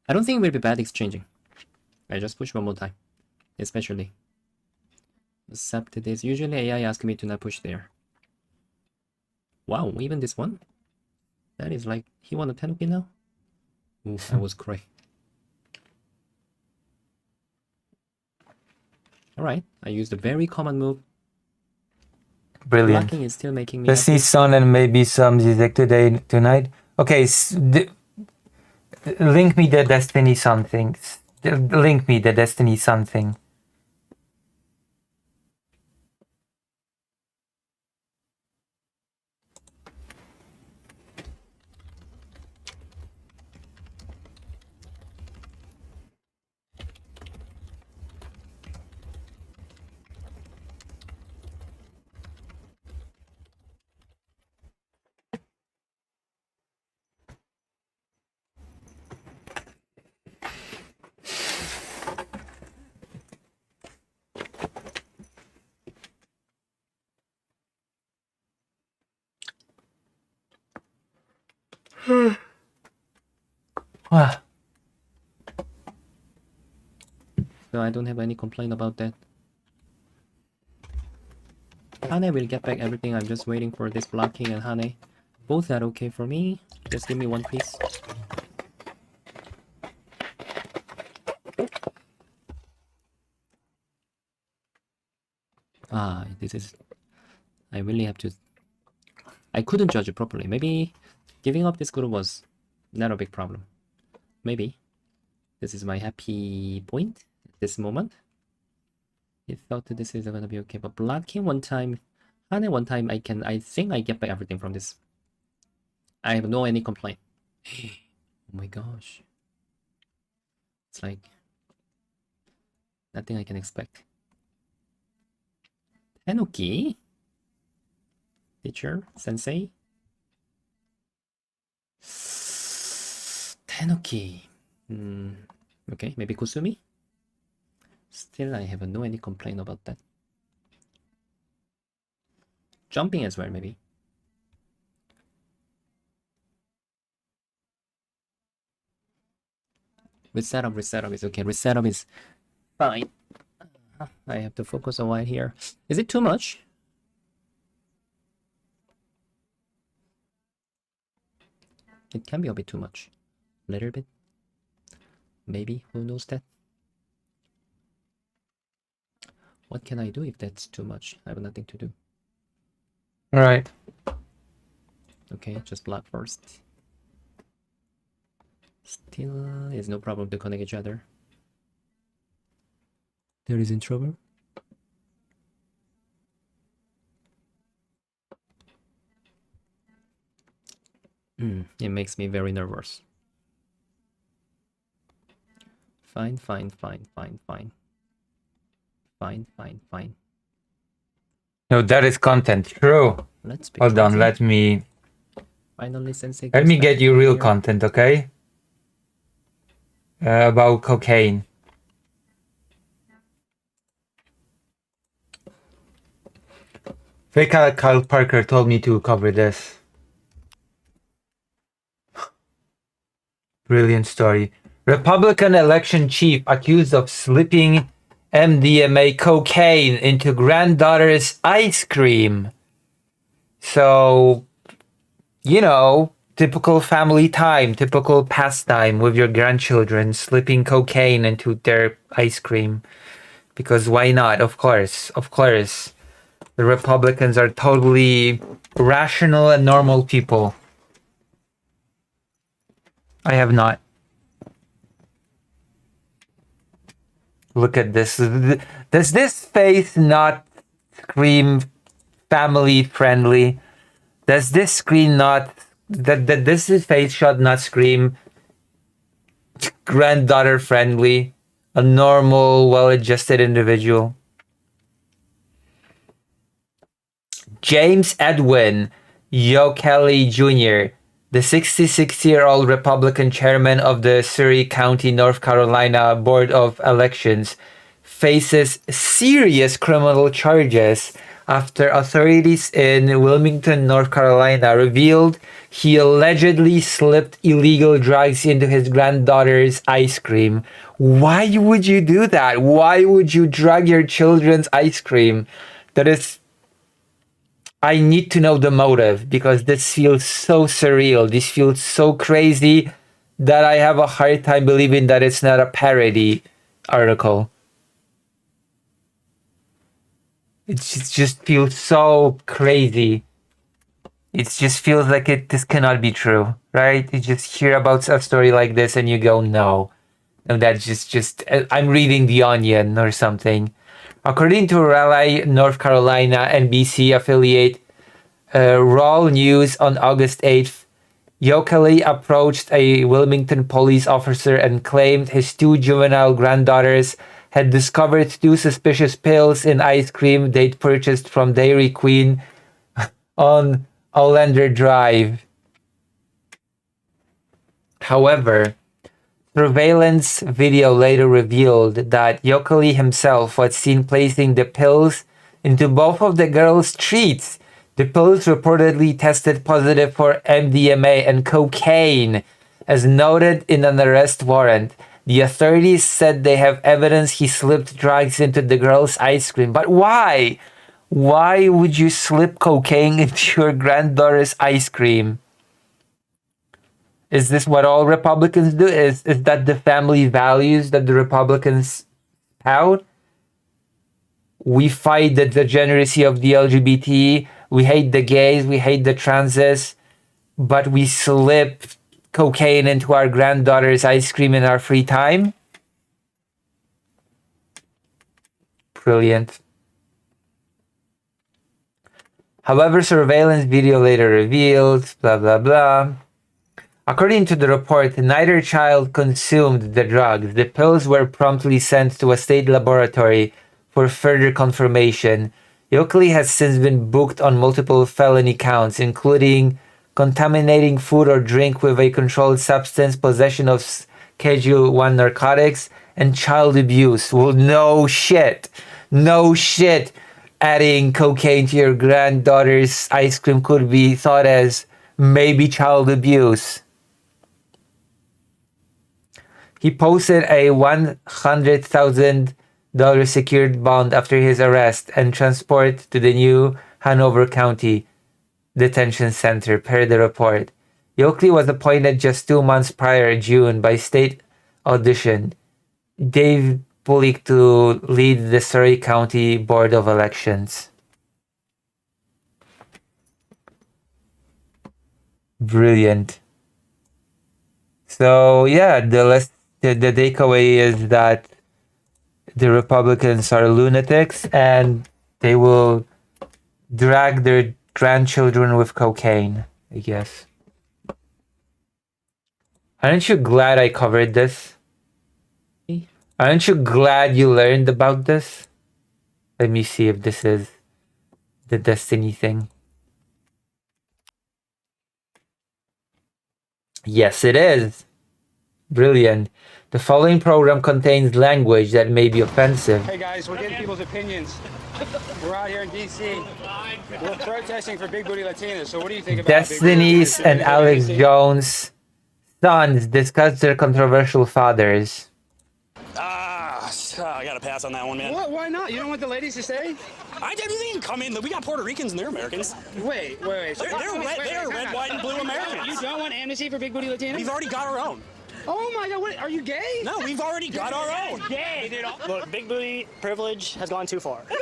I don't think it will be bad exchanging. I just push one more time. Especially. Except this. Usually AI asks me to not push there. Wow, even this one? That is like... He won a Tenuki now? Ooh, that was great. Alright, I used a very common move. Brilliant. Blocking is still making me Destiny Sun and maybe some Zizek tonight. Okay, link me the Destiny Sun thing. Link me the Destiny Sun thing. So I don't have any complaint about that. Hane will get back everything. I'm just waiting for this blocking and Hane. Both are okay for me. Just give me one piece. Ah, this is... I really have to... I couldn't judge it properly. Maybe giving up this group was not a big problem. Maybe. This is my happy point at this moment. I thought that this is gonna be okay, but blocking one time, Hane one time, I think I get back everything from this. I have no any complaint. Oh my gosh. It's like nothing I can expect. Tenuki? Teacher? Sensei? Tenuki. Okay, maybe Kusumi? Still, I have no any complaint about that. Jumping as well, maybe. Reset up is okay. Reset up is fine. I have to focus a while here. Is it too much? It can be a bit too much. A little bit. Maybe. Who knows that? What can I do if that's too much? I have nothing to do. Right. Okay, just block first. Still is no problem to connect each other. There is in trouble. It makes me very nervous. Fine. No, that is content. True. Let's Hold on, let me finally Sensei. get you real content, okay? about cocaine. Kyle Parker told me to cover this. Brilliant story. Republican election chief accused of slipping MDMA cocaine into granddaughter's ice cream. So, you know, typical family time, typical pastime with your grandchildren, slipping cocaine into their ice cream. Because why not? Of course. The Republicans are totally rational and normal people. I have not. Look at this. Does this face not scream family friendly? Does this screen not that this face shot not scream granddaughter friendly? A normal, well-adjusted individual. James Edwin Kelly Jr., the 66-year-old Republican chairman of the Surry County, North Carolina Board of Elections, faces serious criminal charges after authorities in Wilmington, North Carolina revealed he allegedly slipped illegal drugs into his granddaughter's ice cream. Why would you do that? Why would you drug your children's ice cream? That is... I need to know the motive, because this feels so surreal. This feels so crazy that I have a hard time believing that it's not a parody article. It just feels so crazy. It just feels like this cannot be true, right? You just hear about a story like this and you go, no. And that's just I'm reading The Onion or something. According to Raleigh, North Carolina NBC affiliate Raw News on August 8th, Yokely approached a Wilmington police officer and claimed his two juvenile granddaughters had discovered two suspicious pills in ice cream they'd purchased from Dairy Queen on Olander Drive. However, surveillance video later revealed that Yokely himself was seen placing the pills into both of the girls' treats. The pills reportedly tested positive for MDMA and cocaine, as noted in an arrest warrant. The authorities said they have evidence he slipped drugs into the girls' ice cream. But why? Why would you slip cocaine into your granddaughter's ice cream? Is this what all Republicans do? Is that the family values that the Republicans tout? We fight the degeneracy of the LGBT. We hate the gays. We hate the transes. But we slip cocaine into our granddaughter's ice cream in our free time? Brilliant. However, surveillance video later revealed, blah, blah, blah. According to the report, neither child consumed the drugs. The pills were promptly sent to a state laboratory for further confirmation. Yokely has since been booked on multiple felony counts, including contaminating food or drink with a controlled substance, possession of Schedule 1 narcotics, and child abuse. Well, no shit. No shit. Adding cocaine to your granddaughter's ice cream could be thought as maybe child abuse. He posted a $100,000 secured bond after his arrest and transport to the new Hanover County Detention Center, per the report. Yokely was appointed just 2 months prior, June, by state audition Dave Pulick to lead the Surry County Board of Elections. Brilliant. So yeah, the takeaway is that the Republicans are lunatics and they will drag their grandchildren with cocaine, I guess. Aren't you glad I covered this? Aren't you glad you learned about this? Let me see if this is the Destiny thing. Yes, it is. Brilliant. The following program contains language that may be offensive. Hey guys, we're getting people's opinions. We're out here in DC. We're protesting for big booty Latinas. So what do you think about Destiny's and Alex Jones' sons discuss their controversial fathers. I gotta pass on that one, man. What? Why not? You don't want the ladies to stay? I didn't even come in. We got Puerto Ricans and they're Americans. Wait. They're red, white, and blue Americans. You don't want amnesty for big booty Latinas? We've already got our own. Oh my God! What? Are you gay? No, we've already got our own. Gay, dude. Look, big booty privilege has gone too far. No!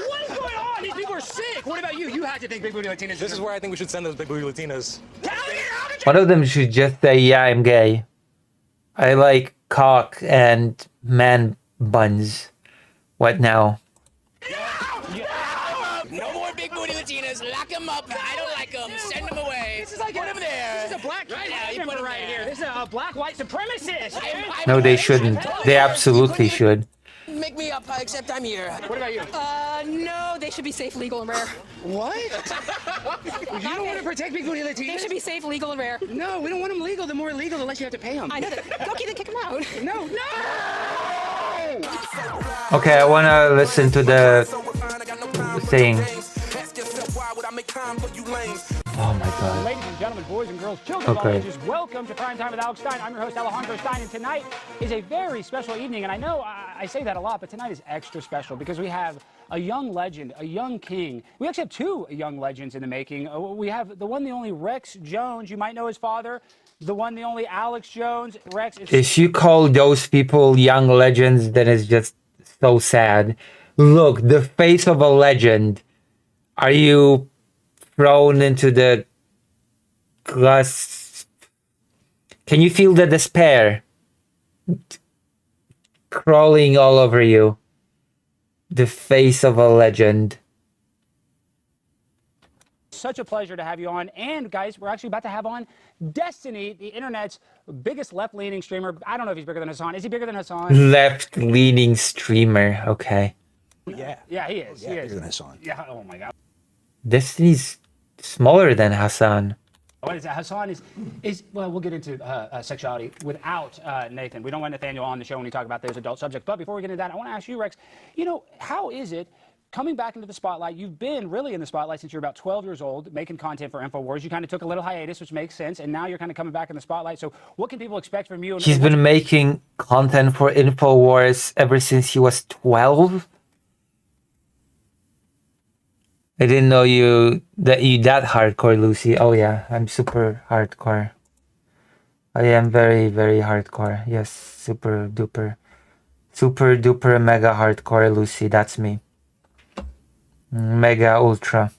What is going on? These people are sick. What about you? You have to think big booty Latinas. This is where I think we should send those big booty Latinas. One of them should just say, yeah, I'm gay. I like cock and man buns. What now? No more big booty Latinas. Lock them up. I don't like them. Send them away. This is like put them there. This is a black member right here. This is a black white supremacist. No, they shouldn't. They absolutely should. Make me up, except I'm here. What about you? No, they should be safe, legal, and rare. What? You don't want to protect big booty Latinas? They should be safe, legal, and rare. No, we don't want them legal. The more illegal, the less you have to pay them. I know that. Go keep kick them out. No. Okay, I want to listen to the thing. Oh my god. Ladies and gentlemen, boys and girls, children of all Okay. ages, welcome to Prime Time with Alex Stein. I'm your host, Alejandro Stein, and tonight is a very special evening. And I know I say that a lot, but tonight is extra special because we have a young legend, a young king. We actually have two young legends in the making. We have the one, the only Rex Jones. You might know his father. The one, the only Alex Jones. Rex is... If you call those people young legends, then it's just so sad. Look, the face of a legend. Are you thrown into the glass? Can you feel the despair crawling all over you? The face of a legend. Such a pleasure to have you on. And guys, we're actually about to have on Destiny, the internet's biggest left-leaning streamer. I don't know if he's bigger than Hassan. Is he bigger than Hassan? Left-leaning streamer. Okay. Yeah, he is. Yeah, he is. bigger than Hassan. Yeah. Oh my God. Destiny's smaller than Hassan. What is that? Hassan is well, we'll get into sexuality without Nathan. We don't want Nathaniel on the show when we talk about those adult subjects. But before we get into that, I want to ask you, Rex, how is it coming back into the spotlight? You've been really in the spotlight since you're about 12 years old, making content for InfoWars. You kind of took a little hiatus, which makes sense, and now you're kind of coming back in the spotlight. So what can people expect from you? He's been making content for InfoWars ever since he was 12? I didn't know you that hardcore, Lucy. Oh yeah, I'm super hardcore. I am very, very hardcore. Yes, super duper mega hardcore, Lucy. That's me. Mega ultra.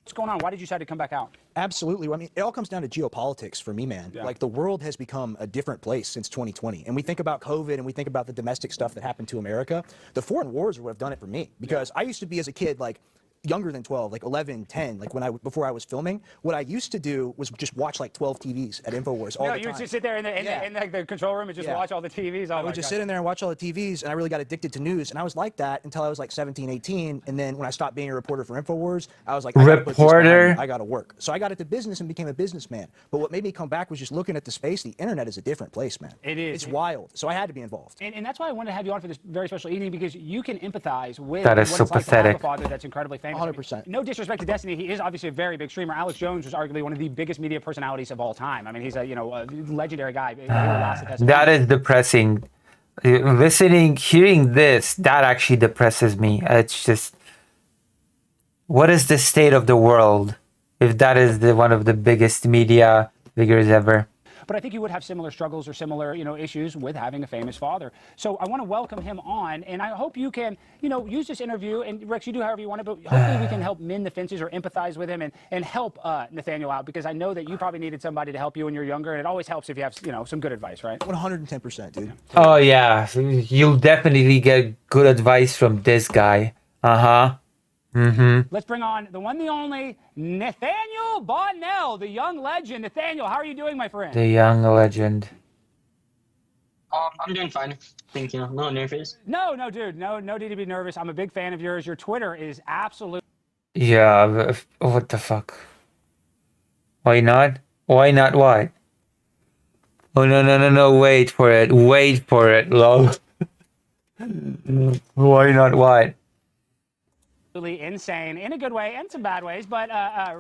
What's going on? Why did you decide to come back out? Absolutely. I mean, it all comes down to geopolitics for me, man. Yeah. Like, the world has become a different place since 2020. And we think about COVID and we think about the domestic stuff that happened to America. The foreign wars would have done it for me. Because I used to be, as a kid, like, younger than 12, like 11, 10, like before I was filming, what I used to do was just watch like 12 TVs at InfoWars all the time. You would just sit there in the control room and just watch all the TVs. I would just sit in there and watch all the TVs, and I really got addicted to news. And I was like that until I was like 17, 18. And then when I stopped being a reporter for InfoWars, I was like, I gotta put this down. I got to work. So I got into business and became a businessman. But what made me come back was just looking at the space. The internet is a different place, man. It is. It's wild. So I had to be involved. And that's why I wanted to have you on for this very special evening, because you can empathize with That is what so it's like to have pathetic. a father that's incredibly famous. 100%. No disrespect to Destiny, he is obviously a very big streamer. Alex Jones was arguably one of the biggest media personalities of all time. I mean, he's a legendary guy. That is depressing. Hearing this, that actually depresses me. It's just, what is the state of the world if that is one of the biggest media figures ever? But I think you would have similar struggles or similar, issues with having a famous father. So I want to welcome him on, and I hope you can, use this interview, and Rex, you do however you want to, but hopefully we can help mend the fences or empathize with him and help Nathaniel out, because I know that you probably needed somebody to help you when you're younger, and it always helps if you have, some good advice, right? 110%, dude. Oh yeah, you'll definitely get good advice from this guy. Let's bring on the one, the only Nathaniel Bonnell, the young legend. Nathaniel, how are you doing, my friend? The young legend. I'm doing fine. Thank you. No nervous. No, dude. No need to be nervous. I'm a big fan of yours. Your Twitter is absolute. Yeah, what the fuck? Why not? Why not what? Oh no! Wait for it! Lol. Why not? What? Absolutely insane in a good way and some bad ways, but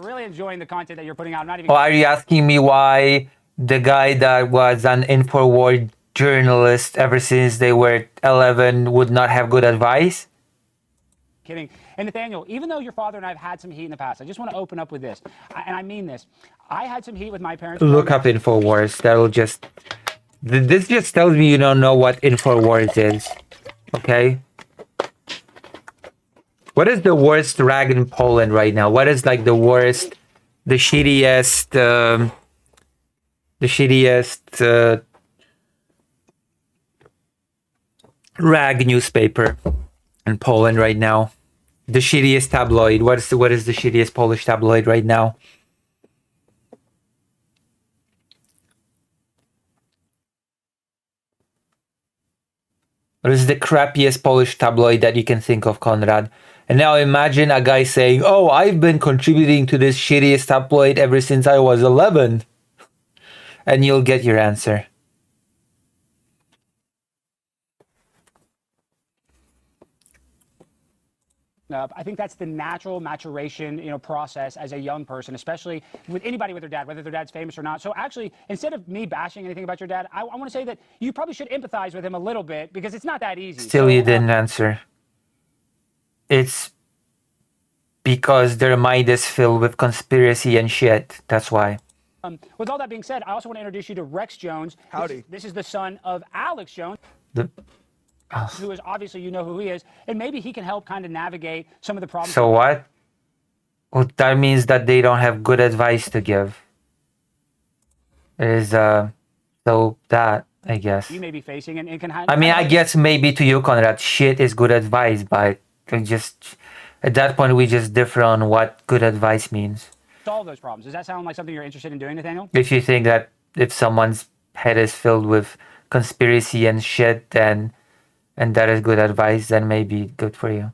really enjoying the content that you're putting out. I'm not even. Oh, are you asking me why the guy that was an InfoWars journalist ever since they were 11 would not have good advice? Kidding. And Nathaniel, even though your father and I have had some heat in the past, I just want to open up with this, and I mean this. I had some heat with my parents. Look up InfoWars. That'll just. This just tells me you don't know what InfoWars is. Okay? What is the worst rag in Poland right now? What is like the worst, the shittiest rag newspaper in Poland right now? The shittiest tabloid. What is the shittiest Polish tabloid right now? What is the crappiest Polish tabloid that you can think of, Konrad? And now imagine a guy saying, "Oh, I've been contributing to this shittiest tabloid ever since I was 11." And you'll get your answer. I think that's the natural maturation, process as a young person, especially with anybody with their dad, whether their dad's famous or not. So actually, instead of me bashing anything about your dad, I want to say that you probably should empathize with him a little bit because it's not that easy. Still, you didn't answer. It's because their mind is filled with conspiracy and shit. That's why. With all that being said, I also want to introduce you to Rex Jones. Howdy. This is the son of Alex Jones. Who is obviously, you know who he is, and maybe he can help kind of navigate some of the problems. So what? Well, that means that they don't have good advice to give. So that, I guess. You may be facing and can. I mean, I guess maybe to you, Konrad, shit is good advice, but just at that point we just differ on what good advice means. Solve those problems. Does that sound like something you're interested in doing, Nathaniel? If you think that if someone's head is filled with conspiracy and shit, and that is good advice, then maybe good for you.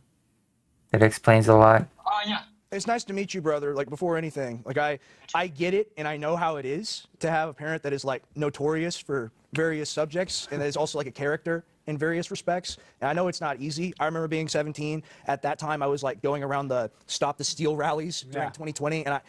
It explains a lot. Yeah. It's nice to meet you, brother. Like, before anything, like, I get it, and I know how it is to have a parent that is, like, notorious for various subjects, and that is also, like, a character in various respects. And I know it's not easy. I remember being 17. At that time, I was, like, going around the Stop the Steal rallies during 2020, and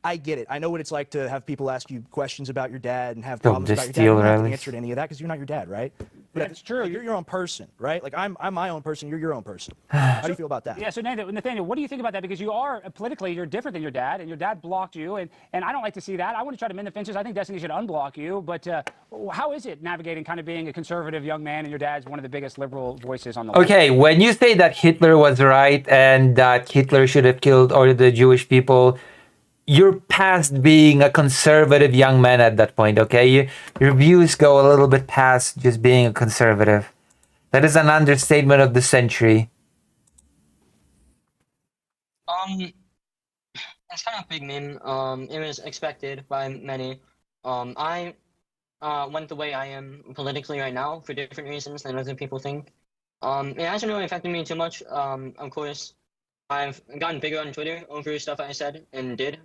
I get it. I know what it's like to have people ask you questions about your dad and have problems about your dad. You don't have to answer to any of that because you're not your dad, right? But That's true. You're your own person, right? Like, I'm my own person. You're your own person. How do you feel about that? Yeah, so Nathaniel, what do you think about that? Because you are, politically, you're different than your dad, and your dad blocked you, and I don't like to see that. I want to try to mend the fences. I think Destiny should unblock you, but how is it navigating kind of being a conservative young man, and your dad's one of the biggest liberal voices on the left? Okay, when you say that Hitler was right and that Hitler should have killed all the Jewish people, you're past being a conservative young man at that point, okay? Your views go a little bit past just being a conservative. That is an understatement of the century. It's kind of a big meme. It was expected by many. I went the way I am politically right now for different reasons than other people think. It hasn't really affected me too much. Of course, I've gotten bigger on Twitter over stuff I said and did.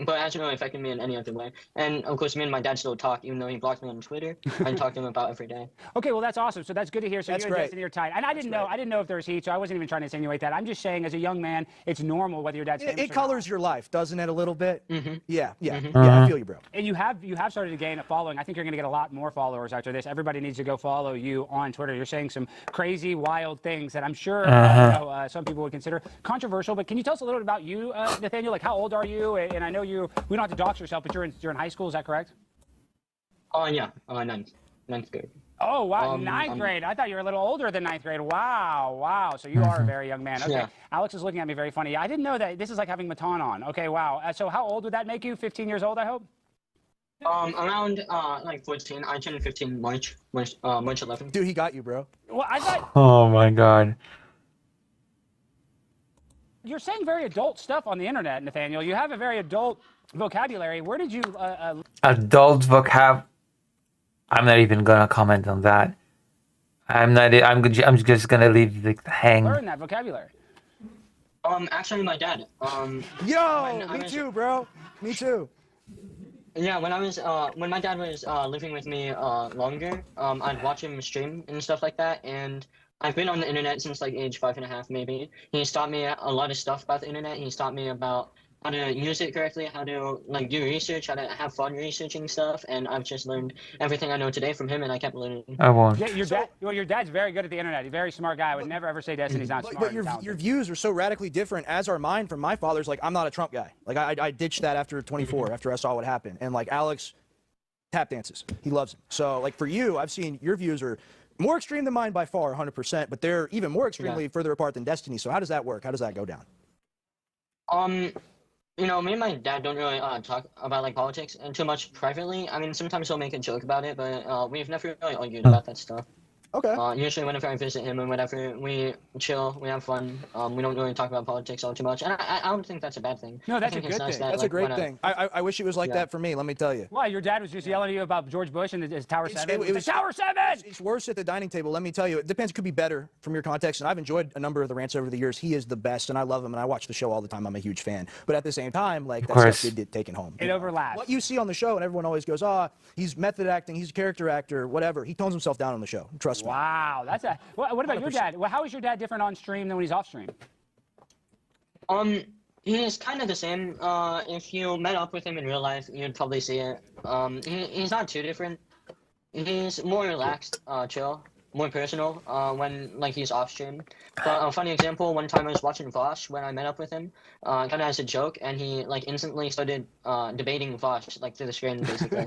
But it hasn't really affected me in any other way. And of course, me and my dad still talk, even though he blocked me on Twitter. I talk to him about every day. Okay, well, that's awesome. So that's good to hear. So That's you and great. Destiny are tight. And I didn't know if there was heat, so I wasn't even trying to insinuate that. I'm just saying, as a young man, it's normal whether your dad's famous It or colors your life, doesn't it, a little bit? Mm-hmm. Yeah, I feel you, bro. And you have started to gain a following. I think you're going to get a lot more followers after this. Everybody needs to go follow you on Twitter. You're saying some crazy, wild things that I'm sure some people would consider controversial. But can you tell us a little bit about you, Nathaniel? Like, how old are you? And I know we don't have to dox yourself, but you're in high school. Is that correct? Yeah, ninth grade. Oh, wow, ninth grade. I thought you were a little older than ninth grade. Wow. So you are a very young man. Okay, Yeah. Alex is looking at me very funny. I didn't know that this is like having Matan on. Okay, wow. So how old would that make you? 15 years old, I hope? Around like 14. I turned 15 March 11th. Dude, he got you, bro. Well, I thought Oh my god. you're saying very adult stuff on the internet, Nathaniel. You have a very adult vocabulary. Where did you Adult vocab. I'm not even gonna comment on that. I'm just gonna leave it hang. learn that vocabulary? Actually, my dad. Yo, me too, bro. Me too. Yeah, when my dad was living with me longer, I'd watch him stream and stuff like that, and I've been on the internet since like age 5.5 maybe. He's taught me a lot of stuff about the internet. He's taught me about how to use it correctly, how to like do research, how to have fun researching stuff, and I've just learned everything I know today from him, and I kept learning. I won't. Yeah, your dad's very good at the internet. He's a very smart guy. I would never ever say Destiny's not smart. But your views are so radically different, as are mine from my father's. Like, I'm not a Trump guy. Like, I ditched that after 24, after I saw what happened. And like Alex tap dances. He loves him. So like for you, I've seen your views are more extreme than mine by far, 100%, but they're even more extremely further apart than Destiny. So how does that work? How does that go down? You know, me and my dad don't really talk about like politics and too much privately. I mean, sometimes he'll make a joke about it, but we've never really argued about that stuff. Okay. Usually whenever I visit him and whatever, we chill, we have fun. We don't really talk about politics all too much, and I don't think that's a bad thing. No, that's I think a it's good nice thing. that, That's like, a great when thing. I wish it was like that for me, let me tell you. Why? Your dad was just yelling at you about George Bush and his Tower 7? It was Tower 7! It's worse at the dining table, let me tell you. It depends, it could be better from your context, and I've enjoyed a number of the rants over the years. He is the best, and I love him, and I watch the show all the time. I'm a huge fan. But at the same time, like, that stuff did get taken home. It overlaps. What you see on the show, and everyone always goes, he's method acting, he's a character actor, whatever. He tones himself down on the show. Trust me. Wow, that's a. What about your dad? Well, how is your dad different on stream than when he's off stream? He's kind of the same. If you met up with him in real life, you'd probably see it. He's not too different. He's more relaxed, chill, more personal when like he's off stream. But a funny example, one time I was watching Vosh when I met up with him, kind of as a joke, and he like instantly started debating Vosh like through the screen, basically,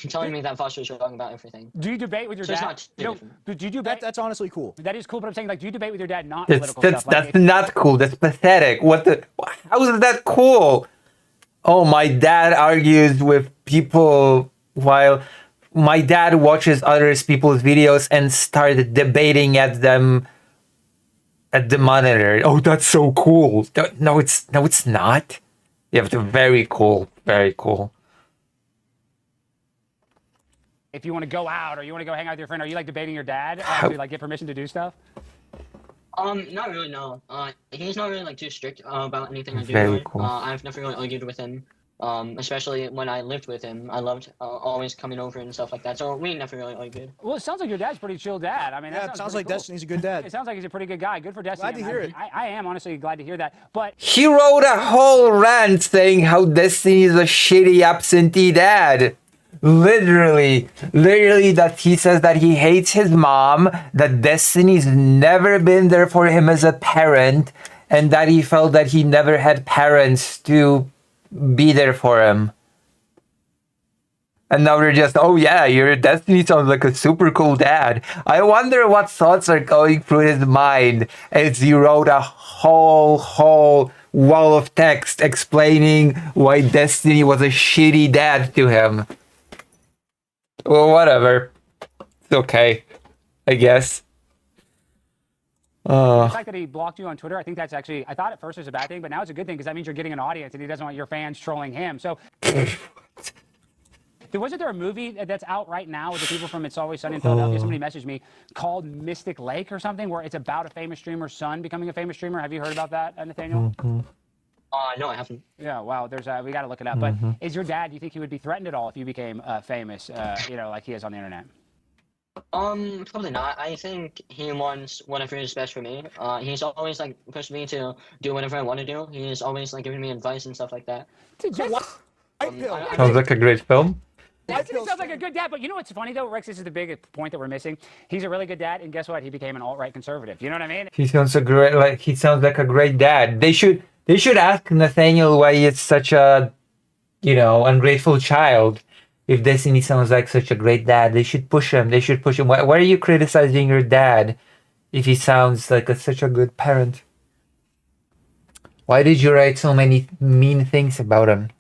telling me that Vosh was wrong about everything. Do you debate with your So it's dad? not too different. Do you debate? That's honestly cool. That is cool, but I'm saying, like, do you debate with your dad not That's political stuff? that's not cool. That's pathetic. What the? How is that cool? Oh, my dad argues with people while my dad watches other people's videos and started debating at them at the monitor. Oh, that's so cool. No, it's not. You have to very cool, very cool. If you want to go out or you want to go hang out with your friend, are you like debating your dad to like get permission to do stuff? Not really, no. He's not really like too strict about anything I do. Very really. cool. I've never really argued with him. Especially when I lived with him. I loved always coming over and stuff like that. So we never really argued. Well, it sounds like your dad's a pretty chill dad. I mean, Yeah, that it sounds pretty like cool. Destiny's a good dad. It sounds like he's a pretty good guy. Good for Destiny. Glad to hear it. I am honestly glad to hear that. But He wrote a whole rant saying how Destiny is a shitty absentee dad. Literally, that he says that he hates his mom, that Destiny's never been there for him as a parent, and that he felt that he never had parents to be there for him. And now they're just, oh yeah, your Destiny sounds like a super cool dad. I wonder what thoughts are going through his mind as he wrote a whole wall of text explaining why Destiny was a shitty dad to him. Well, whatever. It's okay, I guess. the fact that he blocked you on Twitter, I think that's actually, I thought at first it was a bad thing, but now it's a good thing because that means you're getting an audience and he doesn't want your fans trolling him. So. Wasn't there a movie that's out right now with the people from It's Always Sunny in Philadelphia? Somebody messaged me called Mystic Lake or something, where it's about a famous streamer's son becoming a famous streamer. Have you heard about that, Nathaniel? No, I haven't. Yeah, wow. There's we got to look it up. But is your dad? Do you think he would be threatened at all if you became famous? Like he is on the internet. Probably not. I think he wants whatever is best for me. He's always like pushed me to do whatever I want to do. He's always like giving me advice and stuff like that. Sounds like a great film. That sounds like a good dad, but you know what's funny though, Rex? This is the big point that we're missing. He's a really good dad, and guess what? He became an alt-right conservative. You know what I mean? He sounds like a great dad. They should ask Nathaniel why he's such a, ungrateful child. If Destiny sounds like such a great dad, they should push him. Why are you criticizing your dad if he sounds like such a good parent? Why did you write so many mean things about him?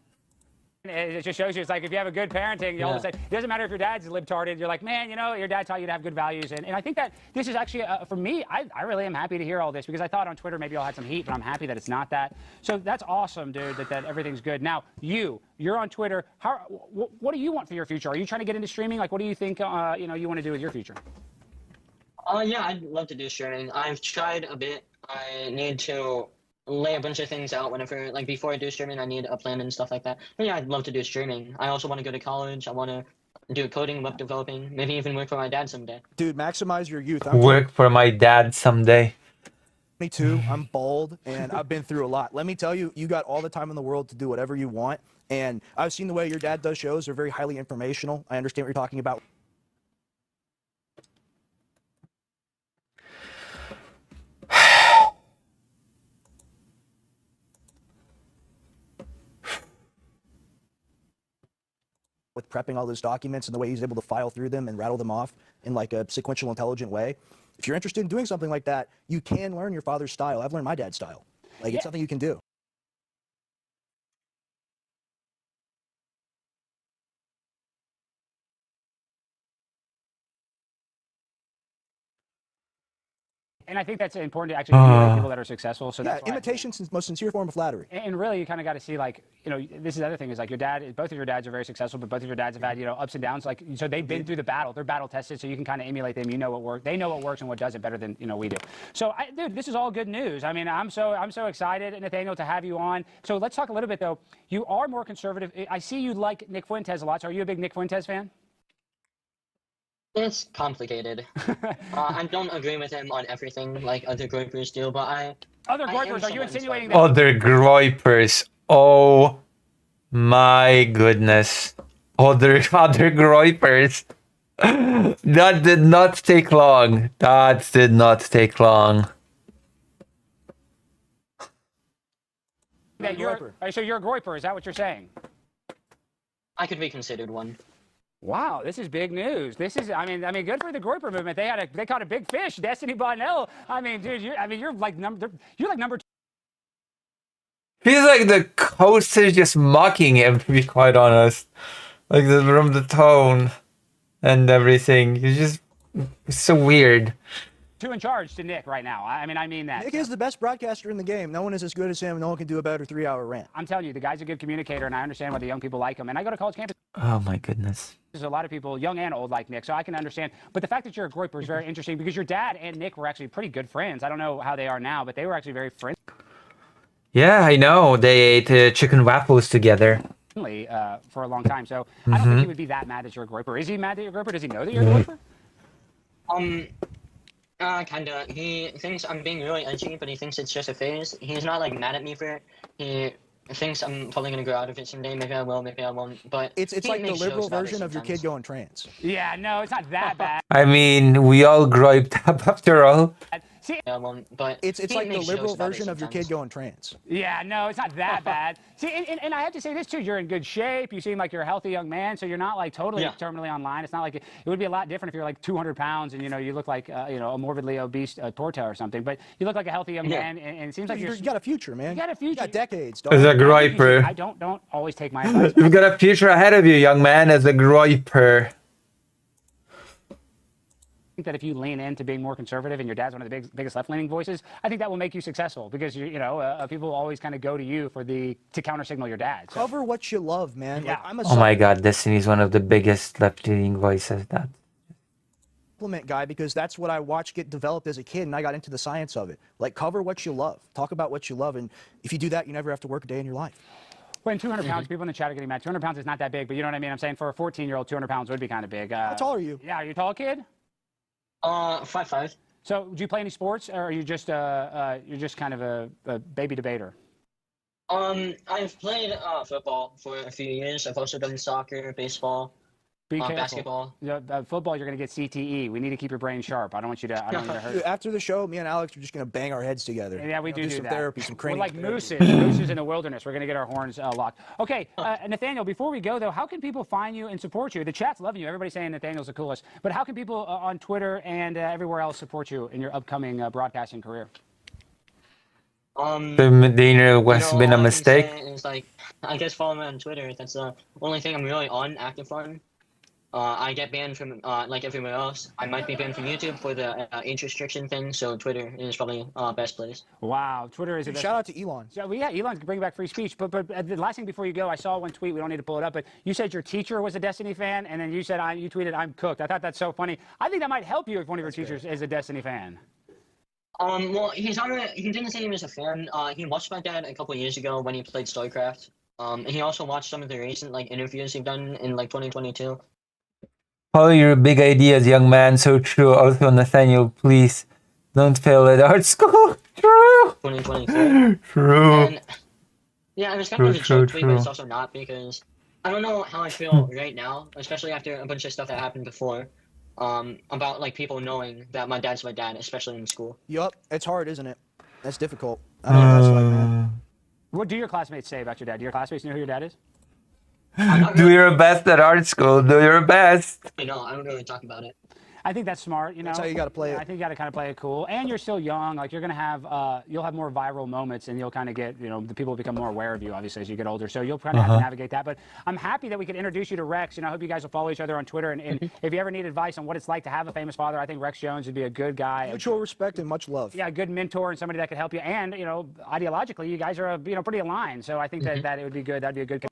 It just shows you, it's like if you have a good parenting, you all of a sudden, it doesn't matter if your dad's libtarded, you're like, man, your dad taught you to have good values. And I think that this is actually, for me, I really am happy to hear all this because I thought on Twitter maybe I'll had some heat, but I'm happy that it's not that. So that's awesome, dude, that everything's good. Now, you're on Twitter. What do you want for your future? Are you trying to get into streaming? Like, what do you think, you want to do with your future? Yeah, I'd love to do streaming. I've tried a bit. I need to lay a bunch of things out whenever, like before I do streaming, I need a plan and stuff like that. But yeah, I'd love to do streaming. I also want to go to college. I want to do coding, web developing, maybe even work for my dad someday. Dude, maximize your youth. I'm Work for my dad someday. 22. I'm bald, and I've been through a lot. Let me tell you, you got all the time in the world to do whatever you want. And I've seen the way your dad does shows. They're very highly informational. I understand what you're talking about. With prepping all those documents and the way he's able to file through them and rattle them off in like a sequential, intelligent way. If you're interested in doing something like that, you can learn your father's style. I've learned my dad's style. Like, it's something you can do. And I think that's important to actually emulate people that are successful. So that's why imitation's the most sincere form of flattery. And really, you kind of got to see, like, you know, this is the other thing is like your dad, both of your dads are very successful, but both of your dads have had, you know, ups and downs. Like, so they've been through the battle. They're battle tested, so you can kind of emulate them. You know what works. They know what works and what doesn't better than, you know, we do. So, dude, this is all good news. I mean, I'm so excited, Nathaniel, to have you on. So let's talk a little bit though. You are more conservative. I see you like Nick Fuentes a lot. So are you a big Nick Fuentes fan? It's complicated. I don't agree with him on everything like other groupers do, but Other I am groupers, are you somewhat insinuating that? Other groypers. Oh my goodness. Other groypers. That did not take long. That did not take long. That you're, so you're a groyper, is that what you're saying? I could be considered one. Wow, this is big news. This is, I mean, good for the groyper movement. They caught a big fish, Destiny Bonnell. I mean, dude, you're like number 2. Feels like the host is just mocking him, to be quite honest. Like from the tone and everything. It's so weird. 2 in charge to Nick right now. I mean that. Nick is the best broadcaster in the game. No one is as good as him. No one can do a better 3-hour rant. I'm telling you, the guy's a good communicator, and I understand why the young people like him. And I go to college campus. Oh my goodness. There's a lot of people, young and old, like Nick, so I can understand. But the fact that you're a groyper is very interesting because your dad and Nick were actually pretty good friends. I don't know how they are now, but they were actually very friendly. Yeah, I know. They ate chicken waffles together. For a long time. So I don't think he would be that mad that you're a groyper. Is he mad that you're a groyper? Does he know that you're a groyper? Kinda. He thinks I'm being really edgy, but he thinks it's just a phase. He's not like mad at me for it. He thinks I'm probably gonna grow out of it someday. Maybe I will, maybe I won't. But it's like the liberal version of your kid going trans. Yeah, no, it's not that bad. I mean, we all griped up after all. See, but it's like the liberal version of your kid going trans. Yeah, no, it's not that bad. See, and I have to say this too. You're in good shape. You seem like you're a healthy young man, so you're not like totally terminally online. It's not like it would be a lot different if you're like 200 pounds and you look like a morbidly obese torta or something. But you look like a healthy young man, and it seems like you got a future, man. You got a future. You got decades. As a groyper. I don't always take my advice. You've got a future ahead of you, young man, as a groyper. That if you lean into being more conservative and your dad's one of the biggest left-leaning voices, I think that will make you successful because people always kind of go to you to counter signal your dad. So. Cover what you love, man. Yeah. Like, I'm a Oh my god, Destiny's one of the biggest left-leaning voices. That supplement guy because that's what I watched get developed as a kid, and I got into the science of it. Like, cover what you love. Talk about what you love, and if you do that, you never have to work a day in your life. When 200 pounds, people in the chat are getting mad. 200 pounds is not that big, but you know what I mean? I'm saying for a 14-year-old, 200 pounds would be kind of big. How tall are you? Yeah, are you a tall kid? 5'5". So, do you play any sports, or are you just you're just kind of a baby debater? I've played football for a few years. I've also done soccer, baseball, basketball. Yeah, football, you're going to get CTE. We need to keep your brain sharp. I don't want you to hurt. Dude, after the show, me and Alex are just going to bang our heads together. Yeah, we do some that. therapy, some cranial We're like therapy. mooses in the wilderness. We're going to get our horns locked. Okay, Nathaniel, before we go, though, how can people find you and support you? The chat's loving you. Everybody's saying Nathaniel's the coolest. But how can people on Twitter and everywhere else support you in your upcoming broadcasting career? the dinner has been a mistake. Is like, I guess follow me on Twitter. That's the only thing I'm really active on. I get banned from like everywhere else. I might be banned from YouTube for the age restriction thing, so Twitter is probably best place. Wow, Twitter is a Shout out to Elon. So, yeah, Elon's bringing back free speech. But the last thing before you go, I saw one tweet. We don't need to pull it up, but you said your teacher was a Destiny fan, and then you said you tweeted, "I'm cooked." I thought that's so funny. I think that might help you if one of your teachers is a Destiny fan. Well, he didn't say he was a fan. He watched my dad a couple years ago when he played StarCraft. And he also watched some of the recent interviews he've done in 2022. Follow your big ideas, young man. So true. Also, Nathaniel, please don't fail at art school. True. 2023. True. And, yeah, it was kind of a joke tweet, but it's also not because I don't know how I feel right now, especially after a bunch of stuff that happened before. About people knowing that my dad's my dad, especially in school. Yup, it's hard, isn't it? That's difficult. I know what that's like, man. What do your classmates say about your dad? Do your classmates know who your dad is? Do your best at art school. Do your best. No, I don't really talk about it. I think that's smart. You know, That's how you gotta play it. I think you got to kind of play it cool, and you're still young. Like you're gonna have, you'll have more viral moments, and you'll kind of get, the people become more aware of you, obviously, as you get older. So you'll kind of have to navigate that. But I'm happy that we could introduce you to Rex. I hope you guys will follow each other on Twitter. And if you ever need advice on what it's like to have a famous father, I think Rex Jones would be a good guy. Mutual respect and much love. Yeah, a good mentor and somebody that could help you. And ideologically, you guys are pretty aligned. So I think that it would be good. That'd be a good.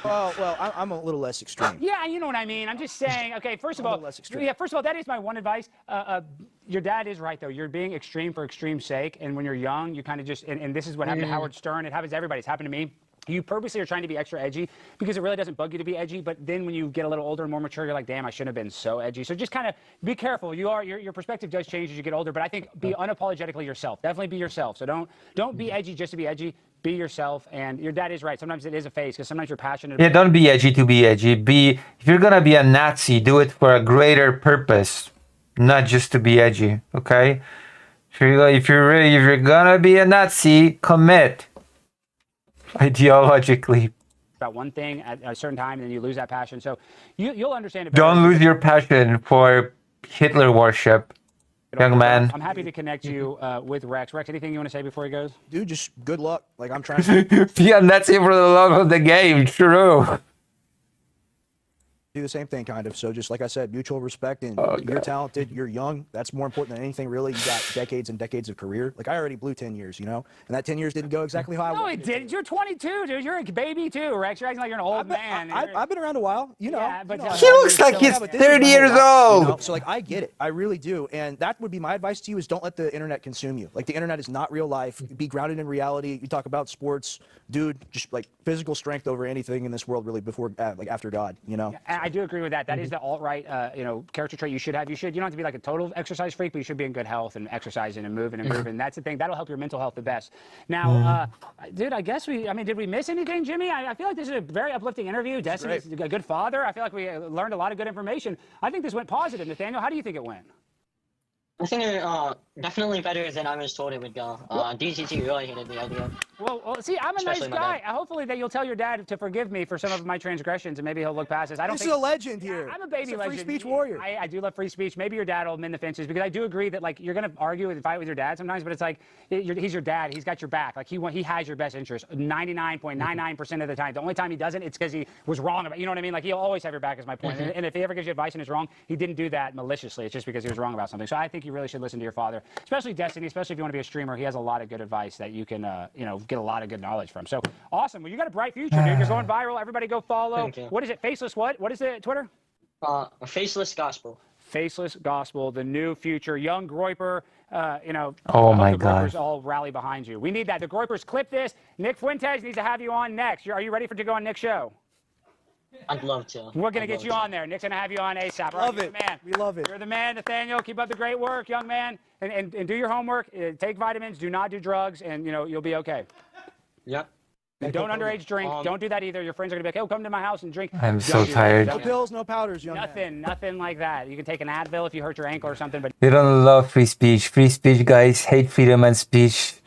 Well, I'm a little less extreme. Yeah, you know what I mean. I'm just saying. Okay, first of all, that is my one advice. Your dad is right though. You're being extreme for extreme's sake, and when you're young, you kind of just and this is what happened to Howard Stern. It happens to everybody. It's happened to me. You purposely are trying to be extra edgy because it really doesn't bug you to be edgy. But then when you get a little older and more mature, you're like, damn, I shouldn't have been so edgy. So just kind of be careful. Your perspective does change as you get older. But I think be unapologetically yourself. Definitely be yourself. So don't be edgy just to be edgy. Be yourself. And your dad is right. Sometimes it is a phase because sometimes you're passionate. Yeah, don't be edgy to be edgy. If you're gonna be a Nazi, do it for a greater purpose, not just to be edgy. Okay? If you're gonna be a Nazi, commit. Ideologically. About one thing at a certain time, and then you lose that passion. So you'll understand it. Don't lose your passion for Hitler worship, young man. I'm happy to connect you with Rex. Rex, anything you want to say before he goes? Dude, just good luck. I'm trying to Yeah, and that's it for the love of the game. True. do the same thing, kind of. So just like I said, mutual respect, and you're talented, you're young. That's more important than anything, really. You got decades and decades of career. I already blew 10 years, and that 10 years didn't go exactly how I wanted. No, it didn't. You're 22, dude. You're a baby too, Rex. You're acting like you're an old man. I've been around a while, Yeah, but he looks like he's 30 years old. So I get it. I really do. And that would be my advice to you: is don't let the internet consume you. The internet is not real life. Be grounded in reality. You talk about sports, dude. Just physical strength over anything in this world, really. Before after God, I do agree with that. That is the alt-right, character trait you should have. You don't have to be like a total exercise freak, but you should be in good health and exercising and moving and grooving. That's the thing. That'll help your mental health the best. Now, dude, I guess did we miss anything, Jimmy? I feel like this is a very uplifting interview. Destiny's a good father. I feel like we learned a lot of good information. I think this went positive. Nathaniel, how do you think it went? I think it definitely better than I was told it would go. DCT really hated the idea. Well, see, I'm a Especially nice my guy. Hopefully that you'll tell your dad to forgive me for some of my transgressions, and maybe he'll look past this. This is a legend here. I'm a baby legend. Free speech warrior. I do love free speech. Maybe your dad will mend the fences, because I do agree that you're gonna argue and fight with your dad sometimes, but it's he's your dad. He's got your back. He has your best interest 99.99% of the time. The only time he doesn't, it's because he was wrong about. You know what I mean? He'll always have your back. Is my point. And if he ever gives you advice and it's wrong, he didn't do that maliciously. It's just because he was wrong about something. So I think you really should listen to your father, especially Destiny. Especially if you want to be a streamer, he has a lot of good advice that you can get a lot of good knowledge from. So awesome. Well, you got a bright future, dude. You're going viral. Everybody go follow. Thank you. What is it? Faceless what? What is it? Twitter? Faceless Gospel. Faceless Gospel, the new future. Young Groyper, Oh my the God. Groypers all rally behind you. We need that. The Groypers clip this. Nick Fuentes needs to have you on next. Are you ready to go on Nick's show? I'd love to. We're going to get you on there. Nick's going to have you on ASAP. All right, Love you're it. the man. We love it. You're the man, Nathaniel. Keep up the great work, young man. And do your homework. Take vitamins. Do not do drugs, and you'll be okay. Yep. And don't underage drink. Don't do that either. Your friends are going to be like, oh, come to my house and drink. I'm Don't so do that. tired. No pills, no powders, young man. Nothing like that. You can take an Advil if you hurt your ankle or something, but They don't love free speech. Free speech guys hate freedom and speech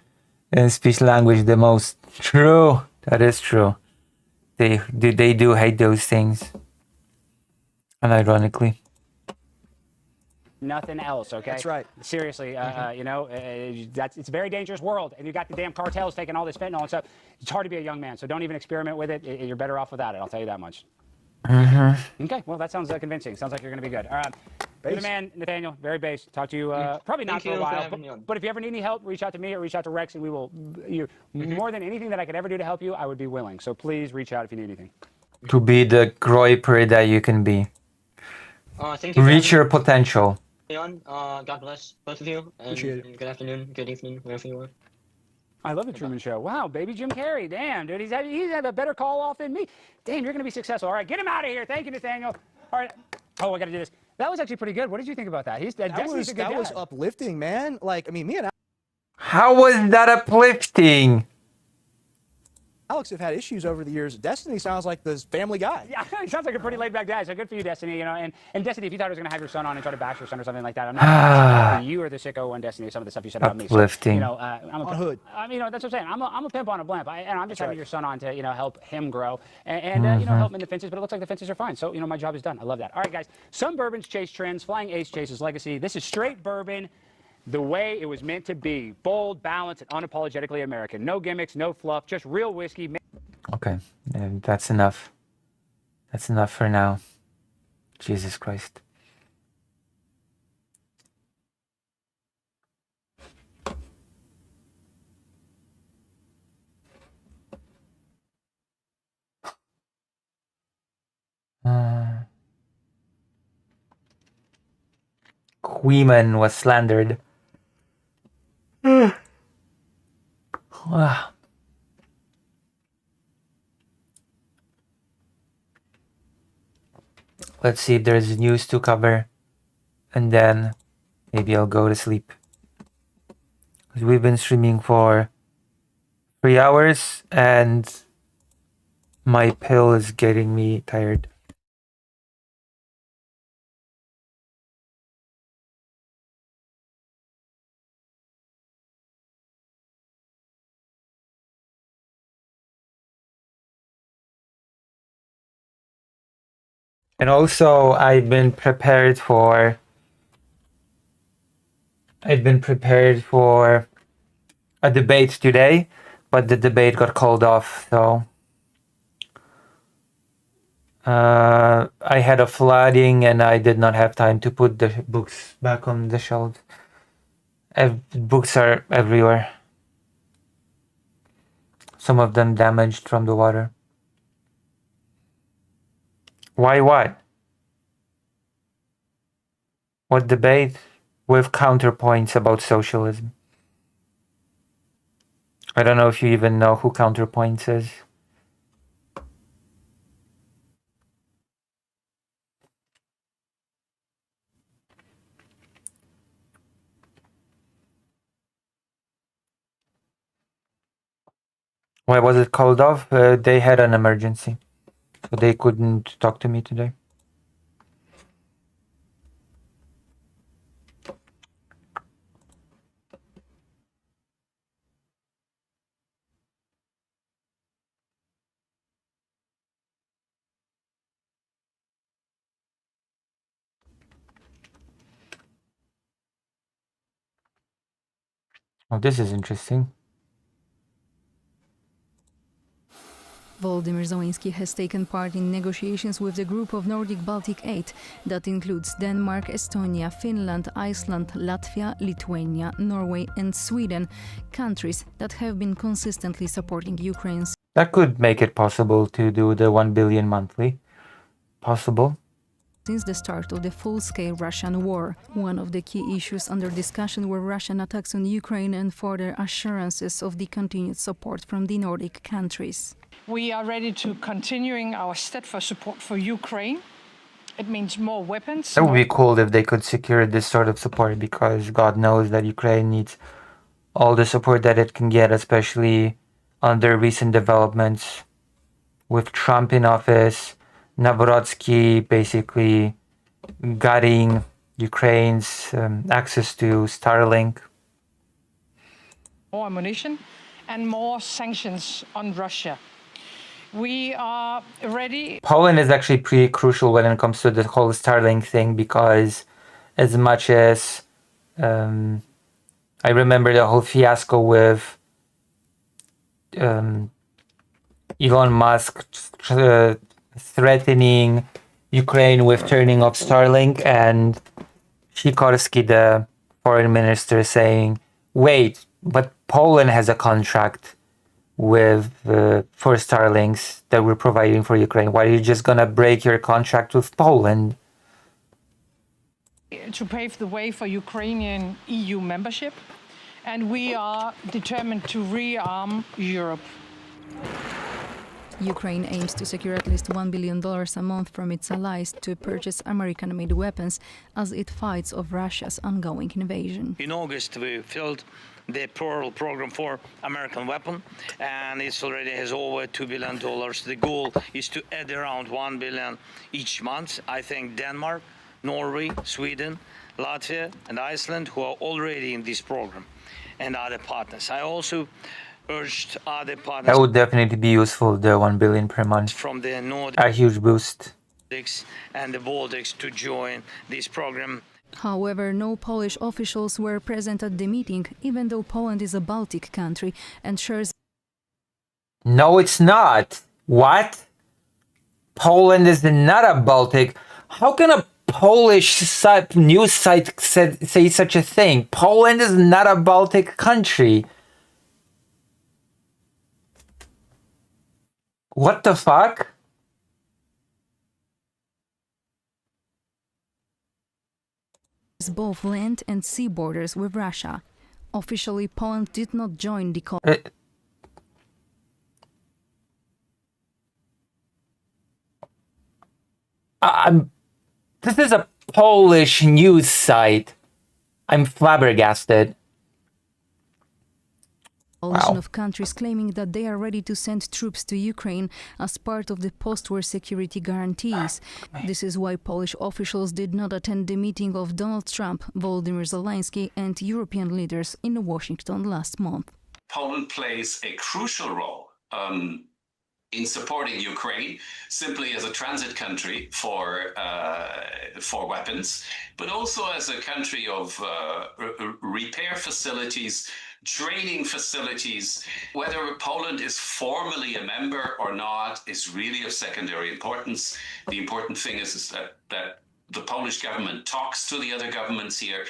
language the most. True. That is true. They do hate those things. Unironically. nothing else, okay? That's right. Seriously, it's a very dangerous world, and you got the damn cartels taking all this fentanyl and stuff. It's hard to be a young man, so don't even experiment with it. You're better off without it, I'll tell you that much. Okay, well, that sounds convincing. Sounds like you're going to be good. All right. You're the man, Nathaniel. Very base. Talk to you probably not for a while. But if you ever need any help, reach out to me or reach out to Rex, and we will. More than anything that I could ever do to help you, I would be willing. So please reach out if you need anything. To be the Groyper that you can be. Thank you. Reach your potential. on. God bless both of you. And, Appreciate it. and good afternoon, good evening, wherever you are. I love the Truman Show. Wow, baby Jim Carrey. Damn, dude, he's had a better call off than me. Damn, you're gonna be successful. All right, get him out of here. Thank you, Nathaniel. All right. Oh, I gotta do this. That was actually pretty good. What did you think about that? Destiny's a good That was dad. uplifting, man. Like, I mean, me and How was that uplifting? Alex have had issues over the years. Destiny sounds like the family guy. Yeah, he sounds like a pretty laid back guy. So good for you, Destiny. You know, and Destiny, if you thought I was gonna have your son on and try to bash your son or something like that, I'm not. You are the sicko one, Destiny. Some of the stuff you said about me. So, Uplifting. you know, I'm a hood. I mean, you know, that's what I'm saying. I'm a pimp on a blimp. And I'm just having your son on to, you know, help him grow and you know, help him in the fences. But it looks like the fences are fine. So, you know, my job is done. I love that. All right, guys. Some bourbons chase trends. Flying Ace chases legacy. This is straight bourbon. The way it was meant to be. Bold, balanced, and unapologetically American. No gimmicks, no fluff, just real whiskey. Okay, that's enough. That's enough for now. Jesus Christ. Queeman was slandered. Wow. Let's see if there's news to cover, and then maybe I'll go to sleep. 'Cause we've been streaming for 3 hours, and my pill is getting me tired. And also, I've been prepared for a debate today, but the debate got called off, so I had a flooding and I did not have time to put the books back on the shelves. Books are everywhere. Some of them damaged from the water. Why what? What debate? With counterpoints about socialism. I don't know if you even know who Counterpoints is. Why was it called off? They had an emergency, so they couldn't talk to me today. Oh, this is interesting. Volodymyr Zelensky has taken part in negotiations with the group of Nordic Baltic 8 that includes Denmark, Estonia, Finland, Iceland, Latvia, Lithuania, Norway and Sweden, countries that have been consistently supporting Ukraine. That could make it possible to do the 1 billion monthly. Possible. Since the start of the full-scale Russian war, one of the key issues under discussion were Russian attacks on Ukraine and further assurances of the continued support from the Nordic countries. We are ready to continuing our steadfast support for Ukraine. It means more weapons. That would be cool if they could secure this sort of support, because God knows that Ukraine needs all the support that it can get, especially under recent developments with Trump in office, Novorotsky basically gutting Ukraine's access to Starlink. More ammunition and more sanctions on Russia. We are ready. Poland is actually pretty crucial when it comes to the whole Starlink thing, because as much as I remember the whole fiasco with Elon Musk threatening Ukraine with turning off Starlink, and Sikorski, the foreign minister, saying, wait, but Poland has a contract with for Starlinks that we're providing for Ukraine. Why are you just gonna break your contract with Poland? to pave the way for Ukrainian EU membership, and we are determined to rearm Europe. Ukraine aims to secure at least $1 billion a month from its allies to purchase American-made weapons as it fights off Russia's ongoing invasion. In August, we filled the Pearl program for American weapon, and it already has over $2 billion. The goal is to add around $1 billion each month. I think Denmark, Norway, Sweden, Latvia, and Iceland, who are already in this program, and other partners. I also urged other partners. That would definitely be useful, the 1 billion per month. From the Nordics A huge boost. and the Baltics to join this program. However, no Polish officials were present at the meeting, even though Poland is a Baltic country and shares. No, it's not. What? Poland is not a Baltic. How can a Polish news site say such a thing? Poland is not a Baltic country. What the fuck? Both land and sea borders with Russia. Officially, Poland did not join the This is a Polish news site. I'm flabbergasted. coalition of countries claiming that they are ready to send troops to Ukraine as part of the post-war security guarantees. This is why Polish officials did not attend the meeting of Donald Trump, Volodymyr Zelensky, and European leaders in Washington last month. Poland plays a crucial role in supporting Ukraine, simply as a transit country for weapons, but also as a country of repair facilities, training facilities. Whether Poland is formally a member or not is really of secondary importance. The important thing is that the Polish government talks to the other governments here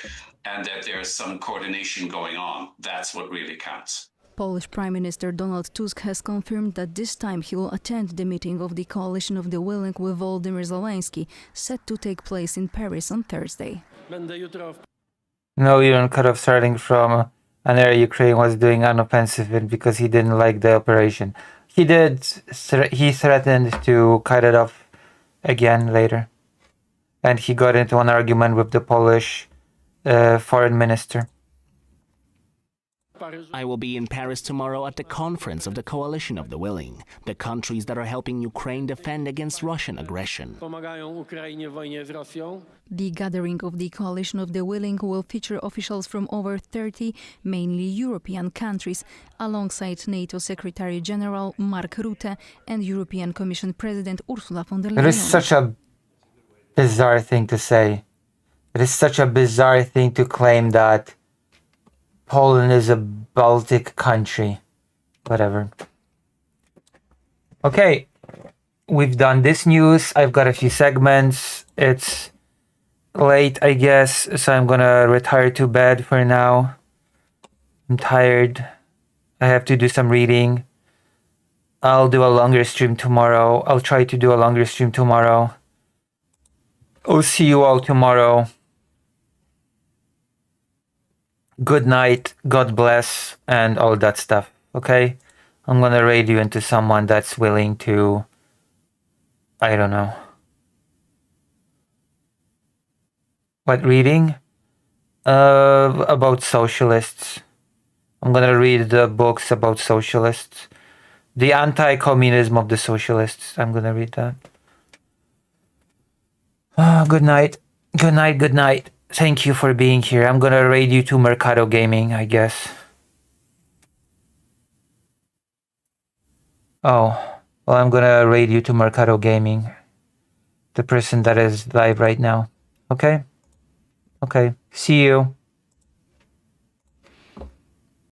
and that there's some coordination going on. That's what really counts. Polish Prime Minister Donald Tusk has confirmed that this time he will attend the meeting of the Coalition of the Willing with Volodymyr Zelensky, set to take place in Paris on Thursday. No, you don't cut off starting from an area Ukraine was doing an offensive in because he didn't like the operation. He threatened to cut it off again later. And he got into an argument with the Polish foreign minister. I will be in Paris tomorrow at the conference of the Coalition of the Willing, the countries that are helping Ukraine defend against Russian aggression. The gathering of the Coalition of the Willing will feature officials from over 30, mainly European countries, alongside NATO Secretary General Mark Rutte and European Commission President Ursula von der Leyen. It is such a bizarre thing to say. It is such a bizarre thing to claim that Poland is a Baltic country. Whatever. Okay, we've done this news. I've got a few segments. It's late, I guess, so I'm gonna retire to bed for now. I'm tired. I have to do some reading. I'll do a longer stream tomorrow. I'll try to do a longer stream tomorrow. I'll see you all tomorrow. Good night, God bless, and all that stuff, okay? I'm gonna raid you into someone that's willing to, I don't know. What reading? About socialists. I'm gonna read the books about socialists. The anti-communism of the socialists. I'm gonna read that. Good night. Good night, good night. Thank you for being here. I'm gonna raid you to Mercado Gaming, I guess. Oh, well, I'm gonna raid you to Mercado Gaming. The person that is live right now. Okay? Okay. See you.